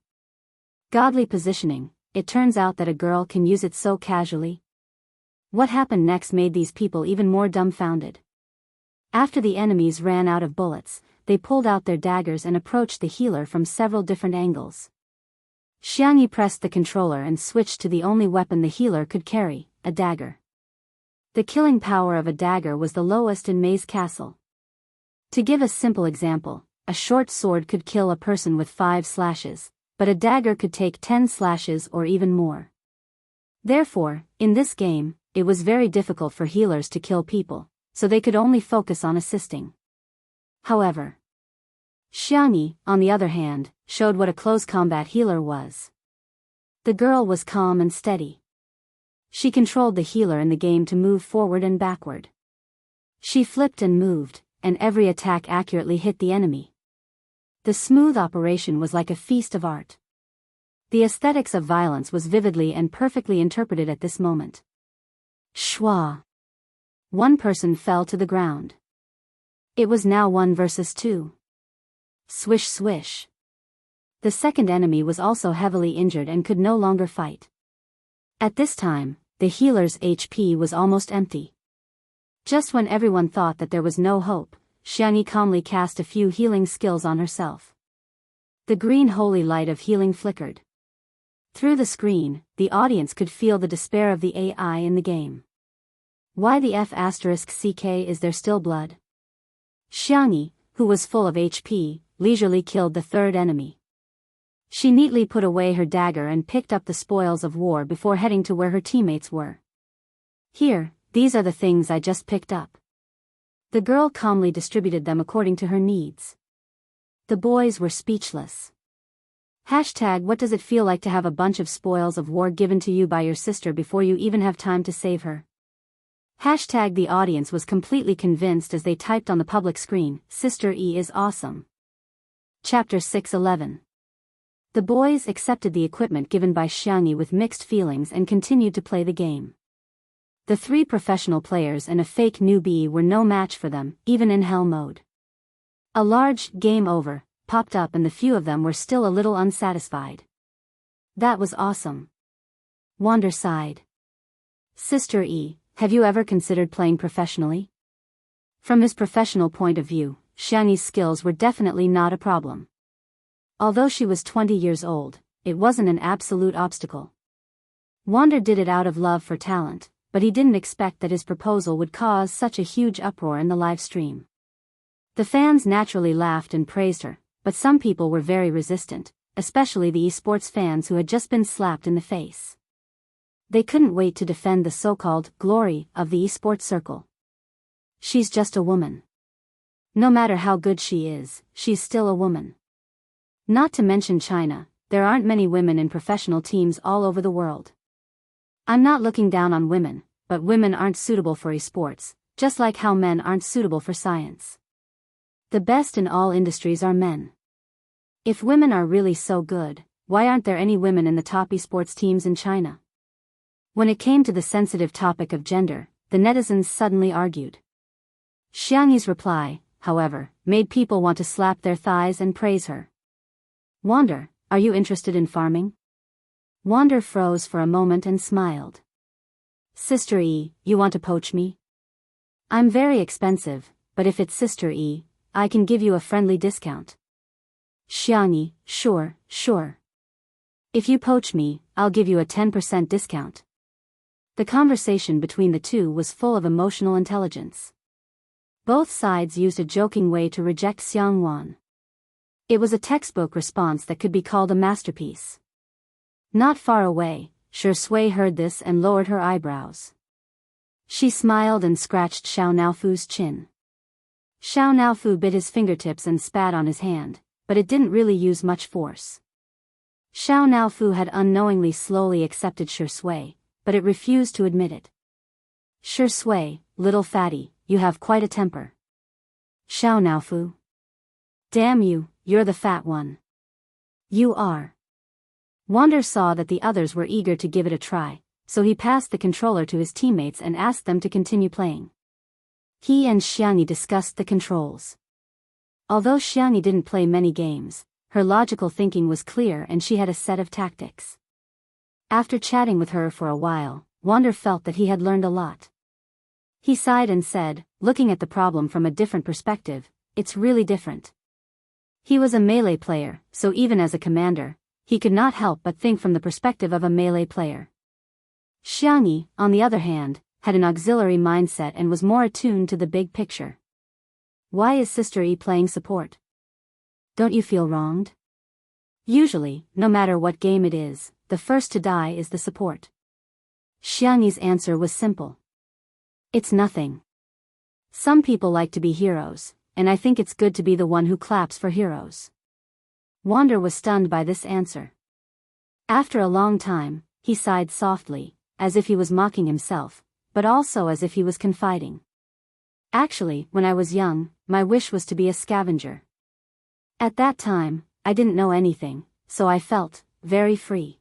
Godly positioning, it turns out that a girl can use it so casually. What happened next made these people even more dumbfounded. After the enemies ran out of bullets, they pulled out their daggers and approached the healer from several different angles. Xianxia pressed the controller and switched to the only weapon the healer could carry, a dagger. The killing power of a dagger was the lowest in May's castle. To give a simple example, a short sword could kill a person with 5 slashes, but a dagger could take 10 slashes or even more. Therefore, in this game, it was very difficult for healers to kill people, so they could only focus on assisting. However, Xianxia, on the other hand, showed what a close combat healer was. The girl was calm and steady. She controlled the healer in the game to move forward and backward. She flipped and moved, and every attack accurately hit the enemy. The smooth operation was like a feast of art. The aesthetics of violence was vividly and perfectly interpreted at this moment. Schwa! One person fell to the ground. It was now 1 versus 2. Swish swish. The second enemy was also heavily injured and could no longer fight. At this time, the healer's HP was almost empty. Just when everyone thought that there was no hope, Xianxia calmly cast a few healing skills on herself. The green holy light of healing flickered. Through the screen, the audience could feel the despair of the AI in the game. Why the F***ck is there still blood? Xianxia, who was full of HP, leisurely killed the third enemy. She neatly put away her dagger and picked up the spoils of war before heading to where her teammates were. Here, these are the things I just picked up. The girl calmly distributed them according to her needs. The boys were speechless. What does it feel like to have a bunch of spoils of war given to you by your sister before you even have time to save her? The audience was completely convinced as they typed on the public screen, Sister E is awesome. Chapter 6:11. The boys accepted the equipment given by Xianxia with mixed feelings and continued to play the game. The 3 professional players and a fake newbie were no match for them, even in hell mode. A large game over popped up and the few of them were still a little unsatisfied. That was awesome. Wander sighed. Sister E, have you ever considered playing professionally? From his professional point of view, Xianxia's skills were definitely not a problem. Although she was 20 years old, it wasn't an absolute obstacle. Wander did it out of love for talent, but he didn't expect that his proposal would cause such a huge uproar in the live stream. The fans naturally laughed and praised her, but some people were very resistant, especially the esports fans who had just been slapped in the face. They couldn't wait to defend the so-called glory of the esports circle. She's just a woman. No matter how good she is, she's still a woman. Not to mention China, there aren't many women in professional teams all over the world. I'm not looking down on women, but women aren't suitable for esports, just like how men aren't suitable for science. The best in all industries are men. If women are really so good, why aren't there any women in the top esports teams in China? When it came to the sensitive topic of gender, the netizens suddenly argued. Xianxia's reply, however, made people want to slap their thighs and praise her. Wander, are you interested in farming? Wander froze for a moment and smiled. Sister E, you want to poach me? I'm very expensive, but if it's Sister E, I can give you a friendly discount. Xianxia, sure. If you poach me, I'll give you a 10% discount. The conversation between the two was full of emotional intelligence. Both sides used a joking way to reject Xiangwan. It was a textbook response that could be called a masterpiece. Not far away, Shui heard this and lowered her eyebrows. She smiled and scratched Xiao Naofu's chin. Xiao Naofu bit his fingertips and spat on his hand, but it didn't really use much force. Xiao Naofu had unknowingly slowly accepted Shui, but it refused to admit it. Shui, little fatty, you have quite a temper. Xiao Naofu. Damn you, you're the fat one. You are. Wander saw that the others were eager to give it a try, so he passed the controller to his teammates and asked them to continue playing. He and Xianxia discussed the controls. Although Xianxia didn't play many games, her logical thinking was clear and she had a set of tactics. After chatting with her for a while, Wander felt that he had learned a lot. He sighed and said, looking at the problem from a different perspective, it's really different. He was a melee player, so even as a commander, he could not help but think from the perspective of a melee player. Xianxia, on the other hand, had an auxiliary mindset and was more attuned to the big picture. Why is Sister E playing support? Don't you feel wronged? Usually, no matter what game it is, the first to die is the support. Xianxi's answer was simple. It's nothing. Some people like to be heroes, and I think it's good to be the one who claps for heroes. Wander was stunned by this answer. After a long time, he sighed softly, as if he was mocking himself, but also as if he was confiding. Actually, when I was young, my wish was to be a scavenger. At that time, I didn't know anything, so I felt very free.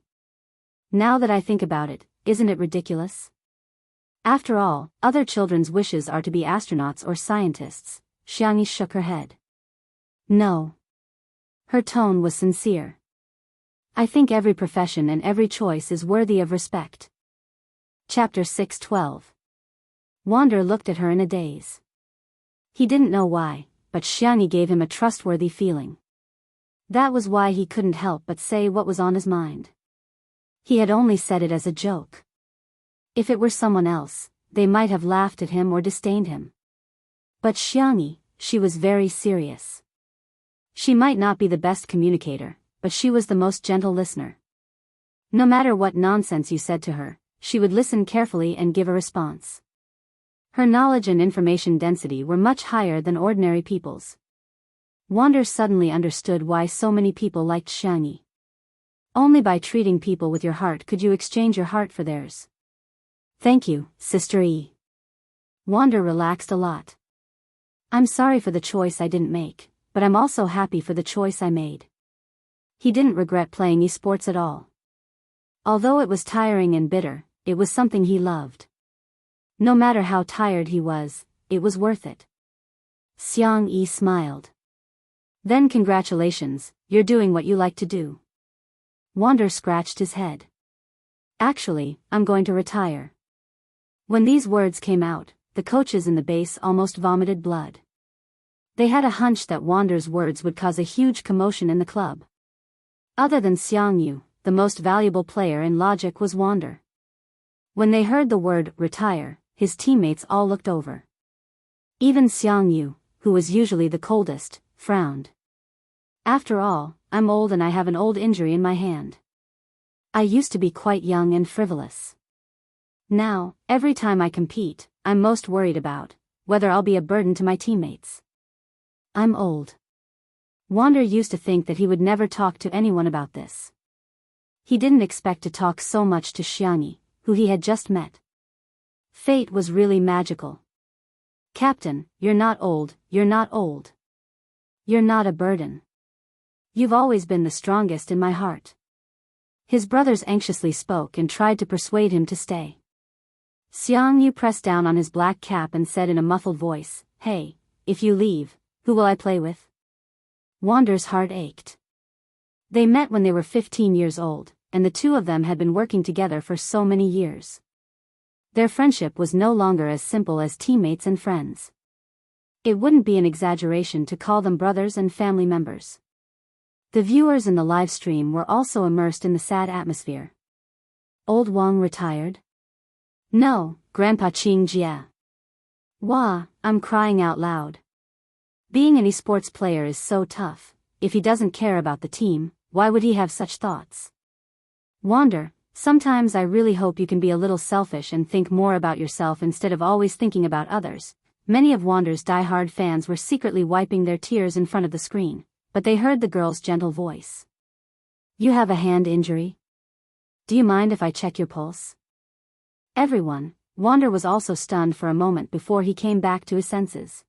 Now that I think about it, isn't it ridiculous? After all, other children's wishes are to be astronauts or scientists. Xianxia shook her head. No. Her tone was sincere. I think every profession and every choice is worthy of respect. Chapter 6:12. Wander looked at her in a daze. He didn't know why, but Xianxia gave him a trustworthy feeling. That was why he couldn't help but say what was on his mind. He had only said it as a joke. If it were someone else, they might have laughed at him or disdained him. But Xianxia, she was very serious. She might not be the best communicator, but she was the most gentle listener. No matter what nonsense you said to her, she would listen carefully and give a response. Her knowledge and information density were much higher than ordinary people's. Wander suddenly understood why so many people liked Xianxia. Only by treating people with your heart could you exchange your heart for theirs. Thank you, Sister E. Wander relaxed a lot. I'm sorry for the choice I didn't make, but I'm also happy for the choice I made. He didn't regret playing esports at all. Although it was tiring and bitter, it was something he loved. No matter how tired he was, it was worth it. Xianxia smiled. Then congratulations, you're doing what you like to do. Wander scratched his head. Actually, I'm going to retire. When these words came out, the coaches in the base almost vomited blood. They had a hunch that Wander's words would cause a huge commotion in the club. Other than Xianxia, the most valuable player in logic was Wander. When they heard the word retire, his teammates all looked over. Even Xianxia, who was usually the coldest, frowned. After all, I'm old and I have an old injury in my hand. I used to be quite young and frivolous. Now, every time I compete, I'm most worried about whether I'll be a burden to my teammates. I'm old. Wander used to think that he would never talk to anyone about this. He didn't expect to talk so much to Xianxia, who he had just met. Fate was really magical. Captain, you're not old, you're not old. You're not a burden. You've always been the strongest in my heart. His brothers anxiously spoke and tried to persuade him to stay. Xianxia pressed down on his black cap and said in a muffled voice, Hey, if you leave, who will I play with? Wander's heart ached. They met when they were 15 years old, and the two of them had been working together for so many years. Their friendship was no longer as simple as teammates and friends. It wouldn't be an exaggeration to call them brothers and family members. The viewers in the live stream were also immersed in the sad atmosphere. Old Wang retired? No, Grandpa Qingjia. Wah, I'm crying out loud. Being an esports player is so tough. If he doesn't care about the team, why would he have such thoughts? Wander, sometimes I really hope you can be a little selfish and think more about yourself instead of always thinking about others. Many of Wander's die-hard fans were secretly wiping their tears in front of the screen, but they heard the girl's gentle voice. You have a hand injury? Do you mind if I check your pulse? Everyone, Wander was also stunned for a moment before he came back to his senses.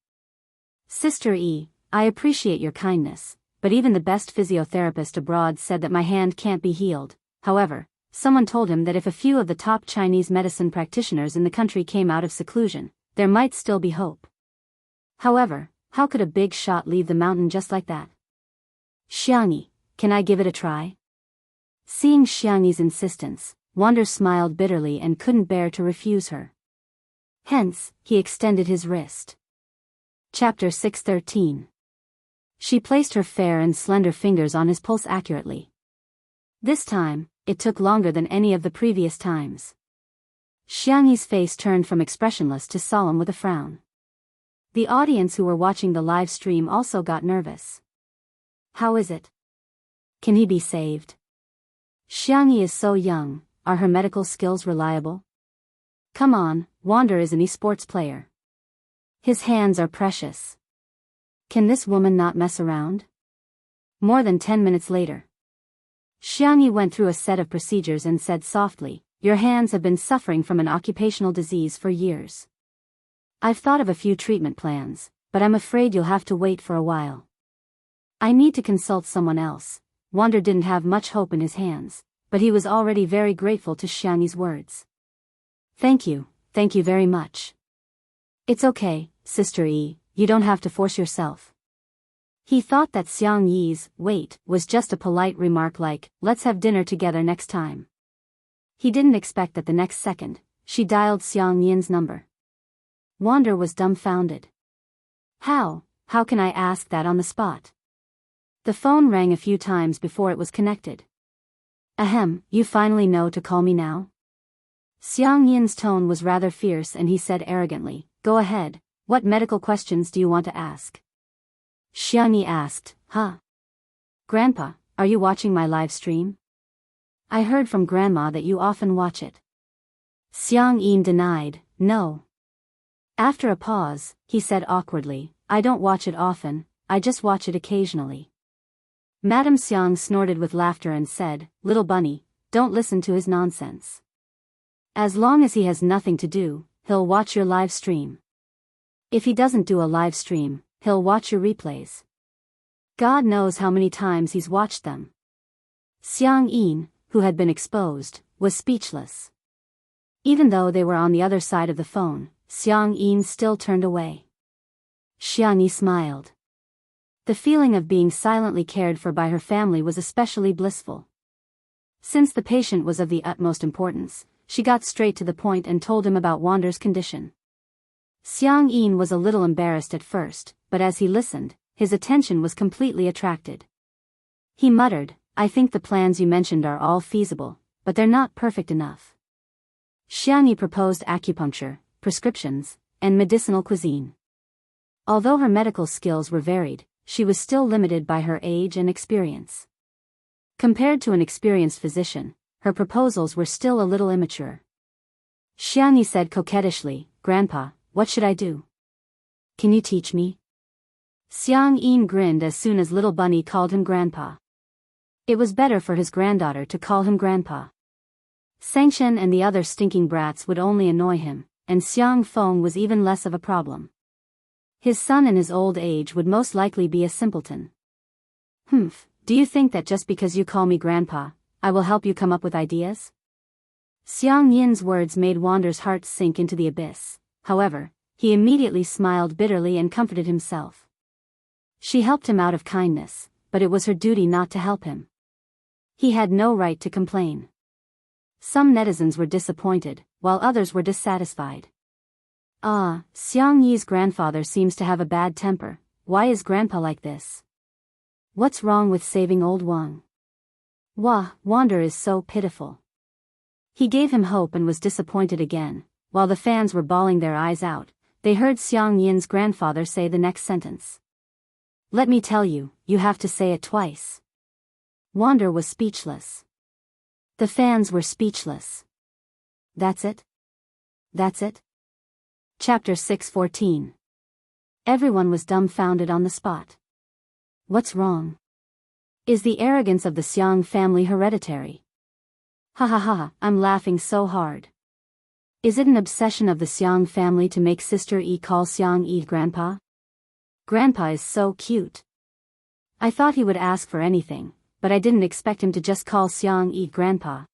Sister E, I appreciate your kindness, but even the best physiotherapist abroad said that my hand can't be healed. However, someone told him that if a few of the top Chinese medicine practitioners in the country came out of seclusion, there might still be hope. However, how could a big shot leave the mountain just like that? Xianxia, can I give it a try? Seeing Xianxi's insistence, Wander smiled bitterly and couldn't bear to refuse her. Hence, he extended his wrist. Chapter 6:13. She placed her fair and slender fingers on his pulse accurately. This time, it took longer than any of the previous times. Xianxi's face turned from expressionless to solemn with a frown. The audience who were watching the live stream also got nervous. How is it? Can he be saved? Xiangyi is so young, are her medical skills reliable? Come on, Wander is an esports player. His hands are precious. Can this woman not mess around? More than 10 minutes later. Xiangyi went through a set of procedures and said softly, your hands have been suffering from an occupational disease for years. I've thought of a few treatment plans, but I'm afraid you'll have to wait for a while. I need to consult someone else. Wander didn't have much hope in his hands, but he was already very grateful to Xiangyi's words. Thank you very much. It's okay, Sister Yi, you don't have to force yourself. He thought that Xiangyi's wait was just a polite remark like, let's have dinner together next time. He didn't expect that the next second, she dialed Xiangyin's number. Wander was dumbfounded. How can I ask that on the spot? The phone rang a few times before it was connected. Ahem, you finally know to call me now? Xiangyin's tone was rather fierce and he said arrogantly, go ahead, what medical questions do you want to ask? Xiangyi asked, huh? Grandpa, are you watching my live stream? I heard from Grandma that you often watch it. Xiangyin denied, no. After a pause, he said awkwardly, I don't watch it often, I just watch it occasionally. Madame Xiang snorted with laughter and said, little bunny, don't listen to his nonsense. As long as he has nothing to do, he'll watch your live stream. If he doesn't do a live stream, he'll watch your replays. God knows how many times he's watched them. Xiangyin, who had been exposed, was speechless. Even though they were on the other side of the phone, Xiangyin still turned away. Xiangyi smiled. The feeling of being silently cared for by her family was especially blissful. Since the patient was of the utmost importance, she got straight to the point and told him about Wander's condition. Xiangyin was a little embarrassed at first, but as he listened, his attention was completely attracted. He muttered, I think the plans you mentioned are all feasible, but they're not perfect enough. Xiangyi proposed acupuncture, prescriptions, and medicinal cuisine. Although her medical skills were varied, she was still limited by her age and experience. Compared to an experienced physician, her proposals were still a little immature. Xiangyi said coquettishly, Grandpa, what should I do? Can you teach me? Xiangyin grinned as soon as little bunny called him Grandpa. It was better for his granddaughter to call him Grandpa. Sangshen and the other stinking brats would only annoy him, and Xiang Feng was even less of a problem. His son in his old age would most likely be a simpleton. Do you think that just because you call me Grandpa, I will help you come up with ideas? Xiangyin's words made Wander's heart sink into the abyss. However, he immediately smiled bitterly and comforted himself. She helped him out of kindness, but it was her duty not to help him. He had no right to complain. Some netizens were disappointed, while others were dissatisfied. Xiangyi's grandfather seems to have a bad temper. Why is Grandpa like this? What's wrong with saving old Wang? Wander is so pitiful. He gave him hope and was disappointed again. While the fans were bawling their eyes out, they heard Xiangyin's grandfather say the next sentence. Let me tell you, you have to say it twice. Wander was speechless. The fans were speechless. That's it? That's it? Chapter 6:14. Everyone was dumbfounded on the spot. What's wrong? Is the arrogance of the Xiang family hereditary? Ha ha ha, I'm laughing so hard. Is it an obsession of the Xiang family to make Sister Yi call Xiang Yi Grandpa? Grandpa is so cute. I thought he would ask for anything, but I didn't expect him to just call Xiang Yi Grandpa.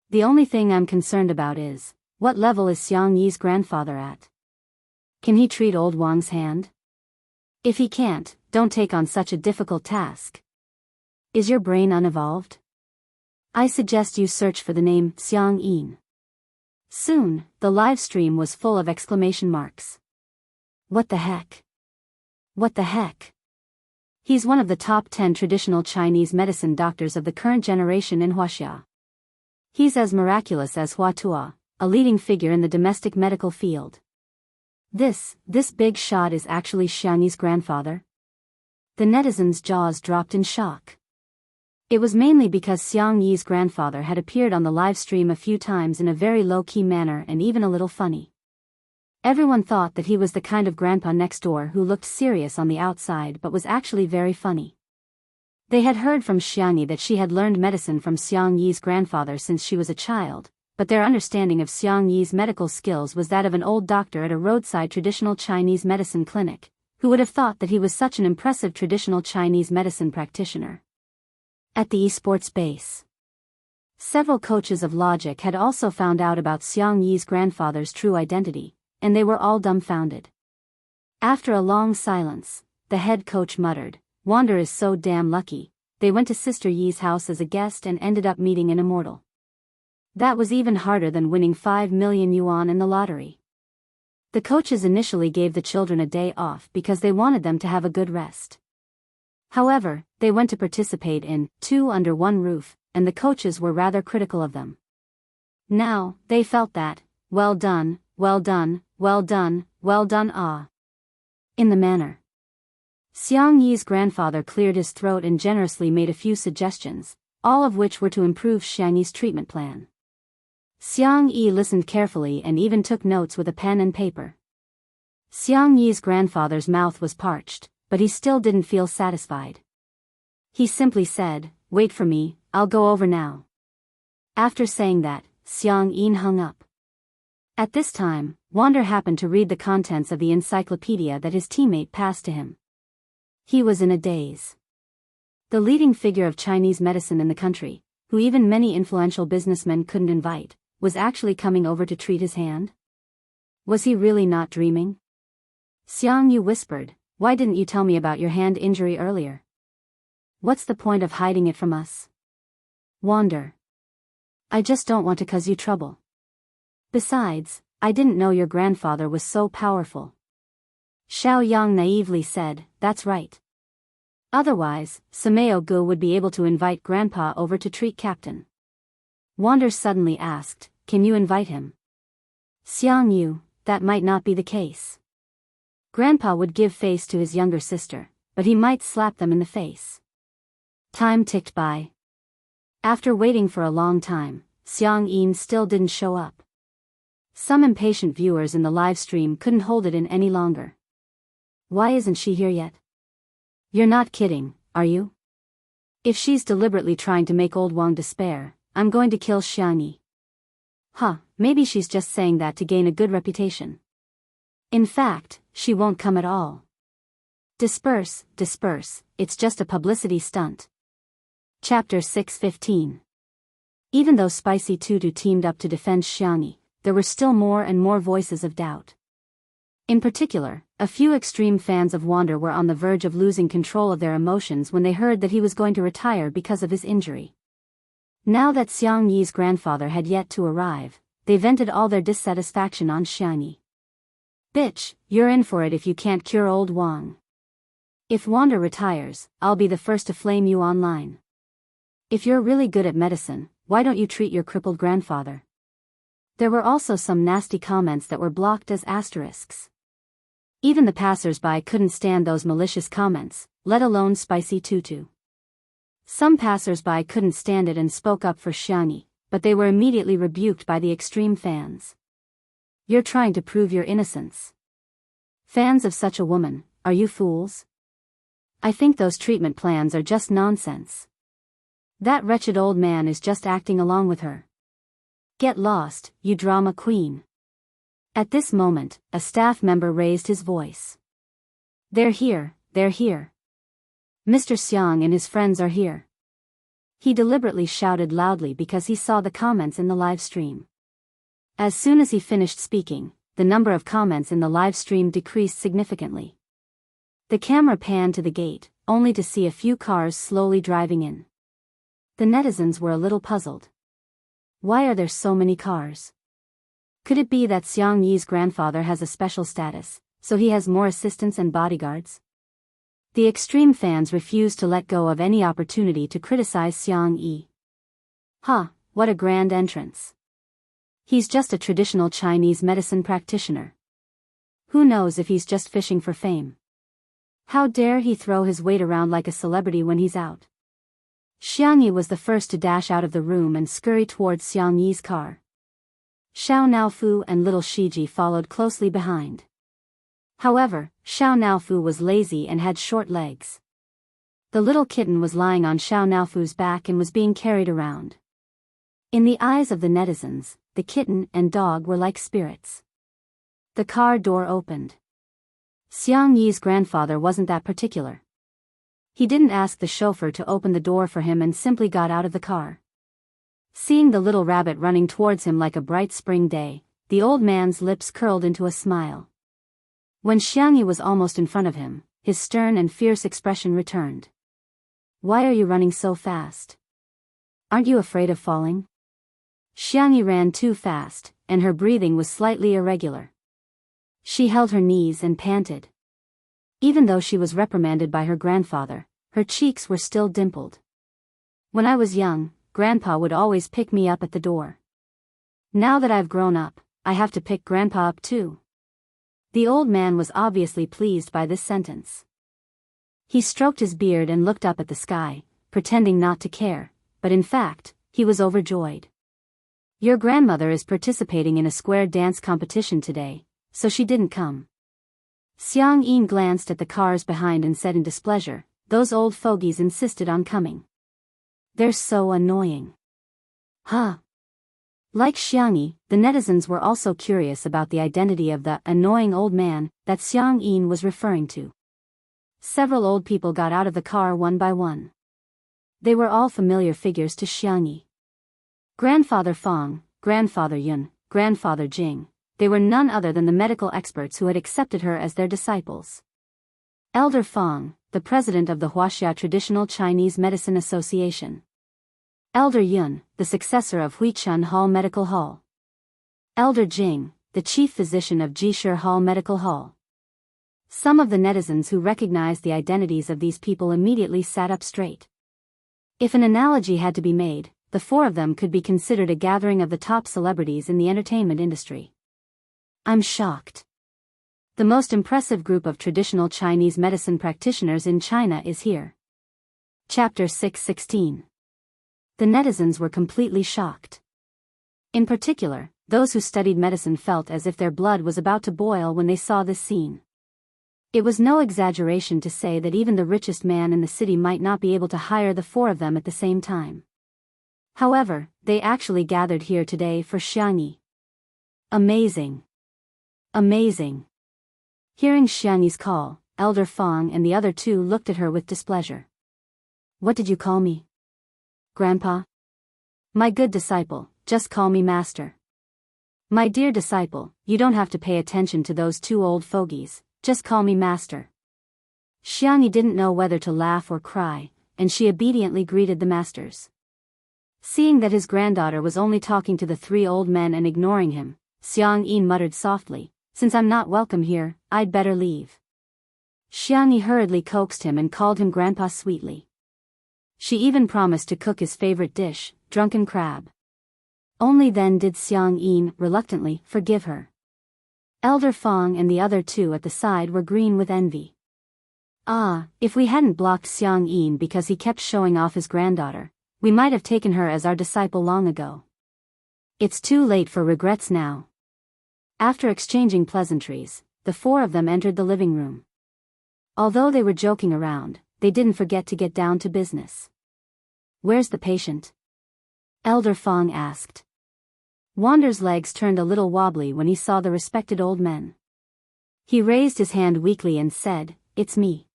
The only thing I'm concerned about is, what level is Xiang Yi's grandfather at? Can he treat old Wang's hand? If he can't, don't take on such a difficult task. Is your brain unevolved? I suggest you search for the name Xiang Yin. Soon, the live stream was full of exclamation marks. What the heck? What the heck? He's one of the top 10 traditional Chinese medicine doctors of the current generation in Wuxia. He's as miraculous as Hua Tuo, a leading figure in the domestic medical field. This big shot is actually Xiangyi's grandfather? The netizens' jaws dropped in shock. It was mainly because Xiang Yi's grandfather had appeared on the live stream a few times in a very low-key manner and even a little funny. Everyone thought that he was the kind of grandpa next door who looked serious on the outside but was actually very funny. They had heard from Xiangyi that she had learned medicine from Xiang Yi's grandfather since she was a child, but their understanding of Xiang Yi's medical skills was that of an old doctor at a roadside traditional Chinese medicine clinic, who would have thought that he was such an impressive traditional Chinese medicine practitioner. At the esports base, several coaches of logic had also found out about Xiang Yi's grandfather's true identity, and they were all dumbfounded. After a long silence, the head coach muttered, "Wander is so damn lucky, they went to Sister Yi's house as a guest and ended up meeting an immortal. That was even harder than winning 5 million yuan in the lottery." The coaches initially gave the children a day off because they wanted them to have a good rest. However, they went to participate in Two Under One Roof, and the coaches were rather critical of them. Now, they felt that, well done, well done, well done, well done in the manner. Xiang Yi's grandfather cleared his throat and generously made a few suggestions, all of which were to improve Xiang Yi's treatment plan. Xiang Yi listened carefully and even took notes with a pen and paper. Xiang Yi's grandfather's mouth was parched, but he still didn't feel satisfied. He simply said, "Wait for me, I'll go over now." After saying that, Xiang Yi hung up. At this time, Wander happened to read the contents of the encyclopedia that his teammate passed to him. He was in a daze. The leading figure of Chinese medicine in the country, who even many influential businessmen couldn't invite, was actually coming over to treat his hand? Was he really not dreaming? Xiang Yu whispered, "Why didn't you tell me about your hand injury earlier? What's the point of hiding it from us?" Wander. "I just don't want to cause you trouble. Besides, I didn't know your grandfather was so powerful." Xiao Yang naively said, "That's right. Otherwise, Sameo Gu would be able to invite Grandpa over to treat Captain." Wander suddenly asked, "Can you invite him?" Xiang Yu, "That might not be the case. Grandpa would give face to his younger sister, but he might slap them in the face." Time ticked by. After waiting for a long time, Xiang Yin still didn't show up. Some impatient viewers in the live stream couldn't hold it in any longer. "Why isn't she here yet? You're not kidding, are you? If she's deliberately trying to make old Wang despair, I'm going to kill Xiangyi." Maybe she's just saying that to gain a good reputation. In fact, she won't come at all. Disperse, disperse, it's just a publicity stunt. Chapter 615. Even though Spicy Tutu teamed up to defend Xiangyi, there were still more and more voices of doubt. In particular, a few extreme fans of Wander were on the verge of losing control of their emotions when they heard that he was going to retire because of his injury. Now that Xiang Yi's grandfather had yet to arrive, they vented all their dissatisfaction on Xiangyi. "Bitch, you're in for it if you can't cure old Wang. If Wander retires, I'll be the first to flame you online. If you're really good at medicine, why don't you treat your crippled grandfather?" There were also some nasty comments that were blocked as asterisks. Even the passers-by couldn't stand those malicious comments, let alone Spicy Tutu. Some passers-by couldn't stand it and spoke up for Xiangyi, but they were immediately rebuked by the extreme fans. "You're trying to prove your innocence. Fans of such a woman, are you fools? I think those treatment plans are just nonsense. That wretched old man is just acting along with her. Get lost, you drama queen." At this moment, a staff member raised his voice. "They're here, they're here. Mr. Xiang and his friends are here." He deliberately shouted loudly because he saw the comments in the live stream. As soon as he finished speaking, the number of comments in the live stream decreased significantly. The camera panned to the gate, only to see a few cars slowly driving in. The netizens were a little puzzled. Why are there so many cars? Could it be that Xiang Yi's grandfather has a special status, so he has more assistants and bodyguards? The extreme fans refused to let go of any opportunity to criticize Xiang Yi. What a grand entrance. He's just a traditional Chinese medicine practitioner. Who knows if he's just fishing for fame? How dare he throw his weight around like a celebrity when he's out? Xiangyi was the first to dash out of the room and scurry towards Xiang Yi's car. Xiao Naofu and little Shiji followed closely behind. However, Xiao Naofu was lazy and had short legs. The little kitten was lying on Xiao Naofu's back and was being carried around. In the eyes of the netizens, the kitten and dog were like spirits. The car door opened. Xiang Yi's grandfather wasn't that particular. He didn't ask the chauffeur to open the door for him and simply got out of the car. Seeing the little rabbit running towards him like a bright spring day, the old man's lips curled into a smile. When Xiangyi was almost in front of him, his stern and fierce expression returned. "Why are you running so fast? Aren't you afraid of falling?" Xiangyi ran too fast, and her breathing was slightly irregular. She held her knees and panted. Even though she was reprimanded by her grandfather, her cheeks were still dimpled. "When I was young, Grandpa would always pick me up at the door. Now that I've grown up, I have to pick Grandpa up too." The old man was obviously pleased by this sentence. He stroked his beard and looked up at the sky, pretending not to care, but in fact, he was overjoyed. "Your grandmother is participating in a square dance competition today, so she didn't come." Xiang Yin glanced at the cars behind and said in displeasure, "Those old fogies insisted on coming. They're so annoying." Huh. Like Xiangyi, the netizens were also curious about the identity of the annoying old man that Xiang Yin was referring to. Several old people got out of the car one by one. They were all familiar figures to Xiangyi. Grandfather Fang, Grandfather Yun, Grandfather Jing, they were none other than the medical experts who had accepted her as their disciples. Elder Fang, the president of the Wuxia Traditional Chinese Medicine Association. Elder Yun, the successor of Huichun Hall Medical Hall. Elder Jing, the chief physician of Jishur Hall Medical Hall. Some of the netizens who recognized the identities of these people immediately sat up straight. If an analogy had to be made, the four of them could be considered a gathering of the top celebrities in the entertainment industry. I'm shocked. The most impressive group of traditional Chinese medicine practitioners in China is here. Chapter 616. The netizens were completely shocked. In particular, those who studied medicine felt as if their blood was about to boil when they saw this scene. It was no exaggeration to say that even the richest man in the city might not be able to hire the four of them at the same time. However, they actually gathered here today for Xiangyi. Amazing. Amazing. Hearing Xiangyi's call, Elder Fang and the other two looked at her with displeasure. "What did you call me?" "Grandpa?" "My good disciple, just call me master." "My dear disciple, you don't have to pay attention to those two old fogies, just call me master." Xiangyi didn't know whether to laugh or cry, and she obediently greeted the masters. Seeing that his granddaughter was only talking to the three old men and ignoring him, Xiang Yin muttered softly, "Since I'm not welcome here, I'd better leave." Xiangyi hurriedly coaxed him and called him Grandpa sweetly. She even promised to cook his favorite dish, drunken crab. Only then did Xiang Yin, reluctantly, forgive her. Elder Fang and the other two at the side were green with envy. "Ah, if we hadn't blocked Xiang Yin because he kept showing off his granddaughter, we might have taken her as our disciple long ago. It's too late for regrets now." After exchanging pleasantries, the four of them entered the living room. Although they were joking around, they didn't forget to get down to business. "Where's the patient?" Elder Fang asked. Wander's legs turned a little wobbly when he saw the respected old men. He raised his hand weakly and said, "It's me."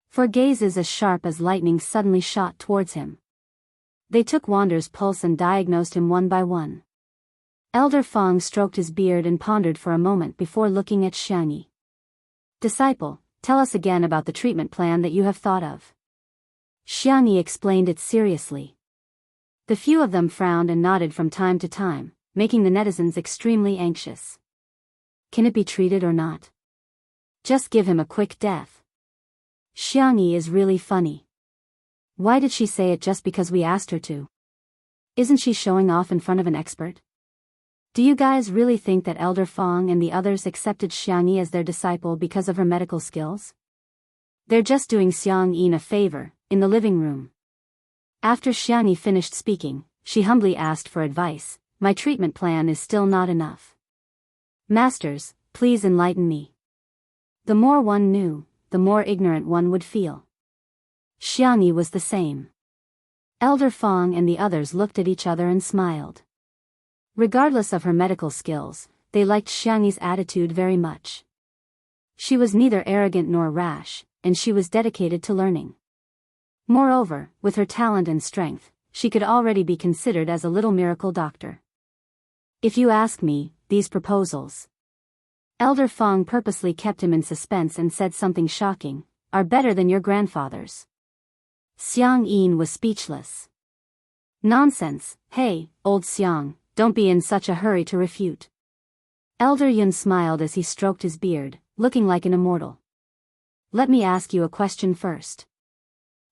Four gazes as sharp as lightning suddenly shot towards him. They took Wander's pulse and diagnosed him one by one. Elder Fang stroked his beard and pondered for a moment before looking at Xiangyi. "Disciple, tell us again about the treatment plan that you have thought of." Xiangyi explained it seriously. The few of them frowned and nodded from time to time, making the netizens extremely anxious. "Can it be treated or not? Just give him a quick death." Xiangyi is really funny. Why did she say it just because we asked her to? Isn't she showing off in front of an expert? Do you guys really think that Elder Fang and the others accepted Xiangyi as their disciple because of her medical skills? They're just doing Xiang Yin a favor, in the living room. After Xiangyi finished speaking, she humbly asked for advice. My treatment plan is still not enough. Masters, please enlighten me. The more one knew, the more ignorant one would feel. Xiangyi was the same. Elder Fong and the others looked at each other and smiled. Regardless of her medical skills, they liked Xiangyi's attitude very much. She was neither arrogant nor rash, and she was dedicated to learning. Moreover, with her talent and strength, she could already be considered as a little miracle doctor. If you ask me, these proposals. Elder Fong purposely kept him in suspense and said something shocking, are better than your grandfather's. Xiang Yin was speechless. Nonsense, hey, old Xiang, don't be in such a hurry to refute. Elder Yun smiled as he stroked his beard, looking like an immortal. Let me ask you a question first.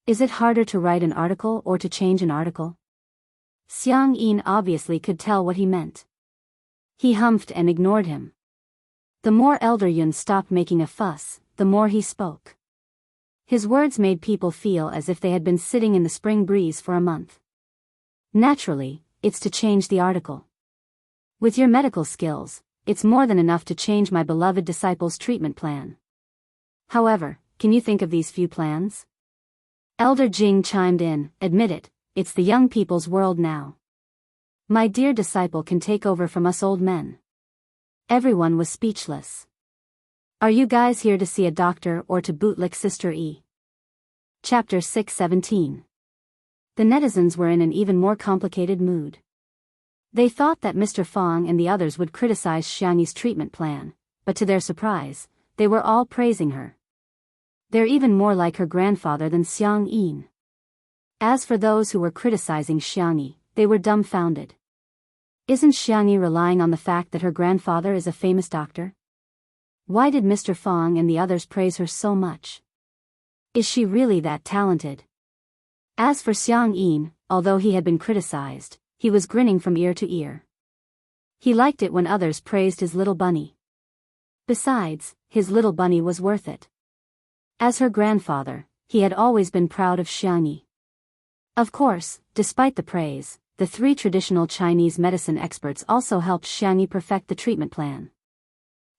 Is it harder to write an article or to change an article? Xiang Yin obviously could tell what he meant. He humphed and ignored him. The more Elder Yun stopped making a fuss, the more he spoke. His words made people feel as if they had been sitting in the spring breeze for a month. Naturally, it's to change the article. With your medical skills, it's more than enough to change my beloved disciple's treatment plan. However, can you think of these few plans? Elder Jing chimed in, admit it, it's the young people's world now. My dear disciple can take over from us old men. Everyone was speechless. Are you guys here to see a doctor or to bootlick Sister E? Chapter 617. The netizens were in an even more complicated mood. They thought that Mr. Fong and the others would criticize Xiangyi's treatment plan, but to their surprise, they were all praising her. They're even more like her grandfather than Xiang Yin. As for those who were criticizing Xiangyi, they were dumbfounded. Isn't Xiangyi relying on the fact that her grandfather is a famous doctor? Why did Mr. Fong and the others praise her so much? Is she really that talented? As for Xiang Yin, although he had been criticized, he was grinning from ear to ear. He liked it when others praised his little bunny. Besides, his little bunny was worth it. As her grandfather, he had always been proud of Xiangyi. Of course, despite the praise, the 3 traditional Chinese medicine experts also helped Xiangyi perfect the treatment plan.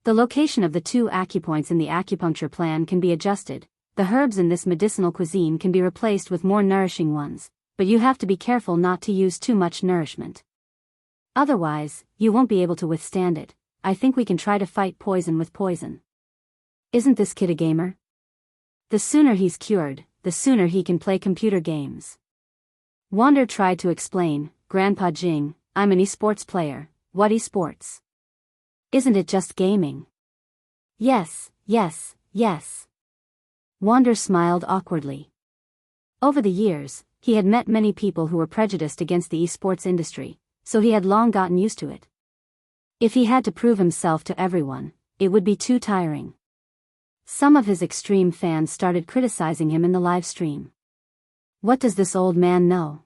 The location of the 2 acupoints in the acupuncture plan can be adjusted. The herbs in this medicinal cuisine can be replaced with more nourishing ones, but you have to be careful not to use too much nourishment. Otherwise, you won't be able to withstand it. I think we can try to fight poison with poison. Isn't this kid a gamer? The sooner he's cured, the sooner he can play computer games. Wander tried to explain, Grandpa Jing, I'm an esports player. What esports? Isn't it just gaming? Yes, yes, yes. Wander smiled awkwardly. Over the years, he had met many people who were prejudiced against the esports industry, so he had long gotten used to it. If he had to prove himself to everyone, it would be too tiring. Some of his extreme fans started criticizing him in the live stream. What does this old man know?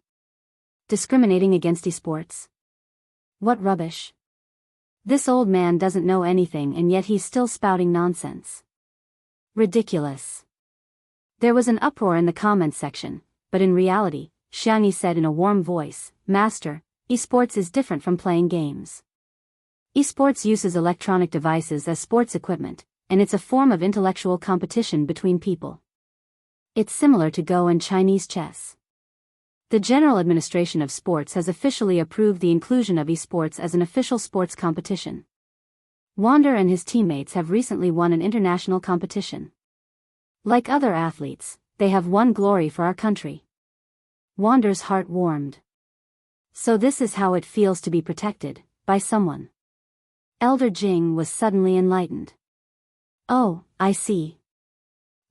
Discriminating against esports? What rubbish. This old man doesn't know anything and yet he's still spouting nonsense. Ridiculous. There was an uproar in the comments section, but in reality, Xiangyi said in a warm voice, Master, esports is different from playing games. Esports uses electronic devices as sports equipment, and it's a form of intellectual competition between people. It's similar to Go and Chinese chess. The General Administration of Sports has officially approved the inclusion of esports as an official sports competition. Wander and his teammates have recently won an international competition. Like other athletes, they have won glory for our country. Wander's heart warmed. So this is how it feels to be protected, by someone. Elder Jing was suddenly enlightened. Oh, I see.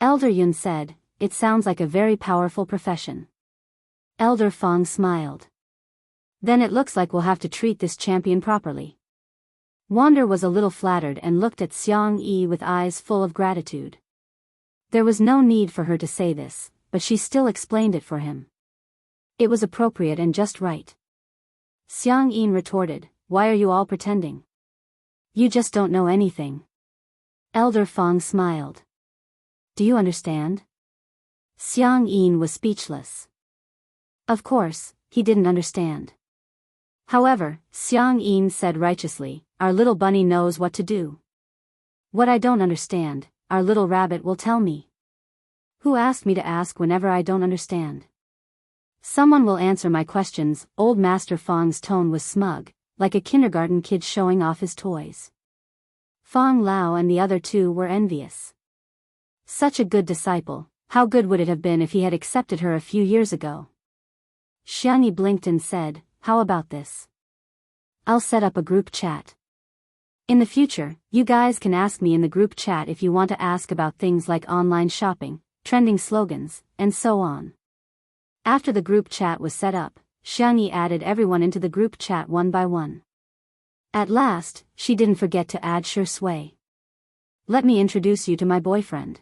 Elder Yun said, it sounds like a very powerful profession. Elder Fong smiled. Then it looks like we'll have to treat this champion properly. Wander was a little flattered and looked at Xiang Yi with eyes full of gratitude. There was no need for her to say this, but she still explained it for him. It was appropriate and just right. Xiang Yi retorted, why are you all pretending? You just don't know anything. Elder Fong smiled. Do you understand? Xiang Yin was speechless. Of course, he didn't understand. However, Xiang Yin said righteously, our little bunny knows what to do. What I don't understand, our little rabbit will tell me. Who asked me to ask whenever I don't understand? Someone will answer my questions. Old Master Fang's tone was smug, like a kindergarten kid showing off his toys. Fang Lao and the other two were envious. Such a good disciple, how good would it have been if he had accepted her a few years ago? Xiangyi blinked and said, how about this? I'll set up a group chat. In the future, you guys can ask me in the group chat if you want to ask about things like online shopping, trending slogans, and so on. After the group chat was set up, Xiangyi added everyone into the group chat one by one. At last, she didn't forget to add Shui. Let me introduce you to my boyfriend.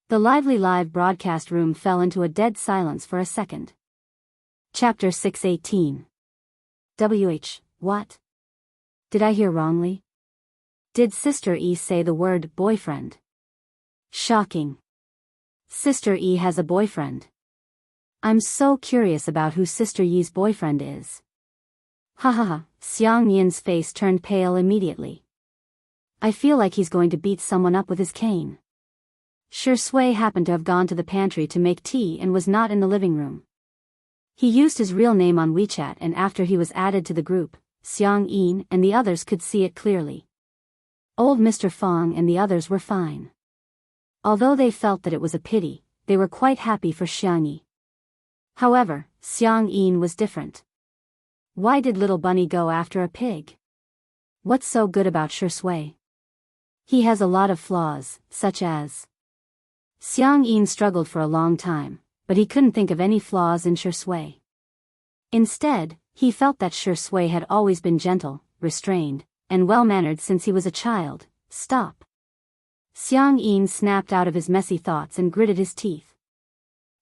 The lively live broadcast room fell into a dead silence for a second. Chapter 618. What? Did I hear wrongly? Did Sister E say the word boyfriend? Shocking. Sister E has a boyfriend. I'm so curious about who Sister Yi's boyfriend is. Ha ha ha, Xiang Yin's face turned pale immediately. I feel like he's going to beat someone up with his cane. Shui happened to have gone to the pantry to make tea and was not in the living room. He used his real name on WeChat, and after he was added to the group, Xiang Yin and the others could see it clearly. Old Mr. Fang and the others were fine. Although they felt that it was a pity, they were quite happy for Xiangyi. However, Xiang Yin was different. Why did little bunny go after a pig? What's so good about Shui? He has a lot of flaws, such as... Xiang Yin struggled for a long time, but he couldn't think of any flaws in Shui. Instead, he felt that Shui had always been gentle, restrained, and well-mannered since he was a child. Stop. Xiang Yin snapped out of his messy thoughts and gritted his teeth.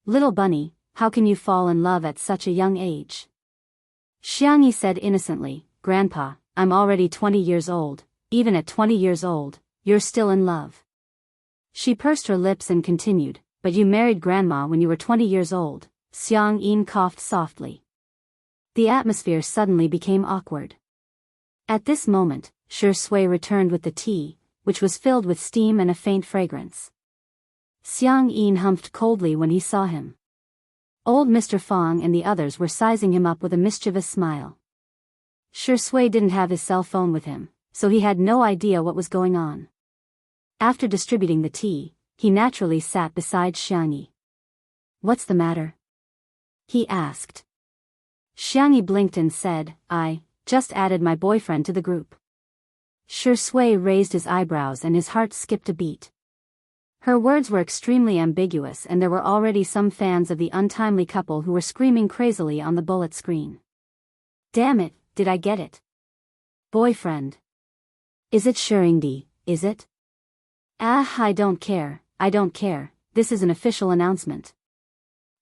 Little bunny, how can you fall in love at such a young age? Xiangyi said innocently, Grandpa, I'm already 20 years old. Even at 20 years old, you're still in love. She pursed her lips and continued, but you married Grandma when you were 20 years old. Xiang Yin coughed softly. The atmosphere suddenly became awkward. At this moment, Shui returned with the tea, which was filled with steam and a faint fragrance. Xiang Yin humphed coldly when he saw him. Old Mr. Fang and the others were sizing him up with a mischievous smile. Shui didn't have his cell phone with him, so he had no idea what was going on. After distributing the tea, he naturally sat beside Xiangyi. What's the matter? He asked. Xiangyi blinked and said, I just added my boyfriend to the group. Shui raised his eyebrows and his heart skipped a beat. Her words were extremely ambiguous, and there were already some fans of the untimely couple who were screaming crazily on the bullet screen. Damn it, did I get it? Boyfriend. Is it Shuringdi, is it? I don't care, this is an official announcement.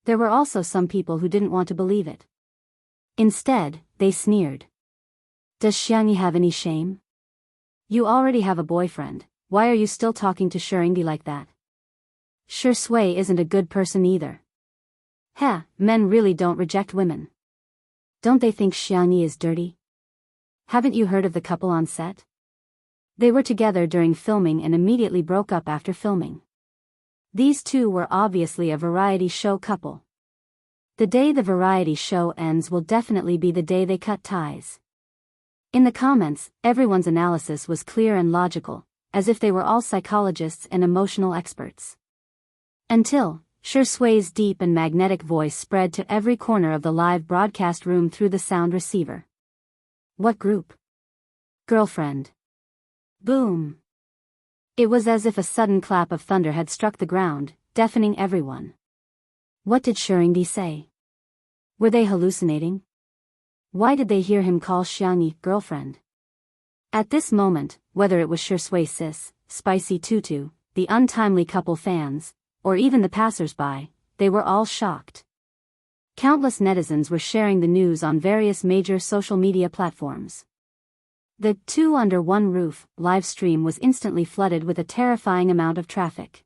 There were also some people who didn't want to believe it. Instead, they sneered. Does Xiangyi have any shame? You already have a boyfriend, why are you still talking to Shuringdi like that? Shui isn't a good person either. Men really don't reject women. Don't they think Xiangyi is dirty? Haven't you heard of the couple on set? They were together during filming and immediately broke up after filming. These two were obviously a variety show couple. The day the variety show ends will definitely be the day they cut ties. In the comments, everyone's analysis was clear and logical, as if they were all psychologists and emotional experts. Until, Shui's deep and magnetic voice spread to every corner of the live broadcast room through the sound receiver. What group? Girlfriend. Boom. It was as if a sudden clap of thunder had struck the ground, deafening everyone. What did Shuringdi say? Were they hallucinating? Why did they hear him call Xiangyi girlfriend? At this moment, whether it was Shui Sis, Spicy Tutu, the untimely couple fans, or even the passers-by, they were all shocked. Countless netizens were sharing the news on various major social media platforms. The Two Under One Roof live stream was instantly flooded with a terrifying amount of traffic.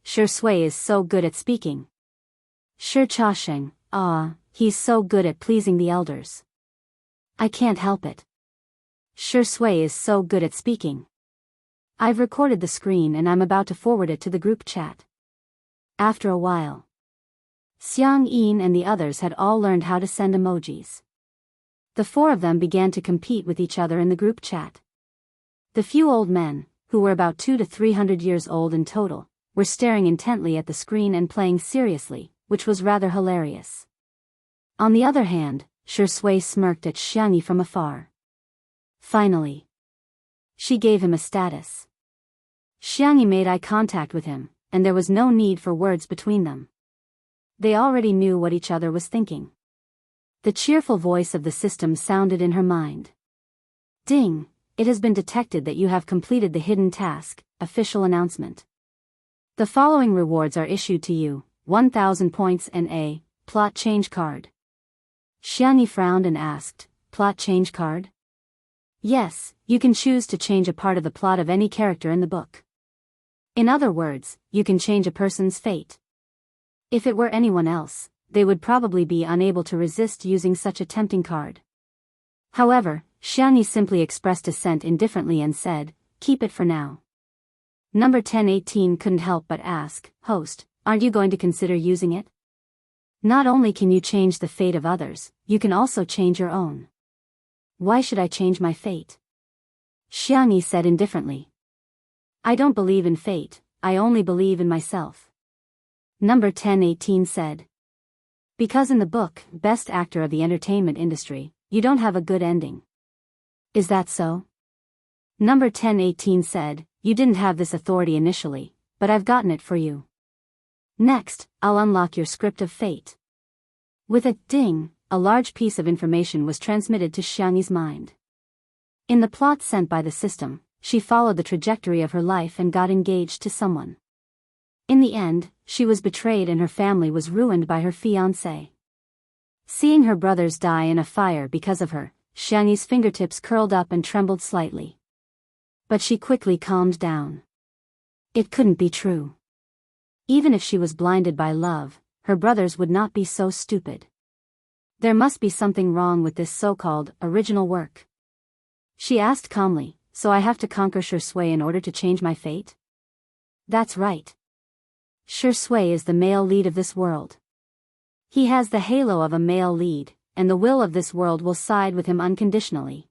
Shui is so good at speaking. Xianxia, he's so good at pleasing the elders. I can't help it. Shui is so good at speaking. I've recorded the screen and I'm about to forward it to the group chat. After a while, Xiang Yin and the others had all learned how to send emojis. The four of them began to compete with each other in the group chat. The few old men, who were about 200 to 300 years old in total, were staring intently at the screen and playing seriously, which was rather hilarious. On the other hand, Shui smirked at Xiangyi from afar. Finally, she gave him a status. Xiangyi made eye contact with him, and there was no need for words between them. They already knew what each other was thinking. The cheerful voice of the system sounded in her mind. Ding! It has been detected that you have completed the hidden task, official announcement. The following rewards are issued to you, 1,000 points and a plot change card. Xiangyi frowned and asked, plot change card? Yes, you can choose to change a part of the plot of any character in the book. In other words, you can change a person's fate. If it were anyone else, they would probably be unable to resist using such a tempting card. However, Xiangyi simply expressed assent indifferently and said, keep it for now. Number 1018 couldn't help but ask, host, aren't you going to consider using it? Not only can you change the fate of others, you can also change your own. Why should I change my fate? Xiangyi said indifferently. I don't believe in fate, I only believe in myself. Number 1018 said. Because in the book, Best Actor of the Entertainment Industry, you don't have a good ending. Is that so? Number 1018 said, you didn't have this authority initially, but I've gotten it for you. Next, I'll unlock your script of fate. With a ding, a large piece of information was transmitted to Xiangyi's mind. In the plot sent by the system, she followed the trajectory of her life and got engaged to someone. In the end, she was betrayed and her family was ruined by her fiancé. Seeing her brothers die in a fire because of her, Xiangyi's fingertips curled up and trembled slightly. But she quickly calmed down. It couldn't be true. Even if she was blinded by love, her brothers would not be so stupid. There must be something wrong with this so-called original work. She asked calmly, so I have to conquer Shui in order to change my fate? That's right. Shui is the male lead of this world. He has the halo of a male lead, and the will of this world will side with him unconditionally.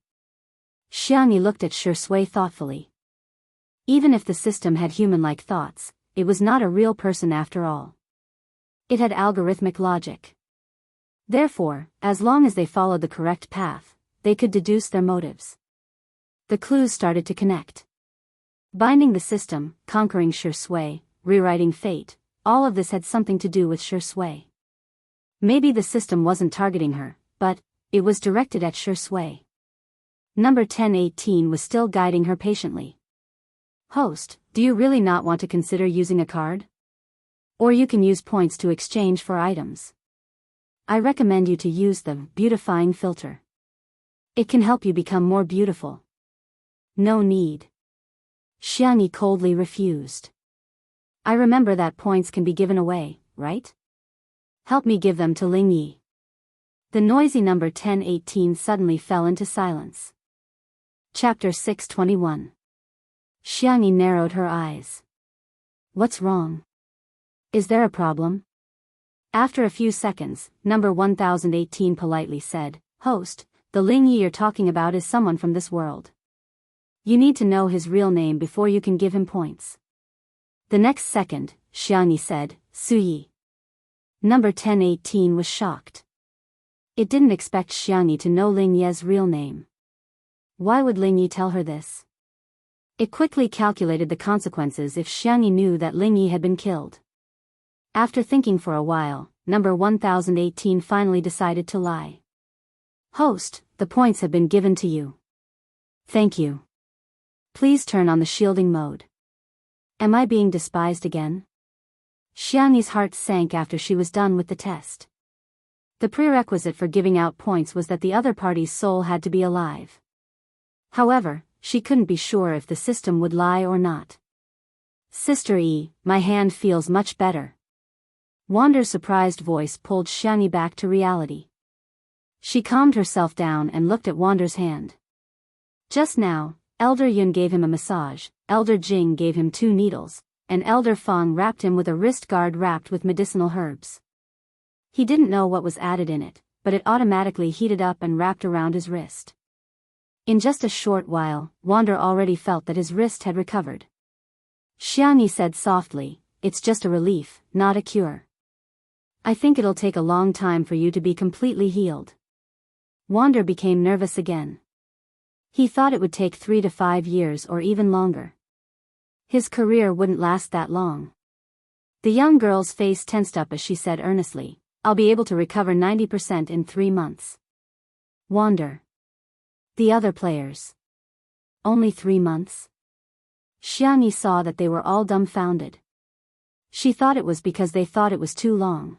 Xiangyi looked at Shui thoughtfully. Even if the system had human-like thoughts, it was not a real person after all. It had algorithmic logic. Therefore, as long as they followed the correct path, they could deduce their motives. The clues started to connect. Binding the system, conquering Shui, rewriting fate, all of this had something to do with Shui. Maybe the system wasn't targeting her, but it was directed at Shui. Number 1018 was still guiding her patiently. Host, do you really not want to consider using a card? Or you can use points to exchange for items. I recommend you to use the beautifying filter. It can help you become more beautiful. No need. Xiangyi coldly refused. I remember that points can be given away, right? Help me give them to Lingyi. The noisy number 1018 suddenly fell into silence. Chapter 621. Xiangyi narrowed her eyes. What's wrong? Is there a problem? After a few seconds, number 1018 politely said, Host, the Lingyi you're talking about is someone from this world. You need to know his real name before you can give him points. The next second, Xiangyi said, Suyi. Number 1018 was shocked. It didn't expect Xiangyi to know Lingyi's real name. Why would Lingyi tell her this? It quickly calculated the consequences if Xiangyi knew that Lingyi had been killed. After thinking for a while, number 1018 finally decided to lie. Host, the points have been given to you. Thank you. Please turn on the shielding mode. Am I being despised again? Xiangyi's heart sank after she was done with the test. The prerequisite for giving out points was that the other party's soul had to be alive. However, she couldn't be sure if the system would lie or not. Sister E, my hand feels much better. Wander's surprised voice pulled Xianxia back to reality. She calmed herself down and looked at Wander's hand. Just now, Elder Yun gave him a massage, Elder Jing gave him 2 needles, and Elder Fong wrapped him with a wrist guard wrapped with medicinal herbs. He didn't know what was added in it, but it automatically heated up and wrapped around his wrist. In just a short while, Wander already felt that his wrist had recovered. Xianxia said softly, "It's just a relief, not a cure. I think it'll take a long time for you to be completely healed." Wander became nervous again. He thought it would take 3 to 5 years or even longer. His career wouldn't last that long. The young girl's face tensed up as she said earnestly, "I'll be able to recover 90% in 3 months." Wander. The other players. Only 3 months? Xianxia saw that they were all dumbfounded. She thought it was because they thought it was too long.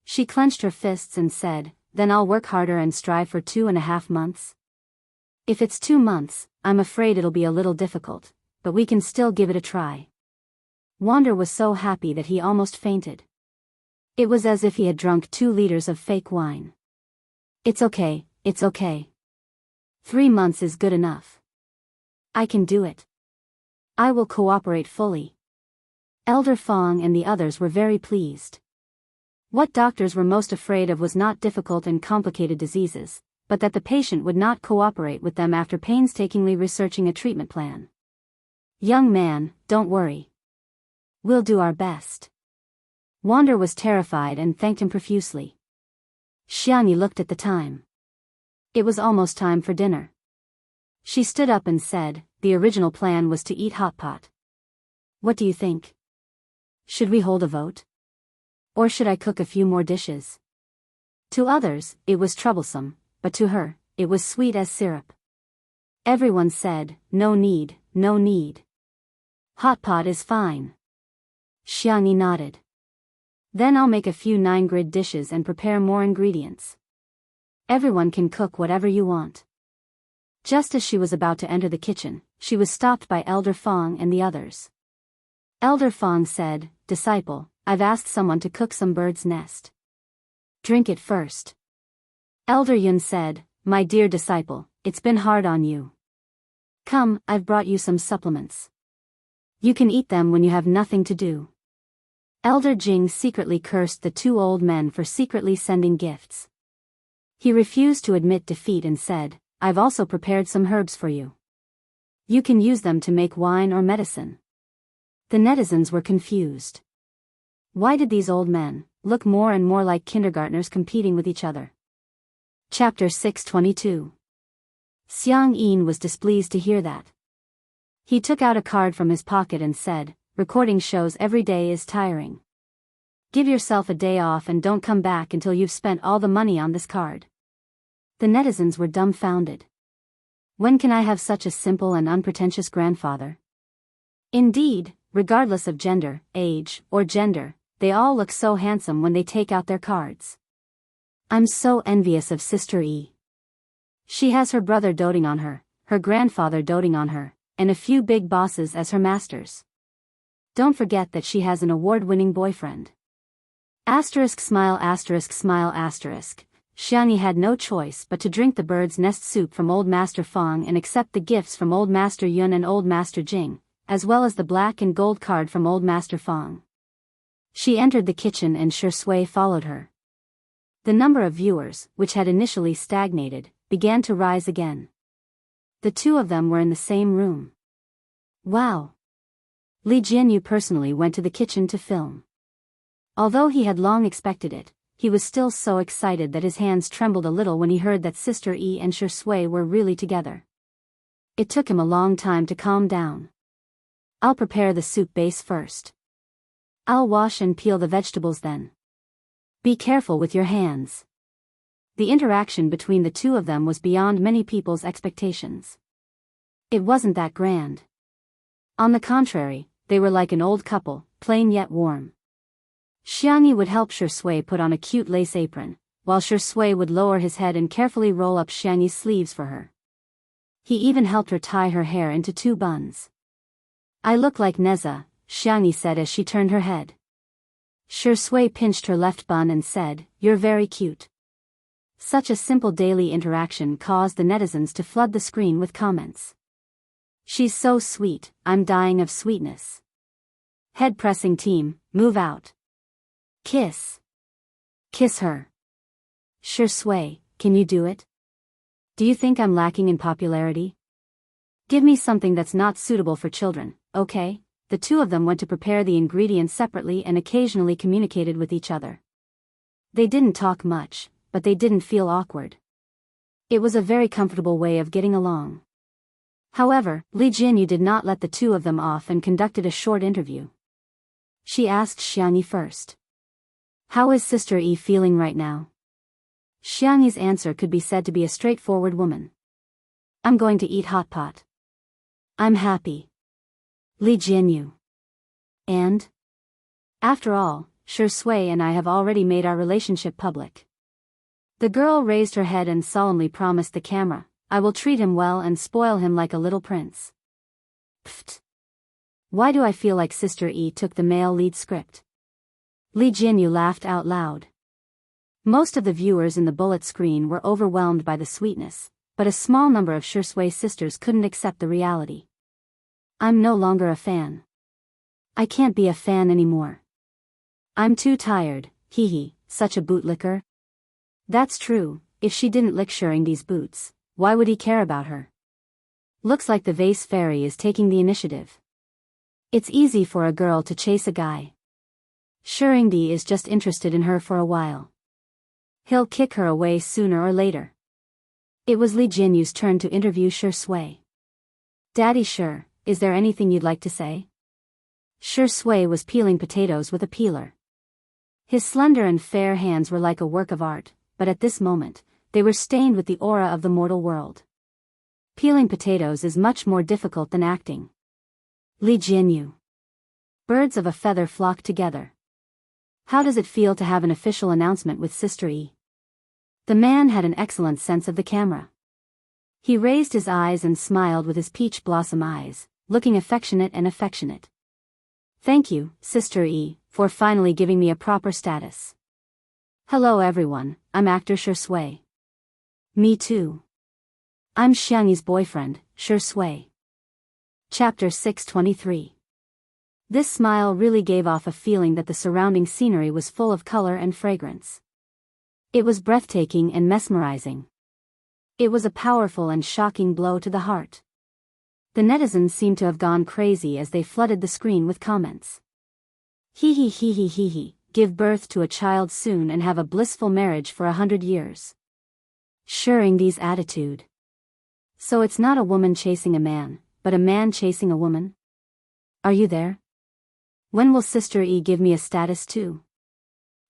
She clenched her fists and said, "Then I'll work harder and strive for 2.5 months. If it's 2 months, I'm afraid it'll be a little difficult, but we can still give it a try." Wander was so happy that he almost fainted. It was as if he had drunk 2 liters of fake wine. It's okay. 3 months is good enough. I can do it. I will cooperate fully. Elder Fong and the others were very pleased. What doctors were most afraid of was not difficult and complicated diseases, but that the patient would not cooperate with them after painstakingly researching a treatment plan. "Young man, don't worry. We'll do our best." Wander was terrified and thanked him profusely. Xianxia looked at the time. It was almost time for dinner. She stood up and said, "The original plan was to eat hot pot. What do you think? Should we hold a vote? Or should I cook a few more dishes?" To others, it was troublesome, but to her, it was sweet as syrup. Everyone said, "No need, no need. Hot pot is fine." Xianxia nodded. "Then I'll make a few 9-grid dishes and prepare more ingredients. Everyone can cook whatever you want." Just as she was about to enter the kitchen, she was stopped by Elder Fong and the others. Elder Fong said, "Disciple, I've asked someone to cook some bird's nest. Drink it first." Elder Yun said, "My dear disciple, it's been hard on you. Come, I've brought you some supplements. You can eat them when you have nothing to do." Elder Jing secretly cursed the 2 old men for secretly sending gifts. He refused to admit defeat and said, "I've also prepared some herbs for you. You can use them to make wine or medicine." The netizens were confused. Why did these old men look more and more like kindergartners competing with each other? Chapter 622. Xiang Yin was displeased to hear that. He took out a card from his pocket and said, "Recording shows every day is tiring. Give yourself a day off and don't come back until you've spent all the money on this card." The netizens were dumbfounded. When can I have such a simple and unpretentious grandfather? Indeed, regardless of gender, age, or gender, they all look so handsome when they take out their cards. I'm so envious of Sister E. She has her brother doting on her, her grandfather doting on her, and a few big bosses as her masters. Don't forget that she has an award-winning boyfriend. Smile. Xianxia had no choice but to drink the bird's nest soup from Old Master Fong and accept the gifts from Old Master Yun and Old Master Jing, as well as the black and gold card from Old Master Fong. She entered the kitchen and Shui followed her. The number of viewers, which had initially stagnated, began to rise again. The 2 of them were in the same room. Wow! Li Jianyu personally went to the kitchen to film. Although he had long expected it, he was still so excited that his hands trembled a little when he heard that Sister E and Shui were really together. It took him a long time to calm down. "I'll prepare the soup base first. I'll wash and peel the vegetables then. Be careful with your hands." The interaction between the 2 of them was beyond many people's expectations. It wasn't that grand. On the contrary, they were like an old couple, plain yet warm. Xianxia would help Shui put on a cute lace apron, while Shui would lower his head and carefully roll up Xianxia's sleeves for her. He even helped her tie her hair into 2 buns. "I look like Neza, Xianxia said as she turned her head. Shui pinched her left bun and said, "You're very cute." Such a simple daily interaction caused the netizens to flood the screen with comments. "She's so sweet, I'm dying of sweetness. Head pressing team, move out. Kiss. Kiss her. Shui, can you do it? Do you think I'm lacking in popularity? Give me something that's not suitable for children, okay?" The two of them went to prepare the ingredients separately and occasionally communicated with each other. They didn't talk much, but they didn't feel awkward. It was a very comfortable way of getting along. However, Li Jinyu did not let the two of them off and conducted a short interview. She asked Xianxia first. "How is Sister Yi feeling right now?" Xianxi's answer could be said to be a straightforward woman. "I'm going to eat hot pot. I'm happy." Li Jinyu. "And? After all, Shui and I have already made our relationship public." The girl raised her head and solemnly promised the camera, "I will treat him well and spoil him like a little prince." Pfft. Why do I feel like Sister Yi took the male lead script? Li Jinyu laughed out loud. Most of the viewers in the bullet screen were overwhelmed by the sweetness, but a small number of Shui sisters couldn't accept the reality. "I'm no longer a fan. I can't be a fan anymore. I'm too tired, hee, such a bootlicker." That's true, if she didn't lick Shirring these boots, why would he care about her? Looks like the vase fairy is taking the initiative. It's easy for a girl to chase a guy. Shirring is just interested in her for a while. He'll kick her away sooner or later. It was Li Jinyu's turn to interview Shui. "Daddy Shi, is there anything you'd like to say?" Shui was peeling potatoes with a peeler. His slender and fair hands were like a work of art, but at this moment, they were stained with the aura of the mortal world. Peeling potatoes is much more difficult than acting. Li Jinyu. Birds of a feather flock together. How does it feel to have an official announcement with Sister Yi? The man had an excellent sense of the camera. He raised his eyes and smiled with his peach blossom eyes, looking affectionate and affectionate. "Thank you, Sister Yi, for finally giving me a proper status. Hello everyone, I'm actor Shui. Me too. I'm Xiangxi's boyfriend, Shui." Chapter 623. This smile really gave off a feeling that the surrounding scenery was full of color and fragrance. It was breathtaking and mesmerizing. It was a powerful and shocking blow to the heart. The netizens seemed to have gone crazy as they flooded the screen with comments. Hee, give birth to a child soon and have a blissful marriage for 100 years. Shirring these attitude. So it's not a woman chasing a man, but a man chasing a woman? Are you there? When will Sister Yi give me a status too?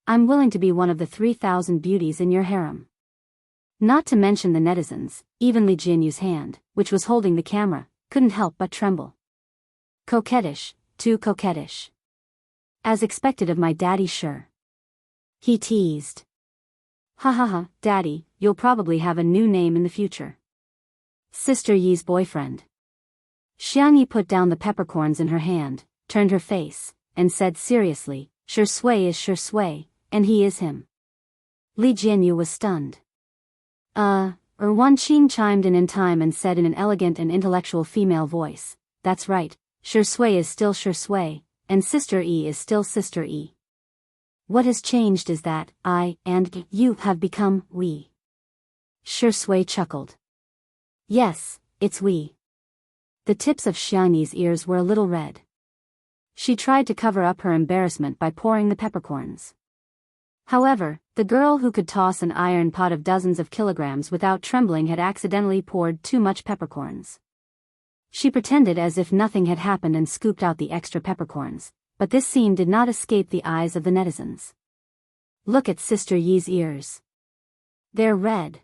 I'm willing to be one of the 3,000 beauties in your harem. Not to mention the netizens, even Li Jinyu's hand, which was holding the camera, couldn't help but tremble. Coquettish, too coquettish. As expected of my daddy Shi. He teased. Ha, daddy, you'll probably have a new name in the future. Sister Yi's boyfriend. Xianxia put down the peppercorns in her hand, turned her face, and said seriously, Shui is Shui, and he is him. Li Jinyu was stunned. Wan Qing chimed in time and said in an elegant and intellectual female voice, "That's right, Shui is still Shui, and Sister Yi is still Sister Yi. What has changed is that I and you have become we." Shui chuckled. "Yes, it's we." The tips of Xiangxi's ears were a little red. She tried to cover up her embarrassment by pouring the peppercorns. However, the girl who could toss an iron pot of dozens of kilograms without trembling had accidentally poured too much peppercorns. She pretended as if nothing had happened and scooped out the extra peppercorns, but this scene did not escape the eyes of the netizens. Look at Sister Yi's ears. They're red.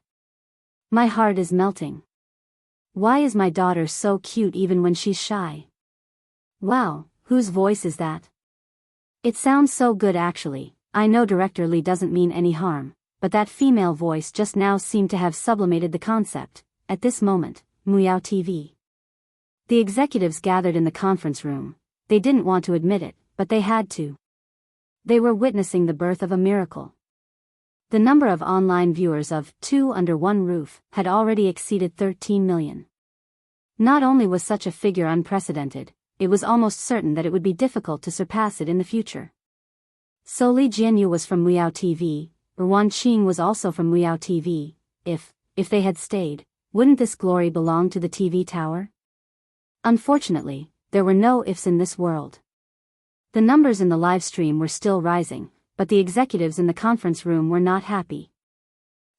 My heart is melting. Why is my daughter so cute even when she's shy? Wow, whose voice is that? It sounds so good actually. I know Director Li doesn't mean any harm, but that female voice just now seemed to have sublimated the concept. At this moment, Muyao TV. The executives gathered in the conference room, They didn't want to admit it, but they had to. They were witnessing the birth of a miracle. The number of online viewers of Two Under One Roof had already exceeded 13 million. Not only was such a figure unprecedented, it was almost certain that it would be difficult to surpass it in the future. So Li Jianyu was from Miao TV, or Wan Qing was also from Miao TV. If they had stayed, wouldn't this glory belong to the TV tower? Unfortunately, there were no ifs in this world. The numbers in the live stream were still rising, but the executives in the conference room were not happy.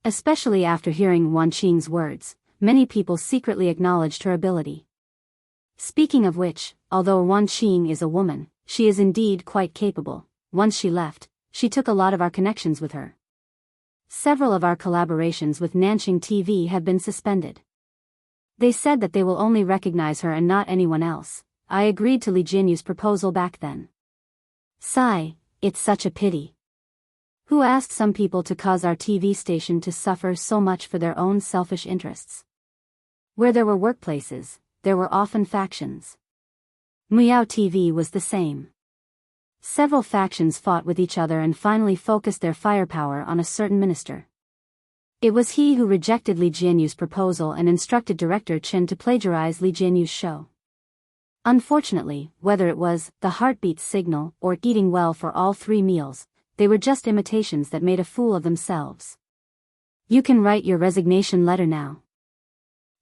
Especially after hearing Wan Qing's words, many people secretly acknowledged her ability. Speaking of which, although Wan Qing is a woman, she is indeed quite capable. Once she left, she took a lot of our connections with her. Several of our collaborations with Nanxing TV have been suspended. They said that they will only recognize her and not anyone else. I agreed to Li Jianyu's proposal back then. Sigh, it's such a pity. Who asked some people to cause our TV station to suffer so much for their own selfish interests? Where there were workplaces, there were often factions. Miao TV was the same. Several factions fought with each other and finally focused their firepower on a certain minister. It was he who rejected Li Jianyu's proposal and instructed director Chen to plagiarize Li Jianyu's show. Unfortunately, whether it was the heartbeat signal or eating well for all 3 meals, they were just imitations that made a fool of themselves. You can write your resignation letter now.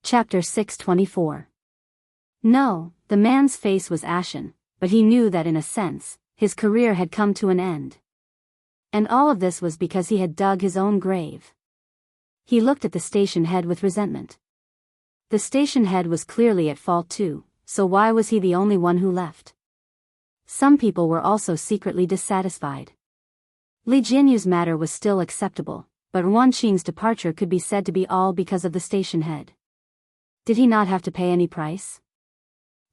Chapter 624. No, the man's face was ashen, but he knew that in a sense, his career had come to an end. And all of this was because he had dug his own grave. He looked at the station head with resentment. The station head was clearly at fault too, so why was he the only one who left? Some people were also secretly dissatisfied. Li Jianyu's matter was still acceptable, but Wan Qing's departure could be said to be all because of the station head. Did he not have to pay any price?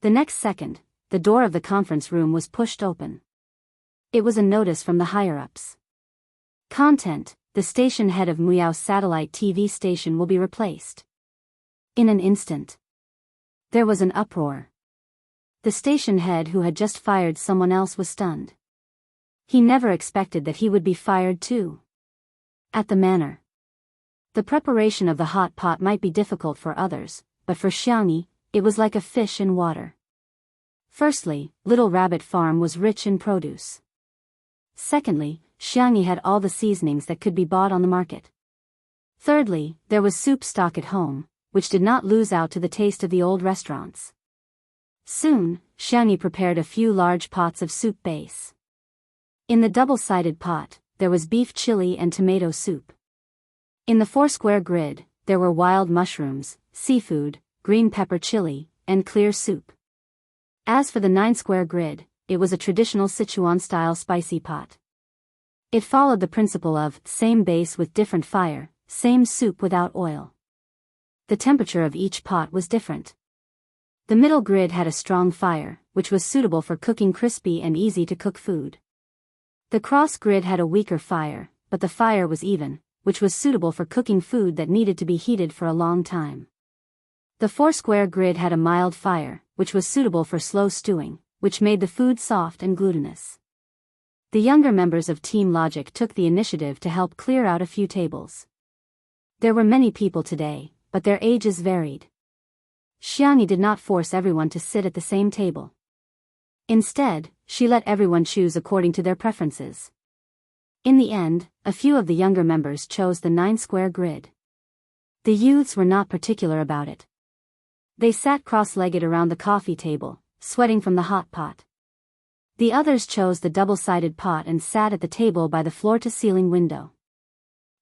The next second, the door of the conference room was pushed open. It was a notice from the higher-ups. Content: the station head of Miao satellite TV station will be replaced. In an instant, there was an uproar. The station head who had just fired someone else was stunned. He never expected that he would be fired too. At the manor. The preparation of the hot pot might be difficult for others, but for Xiangyi, it was like a fish in water. Firstly, Little Rabbit Farm was rich in produce. Secondly, Xiangyi had all the seasonings that could be bought on the market. Thirdly, there was soup stock at home, which did not lose out to the taste of the old restaurants. Soon, Xiangyi prepared a few large pots of soup base. In the double-sided pot, there was beef chili and tomato soup. In the 4-square grid, there were wild mushrooms, seafood, green pepper chili, and clear soup. As for the 9-square grid, it was a traditional Sichuan-style spicy pot. It followed the principle of same base with different fire, same soup without oil. The temperature of each pot was different. The middle grid had a strong fire, which was suitable for cooking crispy and easy-to-cook food. The cross grid had a weaker fire, but the fire was even, which was suitable for cooking food that needed to be heated for a long time. The 4-square grid had a mild fire, which was suitable for slow stewing, which made the food soft and glutinous. The younger members of Team Logic took the initiative to help clear out a few tables. There were many people today, but their ages varied. Xiangyi did not force everyone to sit at the same table. Instead, she let everyone choose according to their preferences. In the end, a few of the younger members chose the 9-square grid. The youths were not particular about it. They sat cross-legged around the coffee table, sweating from the hot pot. The others chose the double-sided pot and sat at the table by the floor-to-ceiling window.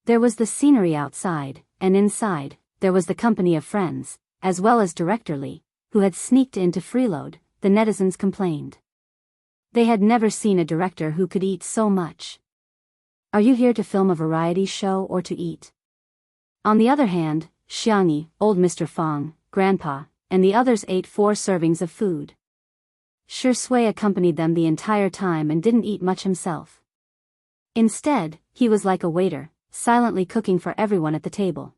There was the scenery outside, and inside, there was the company of friends, as well as Director Li, who had sneaked in to freeload, the netizens complained. They had never seen a director who could eat so much. Are you here to film a variety show or to eat? On the other hand, Xiangyi, old Mr. Fang, Grandpa, and the others ate 4 servings of food. Shi Sui accompanied them the entire time and didn't eat much himself. Instead, he was like a waiter, silently cooking for everyone at the table.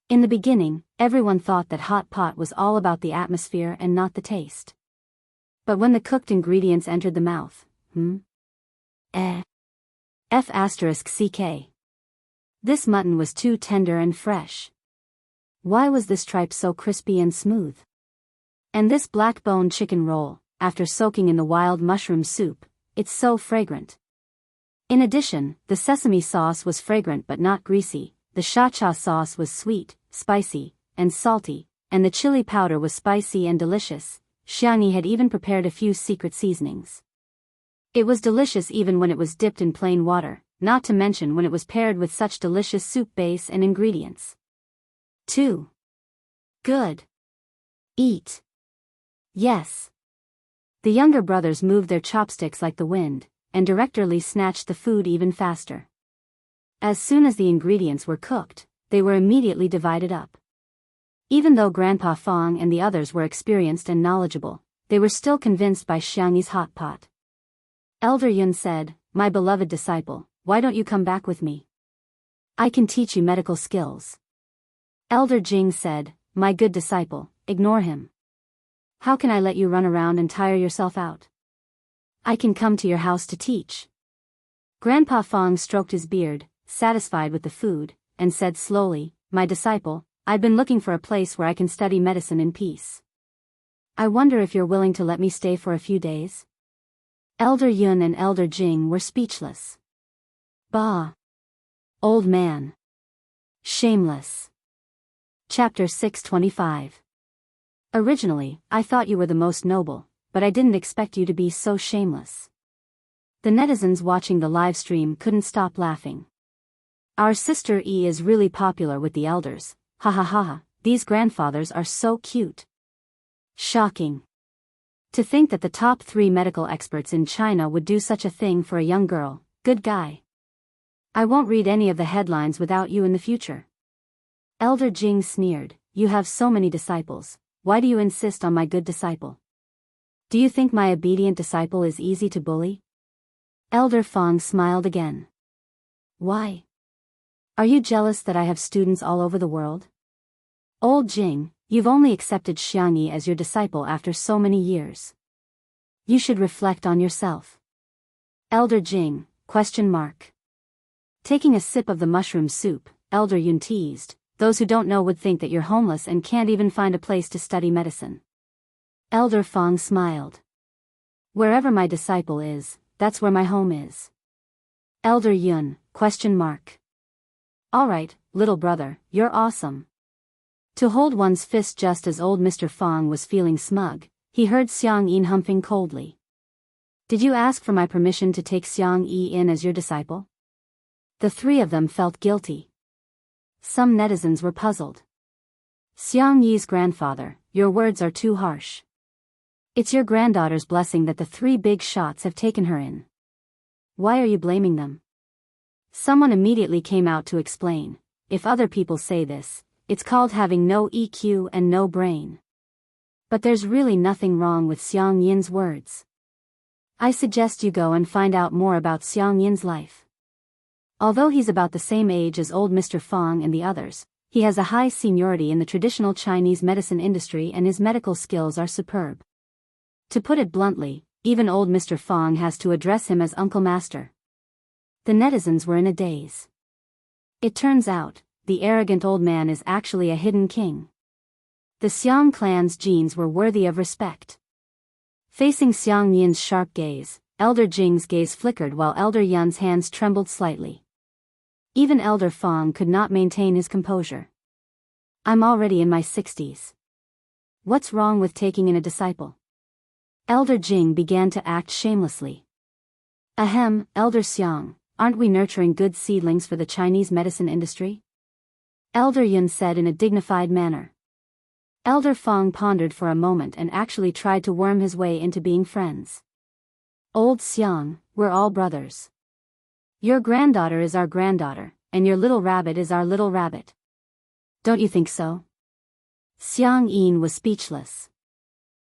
In the beginning, everyone thought that hot pot was all about the atmosphere and not the taste. But when the cooked ingredients entered the mouth, F***ck. This mutton was too tender and fresh. Why was this tripe so crispy and smooth? And this black-boned chicken roll, after soaking in the wild mushroom soup, it's so fragrant. In addition, the sesame sauce was fragrant but not greasy, the Xiaxia sauce was sweet, spicy, and salty, and the chili powder was spicy and delicious. Xiangyi had even prepared a few secret seasonings. It was delicious even when it was dipped in plain water, not to mention when it was paired with such delicious soup base and ingredients. 2. Good. Eat. Yes. The younger brothers moved their chopsticks like the wind, and directly snatched the food even faster. As soon as the ingredients were cooked, they were immediately divided up. Even though Grandpa Fong and the others were experienced and knowledgeable, they were still convinced by Xiangyi's hot pot. Elder Yun said, "My beloved disciple, why don't you come back with me? I can teach you medical skills." Elder Jing said, "My good disciple, ignore him. How can I let you run around and tire yourself out? I can come to your house to teach." Grandpa Fong stroked his beard, satisfied with the food, and said slowly, "My disciple, I've been looking for a place where I can study medicine in peace. I wonder if you're willing to let me stay for a few days?" Elder Yun and Elder Jing were speechless. Bah! Old man. Shameless. Chapter 625. Originally, I thought you were the most noble, but I didn't expect you to be so shameless. The netizens watching the live stream couldn't stop laughing. Our sister E is really popular with the elders, ha ha ha ha, these grandfathers are so cute. Shocking. To think that the top 3 medical experts in China would do such a thing for a young girl. Good guy. I won't read any of the headlines without you in the future. Elder Jing sneered, "You have so many disciples, why do you insist on my good disciple? Do you think my obedient disciple is easy to bully?" Elder Fong smiled again. "Why? Are you jealous that I have students all over the world? Old Jing, you've only accepted Xiangyi as your disciple after so many years. You should reflect on yourself." Elder Jing, ? Taking a sip of the mushroom soup, Elder Yun teased, "Those who don't know would think that you're homeless and can't even find a place to study medicine." Elder Fong smiled. "Wherever my disciple is, that's where my home is." Elder Yun, ? "Alright, little brother, you're awesome." To hold one's fist just as old Mr. Fong was feeling smug, he heard Xiang Yin humping coldly. "Did you ask for my permission to take Xiang Yi in as your disciple?" The 3 of them felt guilty. Some netizens were puzzled. "Xiang Yi's grandfather, your words are too harsh. It's your granddaughter's blessing that the 3 big shots have taken her in. Why are you blaming them?" Someone immediately came out to explain, "If other people say this, it's called having no EQ and no brain. But there's really nothing wrong with Xiang Yin's words. I suggest you go and find out more about Xiang Yin's life. Although he's about the same age as old Mr. Fong and the others, he has a high seniority in the traditional Chinese medicine industry and his medical skills are superb. To put it bluntly, even old Mr. Fong has to address him as Uncle Master." The netizens were in a daze. It turns out, the arrogant old man is actually a hidden king. The Xiang clan's genes were worthy of respect. Facing Xiang Yin's sharp gaze, Elder Jing's gaze flickered while Elder Yun's hands trembled slightly. Even Elder Fong could not maintain his composure. "I'm already in my 60s. What's wrong with taking in a disciple?" Elder Jing began to act shamelessly. "Ahem, Elder Xiang, aren't we nurturing good seedlings for the Chinese medicine industry?" Elder Yun said in a dignified manner. Elder Fong pondered for a moment and actually tried to worm his way into being friends. "Old Xiang, we're all brothers. Your granddaughter is our granddaughter, and your little rabbit is our little rabbit. Don't you think so?" Xiang Yin was speechless.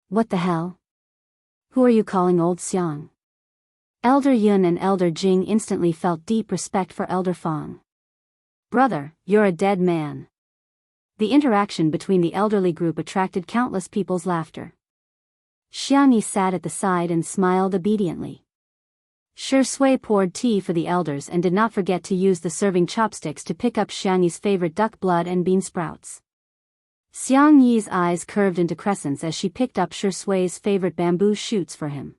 "What the hell? Who are you calling Old Xiang?" Elder Yun and Elder Jing instantly felt deep respect for Elder Fong. "Brother, you're a dead man." The interaction between the elderly group attracted countless people's laughter. Xiangyi sat at the side and smiled obediently. Shui poured tea for the elders and did not forget to use the serving chopsticks to pick up Xiangyi's favorite duck blood and bean sprouts. Xiangyi's eyes curved into crescents as she picked up Shui's favorite bamboo shoots for him.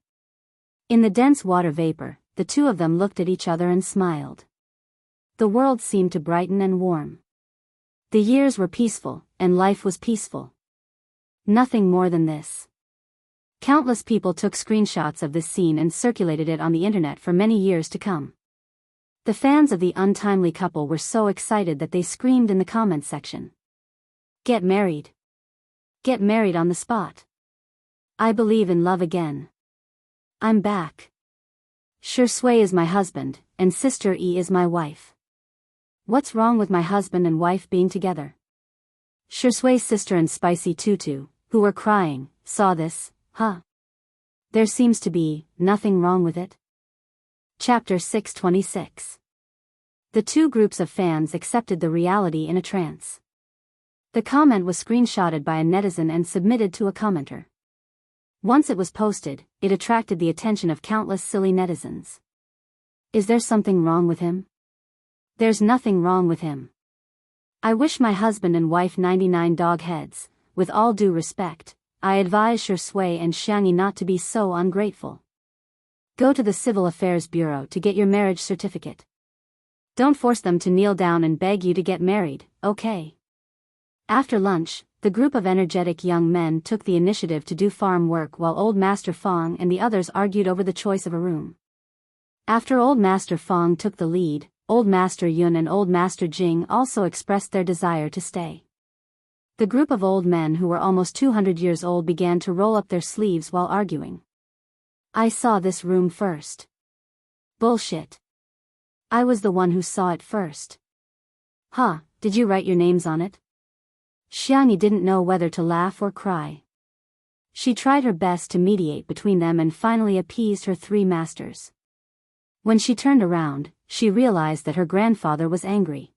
In the dense water vapor, the two of them looked at each other and smiled. The world seemed to brighten and warm. The years were peaceful, and life was peaceful. Nothing more than this. Countless people took screenshots of this scene and circulated it on the internet for many years to come. The fans of the untimely couple were so excited that they screamed in the comments section. Get married. Get married on the spot. I believe in love again. I'm back. Shui is my husband, and Sister E is my wife. What's wrong with my husband and wife being together? Shui's sister and Spicy Tutu, who were crying, saw this. There seems to be nothing wrong with it. Chapter 626. The two groups of fans accepted the reality in a trance. The comment was screenshotted by a netizen and submitted to a commenter. Once it was posted, it attracted the attention of countless silly netizens. Is there something wrong with him? There's nothing wrong with him. I wish my husband and wife 99 dog heads. With all due respect, I advise Shui and Xiangyi not to be so ungrateful. Go to the Civil Affairs Bureau to get your marriage certificate. Don't force them to kneel down and beg you to get married, okay? After lunch, the group of energetic young men took the initiative to do farm work while Old Master Fong and the others argued over the choice of a room. After Old Master Fong took the lead, Old Master Yun and Old Master Jing also expressed their desire to stay. The group of old men who were almost 200 years old began to roll up their sleeves while arguing. I saw this room first. Bullshit. I was the one who saw it first. Did you write your names on it? Xiangyi didn't know whether to laugh or cry. She tried her best to mediate between them and finally appeased her three masters. When she turned around, she realized that her grandfather was angry.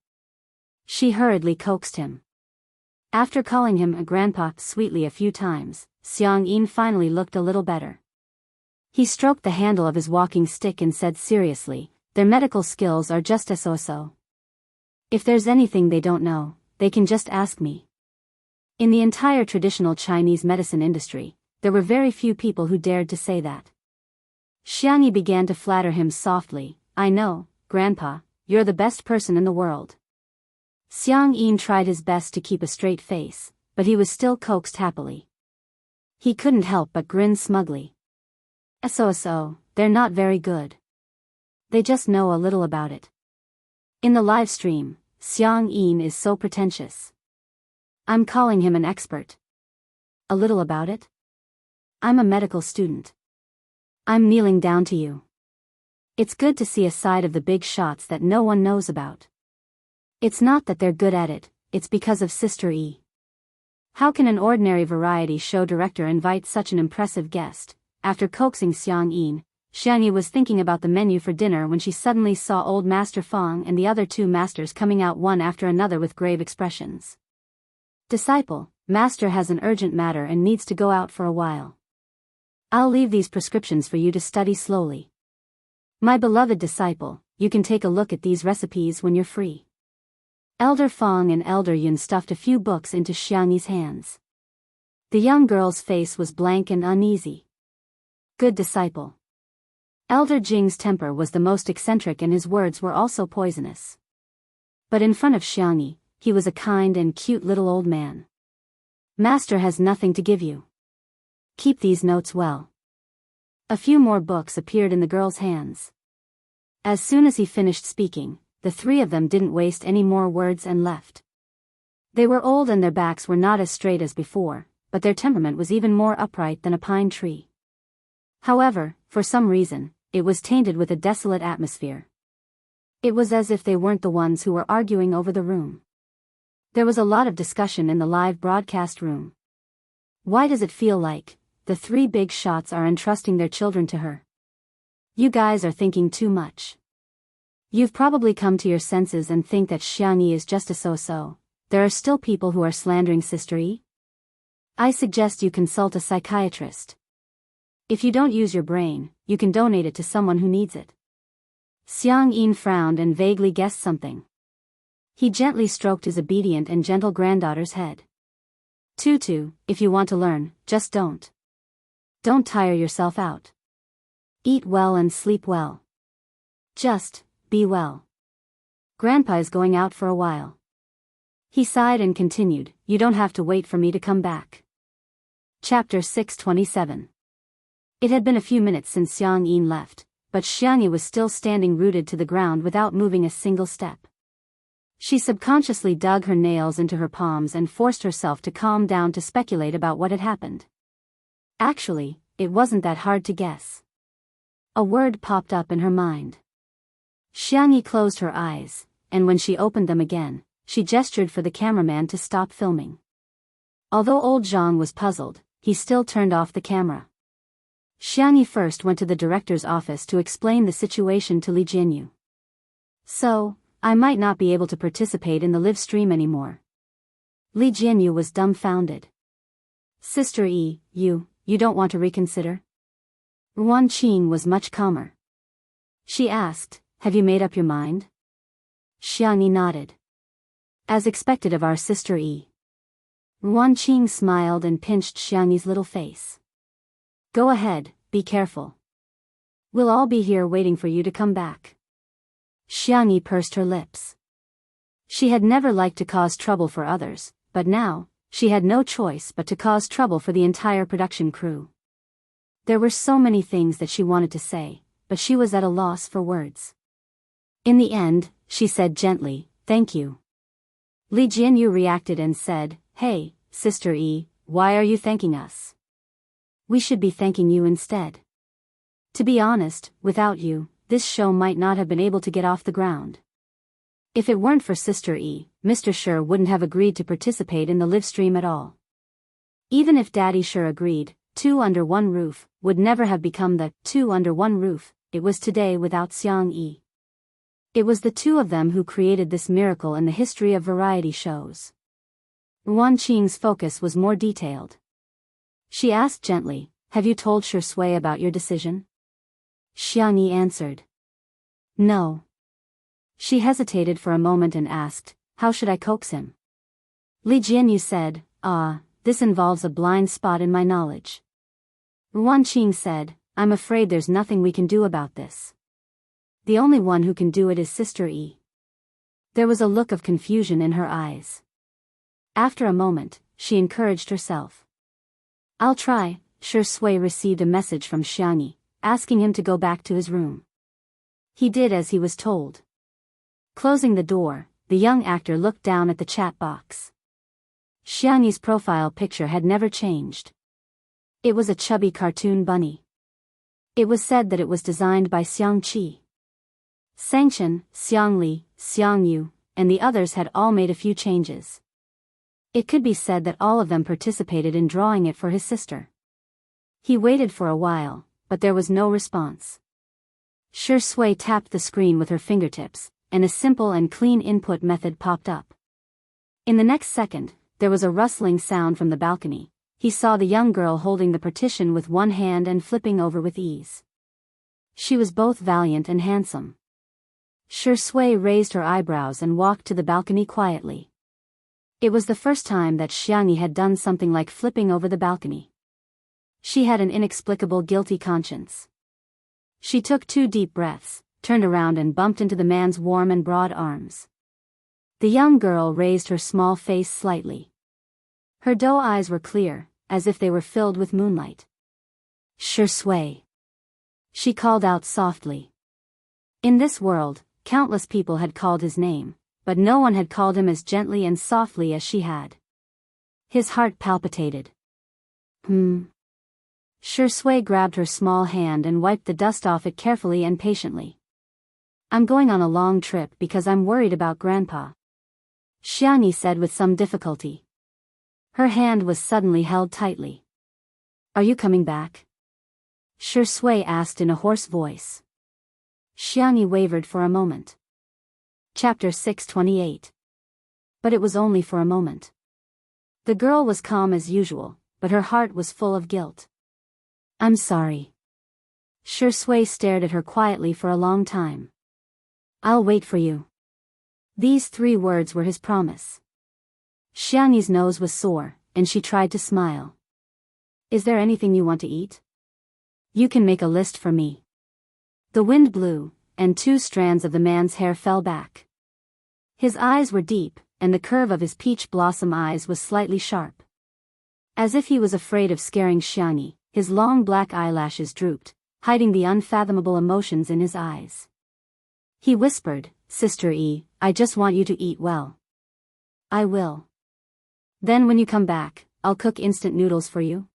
She hurriedly coaxed him. After calling him a grandpa sweetly a few times, Xiang Yin finally looked a little better. He stroked the handle of his walking stick and said seriously, their medical skills are just so-so. If there's anything they don't know, they can just ask me. In the entire traditional Chinese medicine industry, there were very few people who dared to say that. Xiangyi began to flatter him softly, I know, Grandpa, you're the best person in the world. Xiang Yin tried his best to keep a straight face, but he was still coaxed happily. He couldn't help but grin smugly. So, they're not very good. They just know a little about it. In the live stream, Xiang Yin is so pretentious. I'm calling him an expert. A little about it? I'm a medical student. I'm kneeling down to you. It's good to see a side of the big shots that no one knows about. It's not that they're good at it, it's because of Sister E. How can an ordinary variety show director invite such an impressive guest? After coaxing Xiang Yin, Xiangyi was thinking about the menu for dinner when she suddenly saw Old Master Fong and the other two masters coming out one after another with grave expressions. Disciple, Master has an urgent matter and needs to go out for a while. I'll leave these prescriptions for you to study slowly. My beloved disciple, you can take a look at these recipes when you're free. Elder Fong and Elder Yun stuffed a few books into Xiangyi's hands. The young girl's face was blank and uneasy. Good disciple. Elder Jing's temper was the most eccentric and his words were also poisonous. But in front of Xiangyi, he was a kind and cute little old man. Master has nothing to give you. Keep these notes well. A few more books appeared in the girl's hands. As soon as he finished speaking, the three of them didn't waste any more words and left. They were old and their backs were not as straight as before, but their temperament was even more upright than a pine tree. However, for some reason, it was tainted with a desolate atmosphere. It was as if they weren't the ones who were arguing over the room. There was a lot of discussion in the live broadcast room. Why does it feel like the three big shots are entrusting their children to her? You guys are thinking too much. You've probably come to your senses and think that Xiangyi is just a so-so. There are still people who are slandering Sister E. I suggest you consult a psychiatrist. If you don't use your brain, you can donate it to someone who needs it. Xiang Yin frowned and vaguely guessed something. He gently stroked his obedient and gentle granddaughter's head. Tutu, if you want to learn, just don't. Don't tire yourself out. Eat well and sleep well. Just, be well. Grandpa is going out for a while. He sighed and continued, you don't have to wait for me to come back. Chapter 627. It had been a few minutes since Xiang Yin left, but Xianxia was still standing rooted to the ground without moving a single step. She subconsciously dug her nails into her palms and forced herself to calm down to speculate about what had happened. Actually, it wasn't that hard to guess. A word popped up in her mind. Xianxia closed her eyes, and when she opened them again, she gestured for the cameraman to stop filming. Although old Zhang was puzzled, he still turned off the camera. Xianxia first went to the director's office to explain the situation to Li Jianyu. So, I might not be able to participate in the live stream anymore. Li Jianyu was dumbfounded. Sister Yi, you don't want to reconsider? Ruan Qing was much calmer. She asked, have you made up your mind? Xianxia nodded. As expected of our sister Yi. Ruan Qing smiled and pinched Xianxi's little face. Go ahead, be careful. We'll all be here waiting for you to come back. Xianxia pursed her lips. She had never liked to cause trouble for others, but now, she had no choice but to cause trouble for the entire production crew. There were so many things that she wanted to say, but she was at a loss for words. In the end, she said gently, thank you. Li Jianyu reacted and said, hey, Sister Yi, why are you thanking us? We should be thanking you instead. To be honest, without you, this show might not have been able to get off the ground. If it weren't for Sister E, Mr. Sher wouldn't have agreed to participate in the live stream at all. Even if Daddy Sher agreed, two under one roof would never have become the two under one roof it was today without Xiang Yi. It was the two of them who created this miracle in the history of variety shows. Ruan Qing's focus was more detailed. She asked gently, have you told Sher Sui about your decision? Xiang Yi answered. No. She hesitated for a moment and asked, how should I coax him? Li Jianyu said, this involves a blind spot in my knowledge. Ruan Qing said, I'm afraid there's nothing we can do about this. The only one who can do it is Sister E. There was a look of confusion in her eyes. After a moment, she encouraged herself. I'll try. Sher Sui received a message from Xiang Yi, asking him to go back to his room. He did as he was told. Closing the door, the young actor looked down at the chat box. Xiang Yi's profile picture had never changed. It was a chubby cartoon bunny. It was said that it was designed by Xiang Qi. Sangchen, Xiang Li, Xiang Yu, and the others had all made a few changes. It could be said that all of them participated in drawing it for his sister. He waited for a while, but there was no response. Sher Sui tapped the screen with her fingertips, and a simple and clean input method popped up. In the next second, there was a rustling sound from the balcony. He saw the young girl holding the partition with one hand and flipping over with ease. She was both valiant and handsome. Sher Sui raised her eyebrows and walked to the balcony quietly. It was the first time that Xiang Yi had done something like flipping over the balcony. She had an inexplicable guilty conscience. She took 2 deep breaths, turned around and bumped into the man's warm and broad arms. The young girl raised her small face slightly. Her doe eyes were clear, as if they were filled with moonlight. Sher Sui. She called out softly. In this world, countless people had called his name, but no one had called him as gently and softly as she had. His heart palpitated. Sher Sui grabbed her small hand and wiped the dust off it carefully and patiently. I'm going on a long trip because I'm worried about Grandpa. Xiang Yi said with some difficulty. Her hand was suddenly held tightly. Are you coming back? Sher Sui asked in a hoarse voice. Xiang Yi wavered for a moment. Chapter 628. But it was only for a moment. The girl was calm as usual, but her heart was full of guilt. I'm sorry. Shui stared at her quietly for a long time. I'll wait for you. These 3 words were his promise. Xianxi's nose was sore, and she tried to smile. Is there anything you want to eat? You can make a list for me. The wind blew, and 2 strands of the man's hair fell back. His eyes were deep, and the curve of his peach blossom eyes was slightly sharp. As if he was afraid of scaring Xianxi, his long black eyelashes drooped, hiding the unfathomable emotions in his eyes. He whispered, Sister E, I just want you to eat well. I will. Then when you come back, I'll cook instant noodles for you.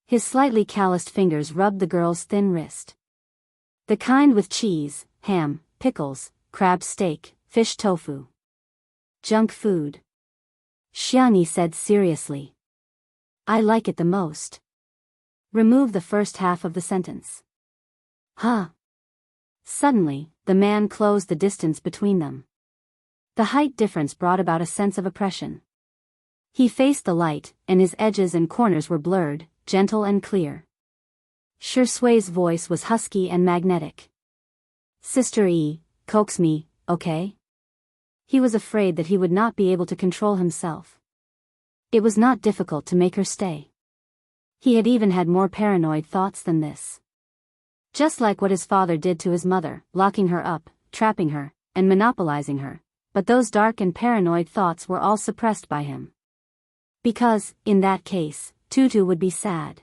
His slightly calloused fingers rubbed the girl's thin wrist. The kind with cheese, ham, pickles, crab steak, fish tofu. Junk food. Xianxi said seriously. I like it the most. Remove the first half of the sentence. Huh. Suddenly, the man closed the distance between them. The height difference brought about a sense of oppression. He faced the light, and his edges and corners were blurred, gentle and clear. Shui's voice was husky and magnetic. Sister E, coax me, okay? He was afraid that he would not be able to control himself. It was not difficult to make her stay. He had even had more paranoid thoughts than this. Just like what his father did to his mother, locking her up, trapping her, and monopolizing her, but those dark and paranoid thoughts were all suppressed by him. Because, in that case, Tutu would be sad.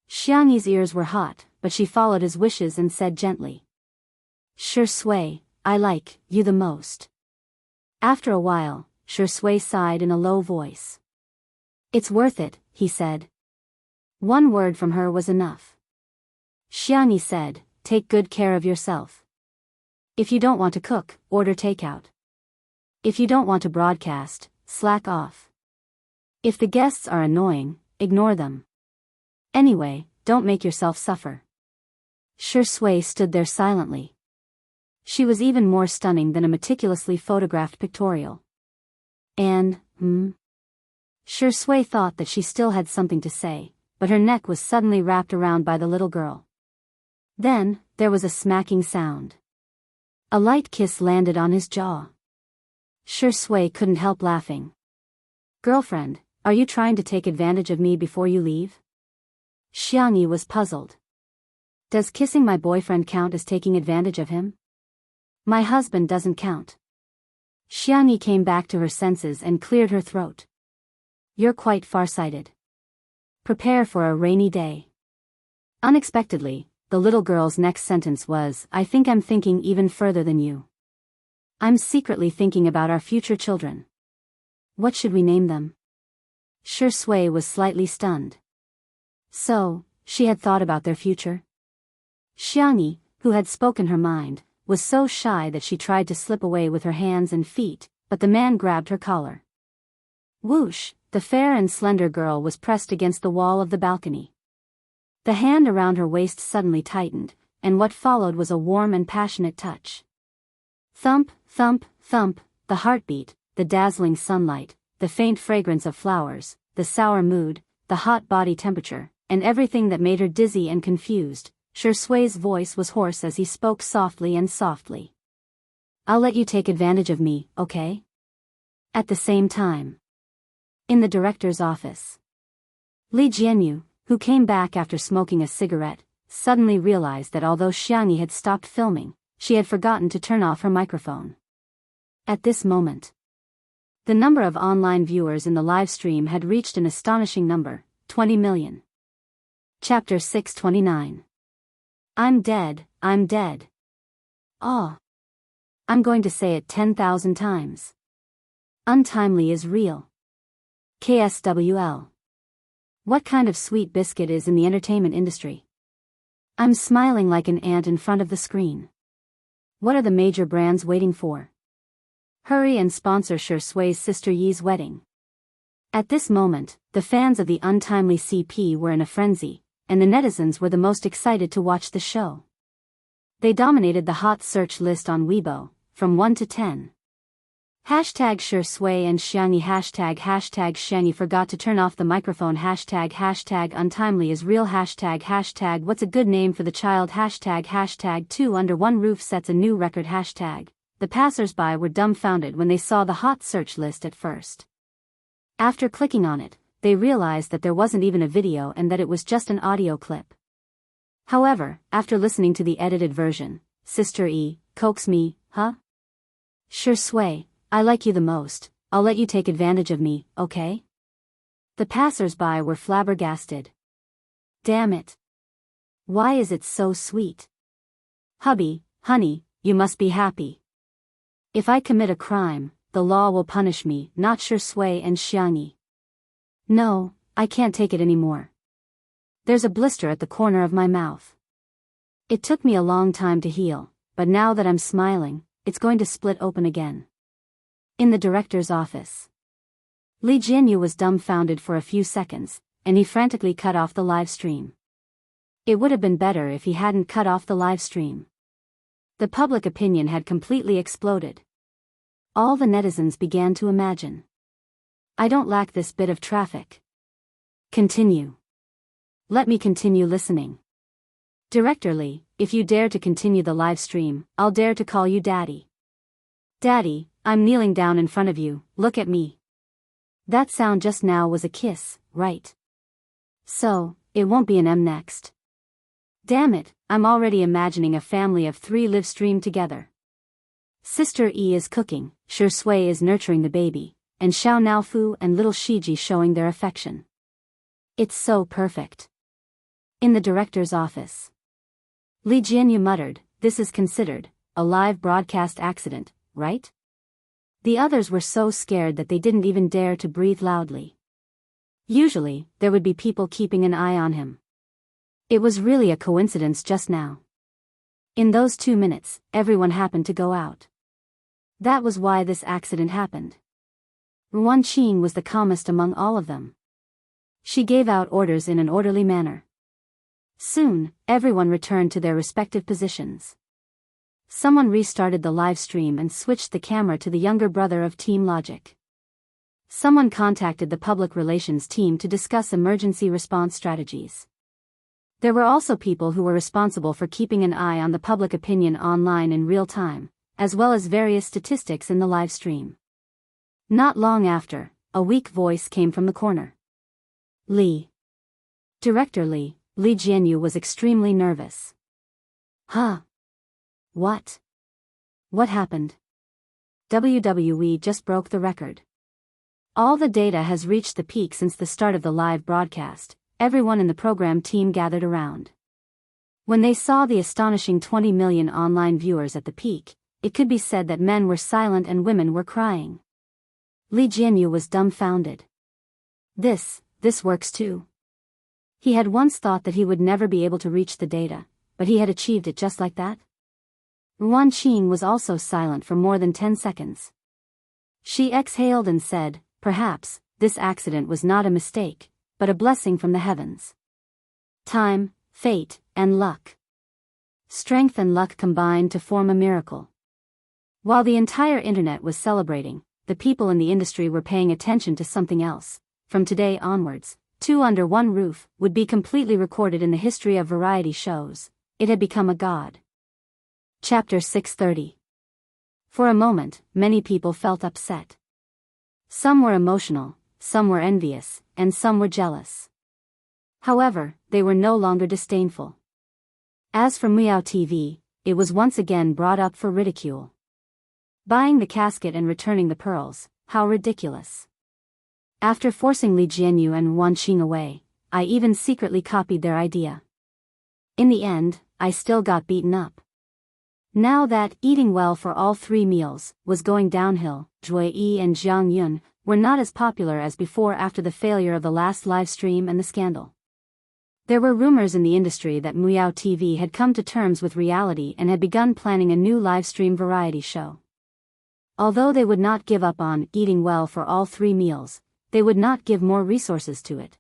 Xianxi's ears were hot, but she followed his wishes and said gently. Shui, I like you the most. After a while, Shui sighed in a low voice. It's worth it, he said. 1 word from her was enough. Xianxi said, take good care of yourself. If you don't want to cook, order takeout. If you don't want to broadcast, slack off. If the guests are annoying, ignore them. Anyway, don't make yourself suffer. Shui stood there silently. She was even more stunning than a meticulously photographed pictorial. And, Shui thought that she still had something to say, but her neck was suddenly wrapped around by the little girl. Then, there was a smacking sound. A light kiss landed on his jaw. Shui couldn't help laughing. Girlfriend, are you trying to take advantage of me before you leave? Xianxi was puzzled. Does kissing my boyfriend count as taking advantage of him? My husband doesn't count. Xianxi came back to her senses and cleared her throat. You're quite farsighted. Prepare for a rainy day. Unexpectedly, the little girl's next sentence was, I think I'm thinking even further than you. I'm secretly thinking about our future children. What should we name them? Shui was slightly stunned. So, she had thought about their future? Xianxi, who had spoken her mind, was so shy that she tried to slip away with her hands and feet, but the man grabbed her collar. Whoosh, the fair and slender girl was pressed against the wall of the balcony. The hand around her waist suddenly tightened, and what followed was a warm and passionate touch. Thump, thump, thump, the heartbeat, the dazzling sunlight, the faint fragrance of flowers, the sour mood, the hot body temperature, and everything that made her dizzy and confused. Shui's voice was hoarse as he spoke softly and softly. I'll let you take advantage of me, okay? At the same time. In the director's office. Li Jianyu, who came back after smoking a cigarette, suddenly realized that although Xianxi had stopped filming, she had forgotten to turn off her microphone. At this moment, the number of online viewers in the live stream had reached an astonishing number, 20 million. Chapter 629. I'm dead, I'm dead. Oh. I'm going to say it 10,000 times. Untimely is real. KSWL. What kind of sweet biscuit is in the entertainment industry? I'm smiling like an ant in front of the screen. What are the major brands waiting for? Hurry and sponsor Shui's sister Yi's wedding. At this moment, the fans of the untimely CP were in a frenzy, and the netizens were the most excited to watch the show. They dominated the hot search list on Weibo, from 1 to 10. Hashtag Shui and Xianxia hashtag Xianxia forgot to turn off the microphone hashtag untimely is real hashtag what's a good name for the child hashtag 2 under one roof sets a new record hashtag. The passers-by were dumbfounded when they saw the hot search list at first. After clicking on it, they realized that there wasn't even a video and that it was just an audio clip. However, after listening to the edited version, Sister E, coax me, huh? Sure Sui, I like you the most, I'll let you take advantage of me, okay? The passers-by were flabbergasted. Damn it. Why is it so sweet? Hubby, honey, you must be happy. If I commit a crime, the law will punish me, not Shui and Xianxia. No, I can't take it anymore. There's a blister at the corner of my mouth. It took me a long time to heal, but now that I'm smiling, it's going to split open again. In the director's office. Li Jianyu was dumbfounded for a few seconds, and he frantically cut off the live stream. It would have been better if he hadn't cut off the live stream. The public opinion had completely exploded. All the netizens began to imagine. I don't lack this bit of traffic. Continue. Let me continue listening. Director Li, if you dare to continue the live stream, I'll dare to call you Daddy. Daddy, I'm kneeling down in front of you, look at me. That sound just now was a kiss, right? So, it won't be an M next. Damn it, I'm already imagining a family of 3 live stream together. Sister E is cooking, Shui is nurturing the baby, and Xiao Naofu and little Shiji showing their affection. It's so perfect. In the director's office. Li Jianyu muttered, this is considered a live broadcast accident, right? The others were so scared that they didn't even dare to breathe loudly. Usually, there would be people keeping an eye on him. It was really a coincidence just now. In those 2 minutes, everyone happened to go out. That was why this accident happened. Ruan Qing was the calmest among all of them. She gave out orders in an orderly manner. Soon, everyone returned to their respective positions. Someone restarted the live stream and switched the camera to the younger brother of Team Logic. Someone contacted the public relations team to discuss emergency response strategies. There were also people who were responsible for keeping an eye on the public opinion online in real time, as well as various statistics in the live stream. Not long after, a weak voice came from the corner. Li. Director Li Jianyu was extremely nervous. Huh? What? What happened? WWE just broke the record. All the data has reached the peak since the start of the live broadcast. Everyone in the program team gathered around. When they saw the astonishing 20 million online viewers at the peak, it could be said that men were silent and women were crying. Li Jianyu was dumbfounded. This works too. He had once thought that he would never be able to reach the data, but he had achieved it just like that. Ruan Qing was also silent for more than 10 seconds. She exhaled and said, perhaps, this accident was not a mistake, but a blessing from the heavens. Time, fate, and luck. Strength and luck combined to form a miracle. While the entire internet was celebrating, the people in the industry were paying attention to something else. From today onwards, 2 Under One Roof would be completely recorded in the history of variety shows. It had become a god. Chapter 630. For a moment, many people felt upset. Some were emotional, some were envious, and some were jealous. However, they were no longer disdainful. As for Miao TV, it was once again brought up for ridicule. Buying the casket and returning the pearls, how ridiculous. After forcing Li Jianyu and Ruan Qing away, I even secretly copied their idea. In the end, I still got beaten up. Now that eating well for all 3 meals was going downhill, Jue Yi and Jiang Yun were not as popular as before after the failure of the last live stream and the scandal. There were rumors in the industry that Miao TV had come to terms with reality and had begun planning a new live stream variety show. Although they would not give up on eating well for all 3 meals, they would not give more resources to it.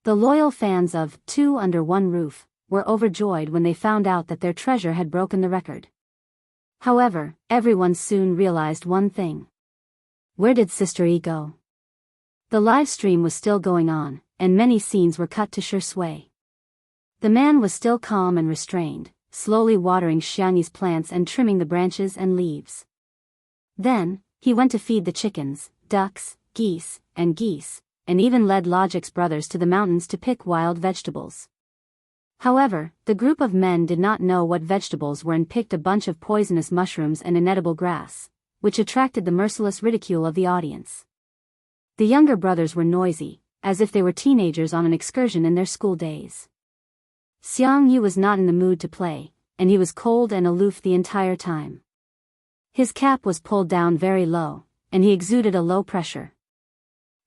The loyal fans of 2 Under One Roof were overjoyed when they found out that their treasure had broken the record. However, everyone soon realized one thing. Where did Sister E go? The live stream was still going on, and many scenes were cut to Shui. The man was still calm and restrained, slowly watering Xiangyi's plants and trimming the branches and leaves. Then, he went to feed the chickens, ducks, geese, and even led Logic's brothers to the mountains to pick wild vegetables. However, the group of men did not know what vegetables were and picked a bunch of poisonous mushrooms and inedible grass, which attracted the merciless ridicule of the audience. The younger brothers were noisy, as if they were teenagers on an excursion in their school days. Xiangyu was not in the mood to play, and he was cold and aloof the entire time. His cap was pulled down very low, and he exuded a low pressure.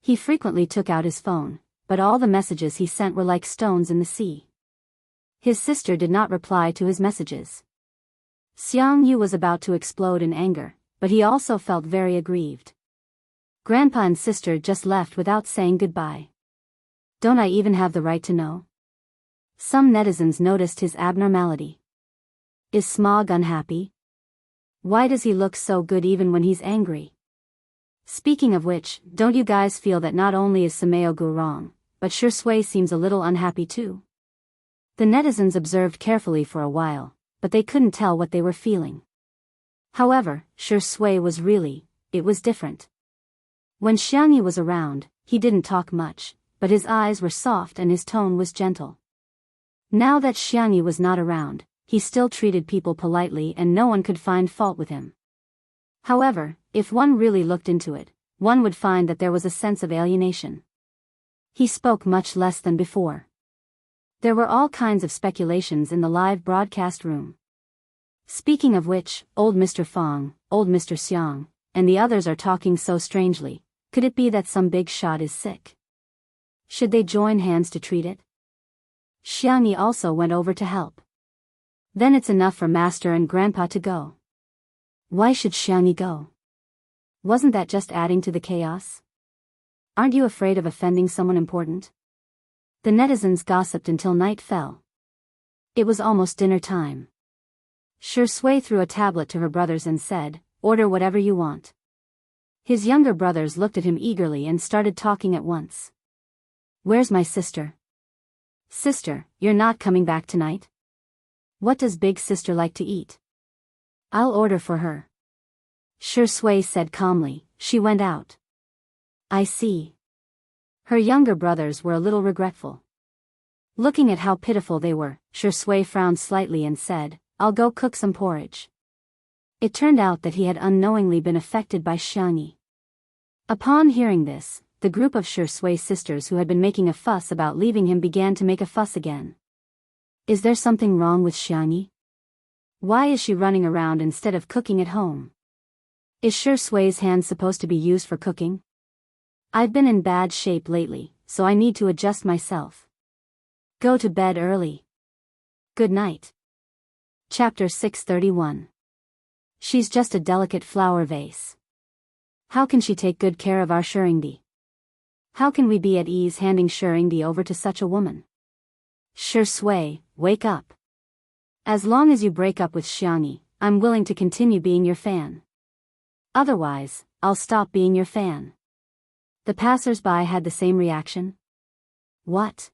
He frequently took out his phone, but all the messages he sent were like stones in the sea. His sister did not reply to his messages. Xiangyu was about to explode in anger, but he also felt very aggrieved. Grandpa and sister just left without saying goodbye. Don't I even have the right to know? Some netizens noticed his abnormality. Is Smog unhappy? Why does he look so good even when he's angry? Speaking of which, don't you guys feel that not only is Sumeogu wrong, but Shui seems a little unhappy too? The netizens observed carefully for a while, but they couldn't tell what they were feeling. However, Shui was it was different. When Xiangyi was around, he didn't talk much, but his eyes were soft and his tone was gentle. Now that Xiangyi was not around, he still treated people politely and no one could find fault with him. However, if one really looked into it, one would find that there was a sense of alienation. He spoke much less than before. There were all kinds of speculations in the live broadcast room. Speaking of which, old Mr. Fong, old Mr. Xiang, and the others are talking so strangely. Could it be that some big shot is sick? Should they join hands to treat it? Xiangyi also went over to help. Then it's enough for Master and Grandpa to go. Why should Xiangyi go? Wasn't that just adding to the chaos? Aren't you afraid of offending someone important? The netizens gossiped until night fell. It was almost dinner time. Shui threw a tablet to her brothers and said, "Order whatever you want." His younger brothers looked at him eagerly and started talking at once. Where's my sister? Sister, you're not coming back tonight? What does big sister like to eat? I'll order for her. Shui said calmly. She went out. I see. Her younger brothers were a little regretful. Looking at how pitiful they were, Shui frowned slightly and said, I'll go cook some porridge. It turned out that he had unknowingly been affected by Xiangyi. Upon hearing this, the group of Shui sisters who had been making a fuss about leaving him began to make a fuss again. Is there something wrong with Xiangyi? Why is she running around instead of cooking at home? Is Shui's hands supposed to be used for cooking? I've been in bad shape lately, so I need to adjust myself. Go to bed early. Good night. Chapter 631. She's just a delicate flower vase. How can she take good care of our Shuringdi? How can we be at ease handing Shuringdi over to such a woman? Shui, wake up. As long as you break up with Xiangyi, I'm willing to continue being your fan. Otherwise, I'll stop being your fan. The passers-by had the same reaction. What?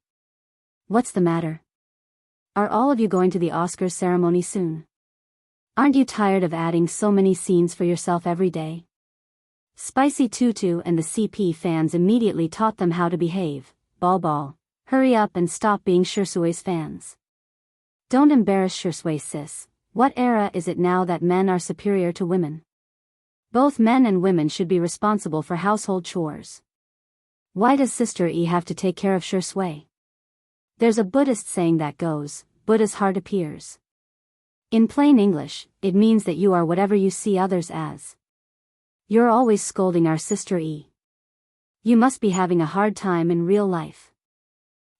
What's the matter? Are all of you going to the Oscars ceremony soon? Aren't you tired of adding so many scenes for yourself every day? Spicy Tutu and the CP fans immediately taught them how to behave. Ball, hurry up and stop being Shui's fans. Don't embarrass Shui sis. What era is it now that men are superior to women? Both men and women should be responsible for household chores. Why does Sister E have to take care of Shui? There's a Buddhist saying that goes, Buddha's heart appears. In plain English, it means that you are whatever you see others as. You're always scolding our Sister E. You must be having a hard time in real life.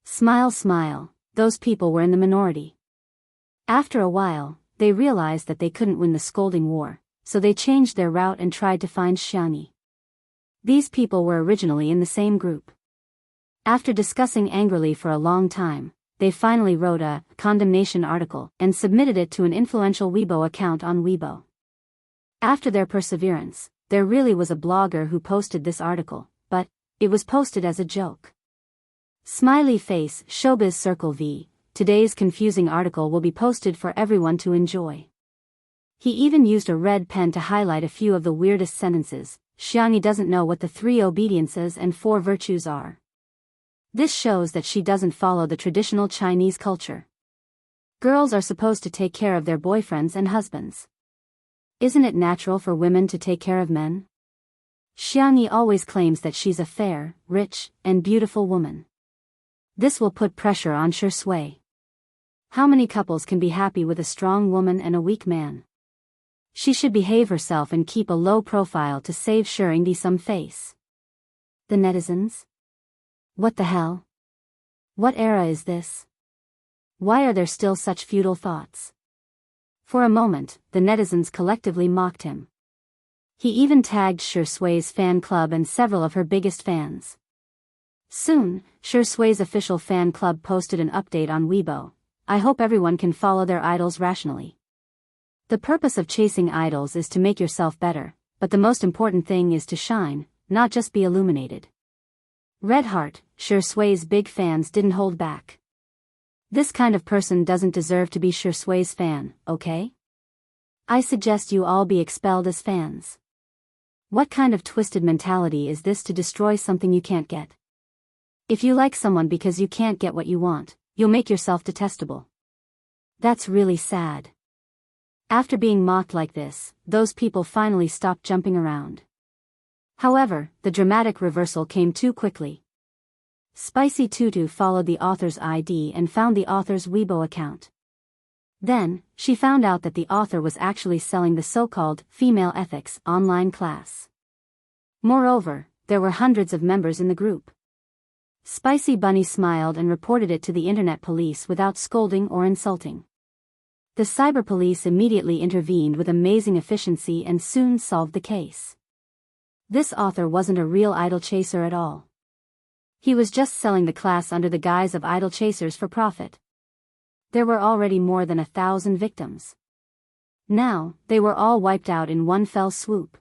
Smile, smile, those people were in the minority. After a while, they realized that they couldn't win the scolding war, so they changed their route and tried to find Xiangyi. These people were originally in the same group. After discussing angrily for a long time, they finally wrote a condemnation article and submitted it to an influential Weibo account on Weibo. After their perseverance, there really was a blogger who posted this article, but it was posted as a joke. Smiley face, Showbiz Circle V. Today's confusing article will be posted for everyone to enjoy. He even used a red pen to highlight a few of the weirdest sentences. Xianxia doesn't know what the 3 obediences and 4 virtues are. This shows that she doesn't follow the traditional Chinese culture. Girls are supposed to take care of their boyfriends and husbands. Isn't it natural for women to take care of men? Xianxia always claims that she's a fair, rich, and beautiful woman. This will put pressure on Shui. How many couples can be happy with a strong woman and a weak man? She should behave herself and keep a low profile to save Xianxia some face. The netizens? What the hell? What era is this? Why are there still such futile thoughts? For a moment, the netizens collectively mocked him. He even tagged Shui's fan club and several of her biggest fans. Soon, Shui's official fan club posted an update on Weibo. I hope everyone can follow their idols rationally. The purpose of chasing idols is to make yourself better, but the most important thing is to shine, not just be illuminated. Red heart, Shui's big fans didn't hold back. This kind of person doesn't deserve to be Shui's fan, okay? I suggest you all be expelled as fans. What kind of twisted mentality is this to destroy something you can't get? If you like someone because you can't get what you want, you'll make yourself detestable. That's really sad. After being mocked like this, those people finally stopped jumping around. However, the dramatic reversal came too quickly. Spicy Tutu followed the author's ID and found the author's Weibo account. Then, she found out that the author was actually selling the so-called female ethics online class. Moreover, there were hundreds of members in the group. Spicy Bunny smiled and reported it to the internet police without scolding or insulting. The cyber police immediately intervened with amazing efficiency and soon solved the case. This author wasn't a real idol chaser at all. He was just selling the class under the guise of idol chasers for profit. There were already more than 1,000 victims. Now, they were all wiped out in one fell swoop.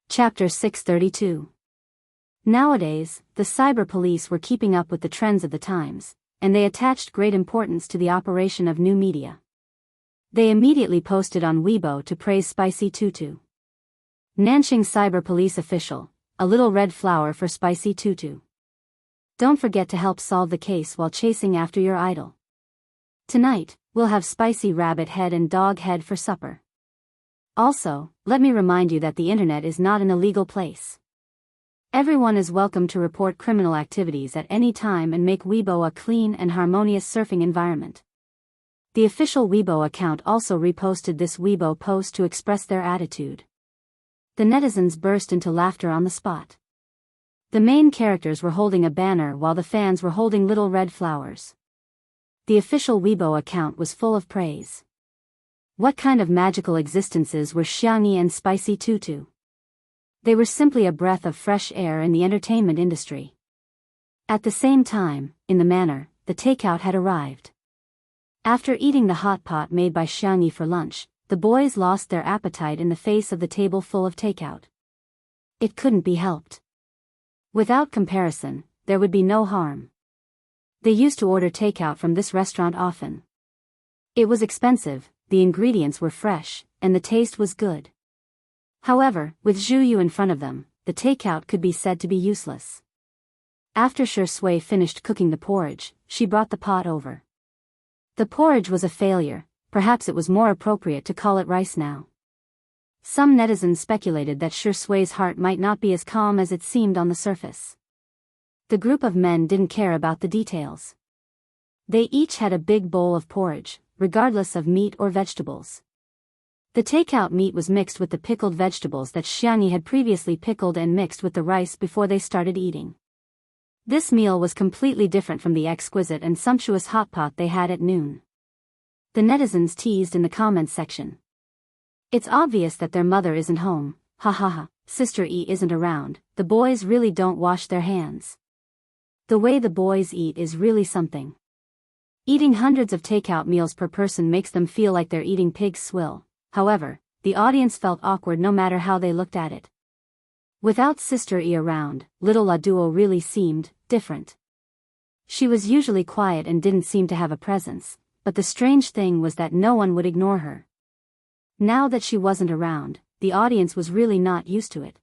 Chapter 632. Nowadays, the cyber police were keeping up with the trends of the times, and they attached great importance to the operation of new media. They immediately posted on Weibo to praise Spicy Tutu. Nanxing Cyber Police Official, a little red flower for Spicy Tutu. Don't forget to help solve the case while chasing after your idol. Tonight, we'll have spicy rabbit head and dog head for supper. Also, let me remind you that the internet is not an illegal place. Everyone is welcome to report criminal activities at any time and make Weibo a clean and harmonious surfing environment. The official Weibo account also reposted this Weibo post to express their attitude. The netizens burst into laughter on the spot. The main characters were holding a banner while the fans were holding little red flowers. The official Weibo account was full of praise. What kind of magical existences were Xianxia and Spicy Tutu? They were simply a breath of fresh air in the entertainment industry. At the same time, in the manor, the takeout had arrived. After eating the hot pot made by Xianxia for lunch, the boys lost their appetite in the face of the table full of takeout. It couldn't be helped. Without comparison, there would be no harm. They used to order takeout from this restaurant often. It was expensive, the ingredients were fresh, and the taste was good. However, with Zhu Yu in front of them, the takeout could be said to be useless. After Shui finished cooking the porridge, she brought the pot over. The porridge was a failure, perhaps it was more appropriate to call it rice now. Some netizens speculated that Shui's heart might not be as calm as it seemed on the surface. The group of men didn't care about the details. They each had a big bowl of porridge, regardless of meat or vegetables. The takeout meat was mixed with the pickled vegetables that Xianxia had previously pickled and mixed with the rice before they started eating. This meal was completely different from the exquisite and sumptuous hot pot they had at noon. The netizens teased in the comments section. It's obvious that their mother isn't home, ha ha ha, Sister E isn't around, the boys really don't wash their hands. The way the boys eat is really something. Eating hundreds of takeout meals per person makes them feel like they're eating pig's swill. However, the audience felt awkward no matter how they looked at it. Without Sister E around, little La Duo really seemed different. She was usually quiet and didn't seem to have a presence, but the strange thing was that no one would ignore her. Now that she wasn't around, the audience was really not used to it.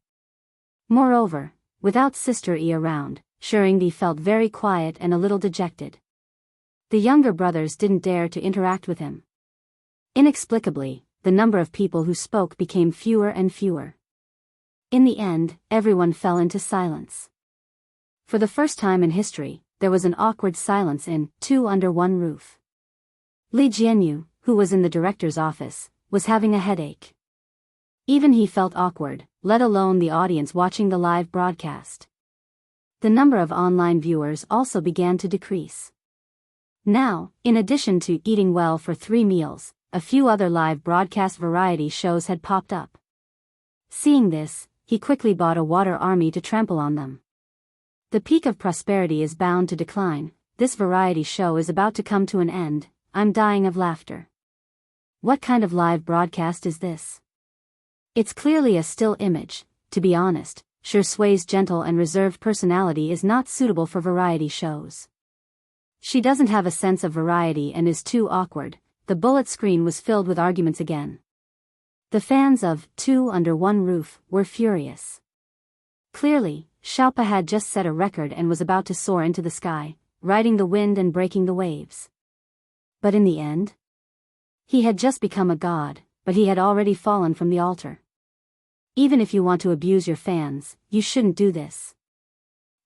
Moreover, without Sister E around, Shirindi felt very quiet and a little dejected. The younger brothers didn't dare to interact with him. Inexplicably, the number of people who spoke became fewer and fewer. In the end, everyone fell into silence. For the first time in history, there was an awkward silence in Two Under One Roof. Li Jianyu, who was in the director's office, was having a headache. Even he felt awkward, let alone the audience watching the live broadcast. The number of online viewers also began to decrease. Now, in addition to eating well for 3 meals, a few other live broadcast variety shows had popped up. Seeing this, he quickly bought a water army to trample on them. The peak of prosperity is bound to decline. This variety show is about to come to an end. I'm dying of laughter. What kind of live broadcast is this? It's clearly a still image. To be honest, Shui's gentle and reserved personality is not suitable for variety shows. She doesn't have a sense of variety and is too awkward. The bullet screen was filled with arguments again. The fans of Two Under One Roof were furious. Clearly, Xiaopa had just set a record and was about to soar into the sky, riding the wind and breaking the waves. But in the end? He had just become a god, but he had already fallen from the altar. Even if you want to abuse your fans, you shouldn't do this.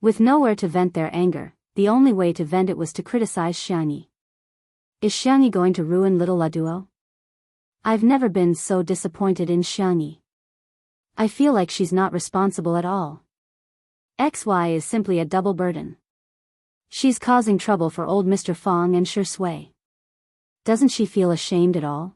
With nowhere to vent their anger, the only way to vent it was to criticize Xianxia. Is Xianxia going to ruin little La Duo? I've never been so disappointed in Xianxia. I feel like she's not responsible at all. XY is simply a double burden. She's causing trouble for old Mr. Fong and Shui. Doesn't she feel ashamed at all?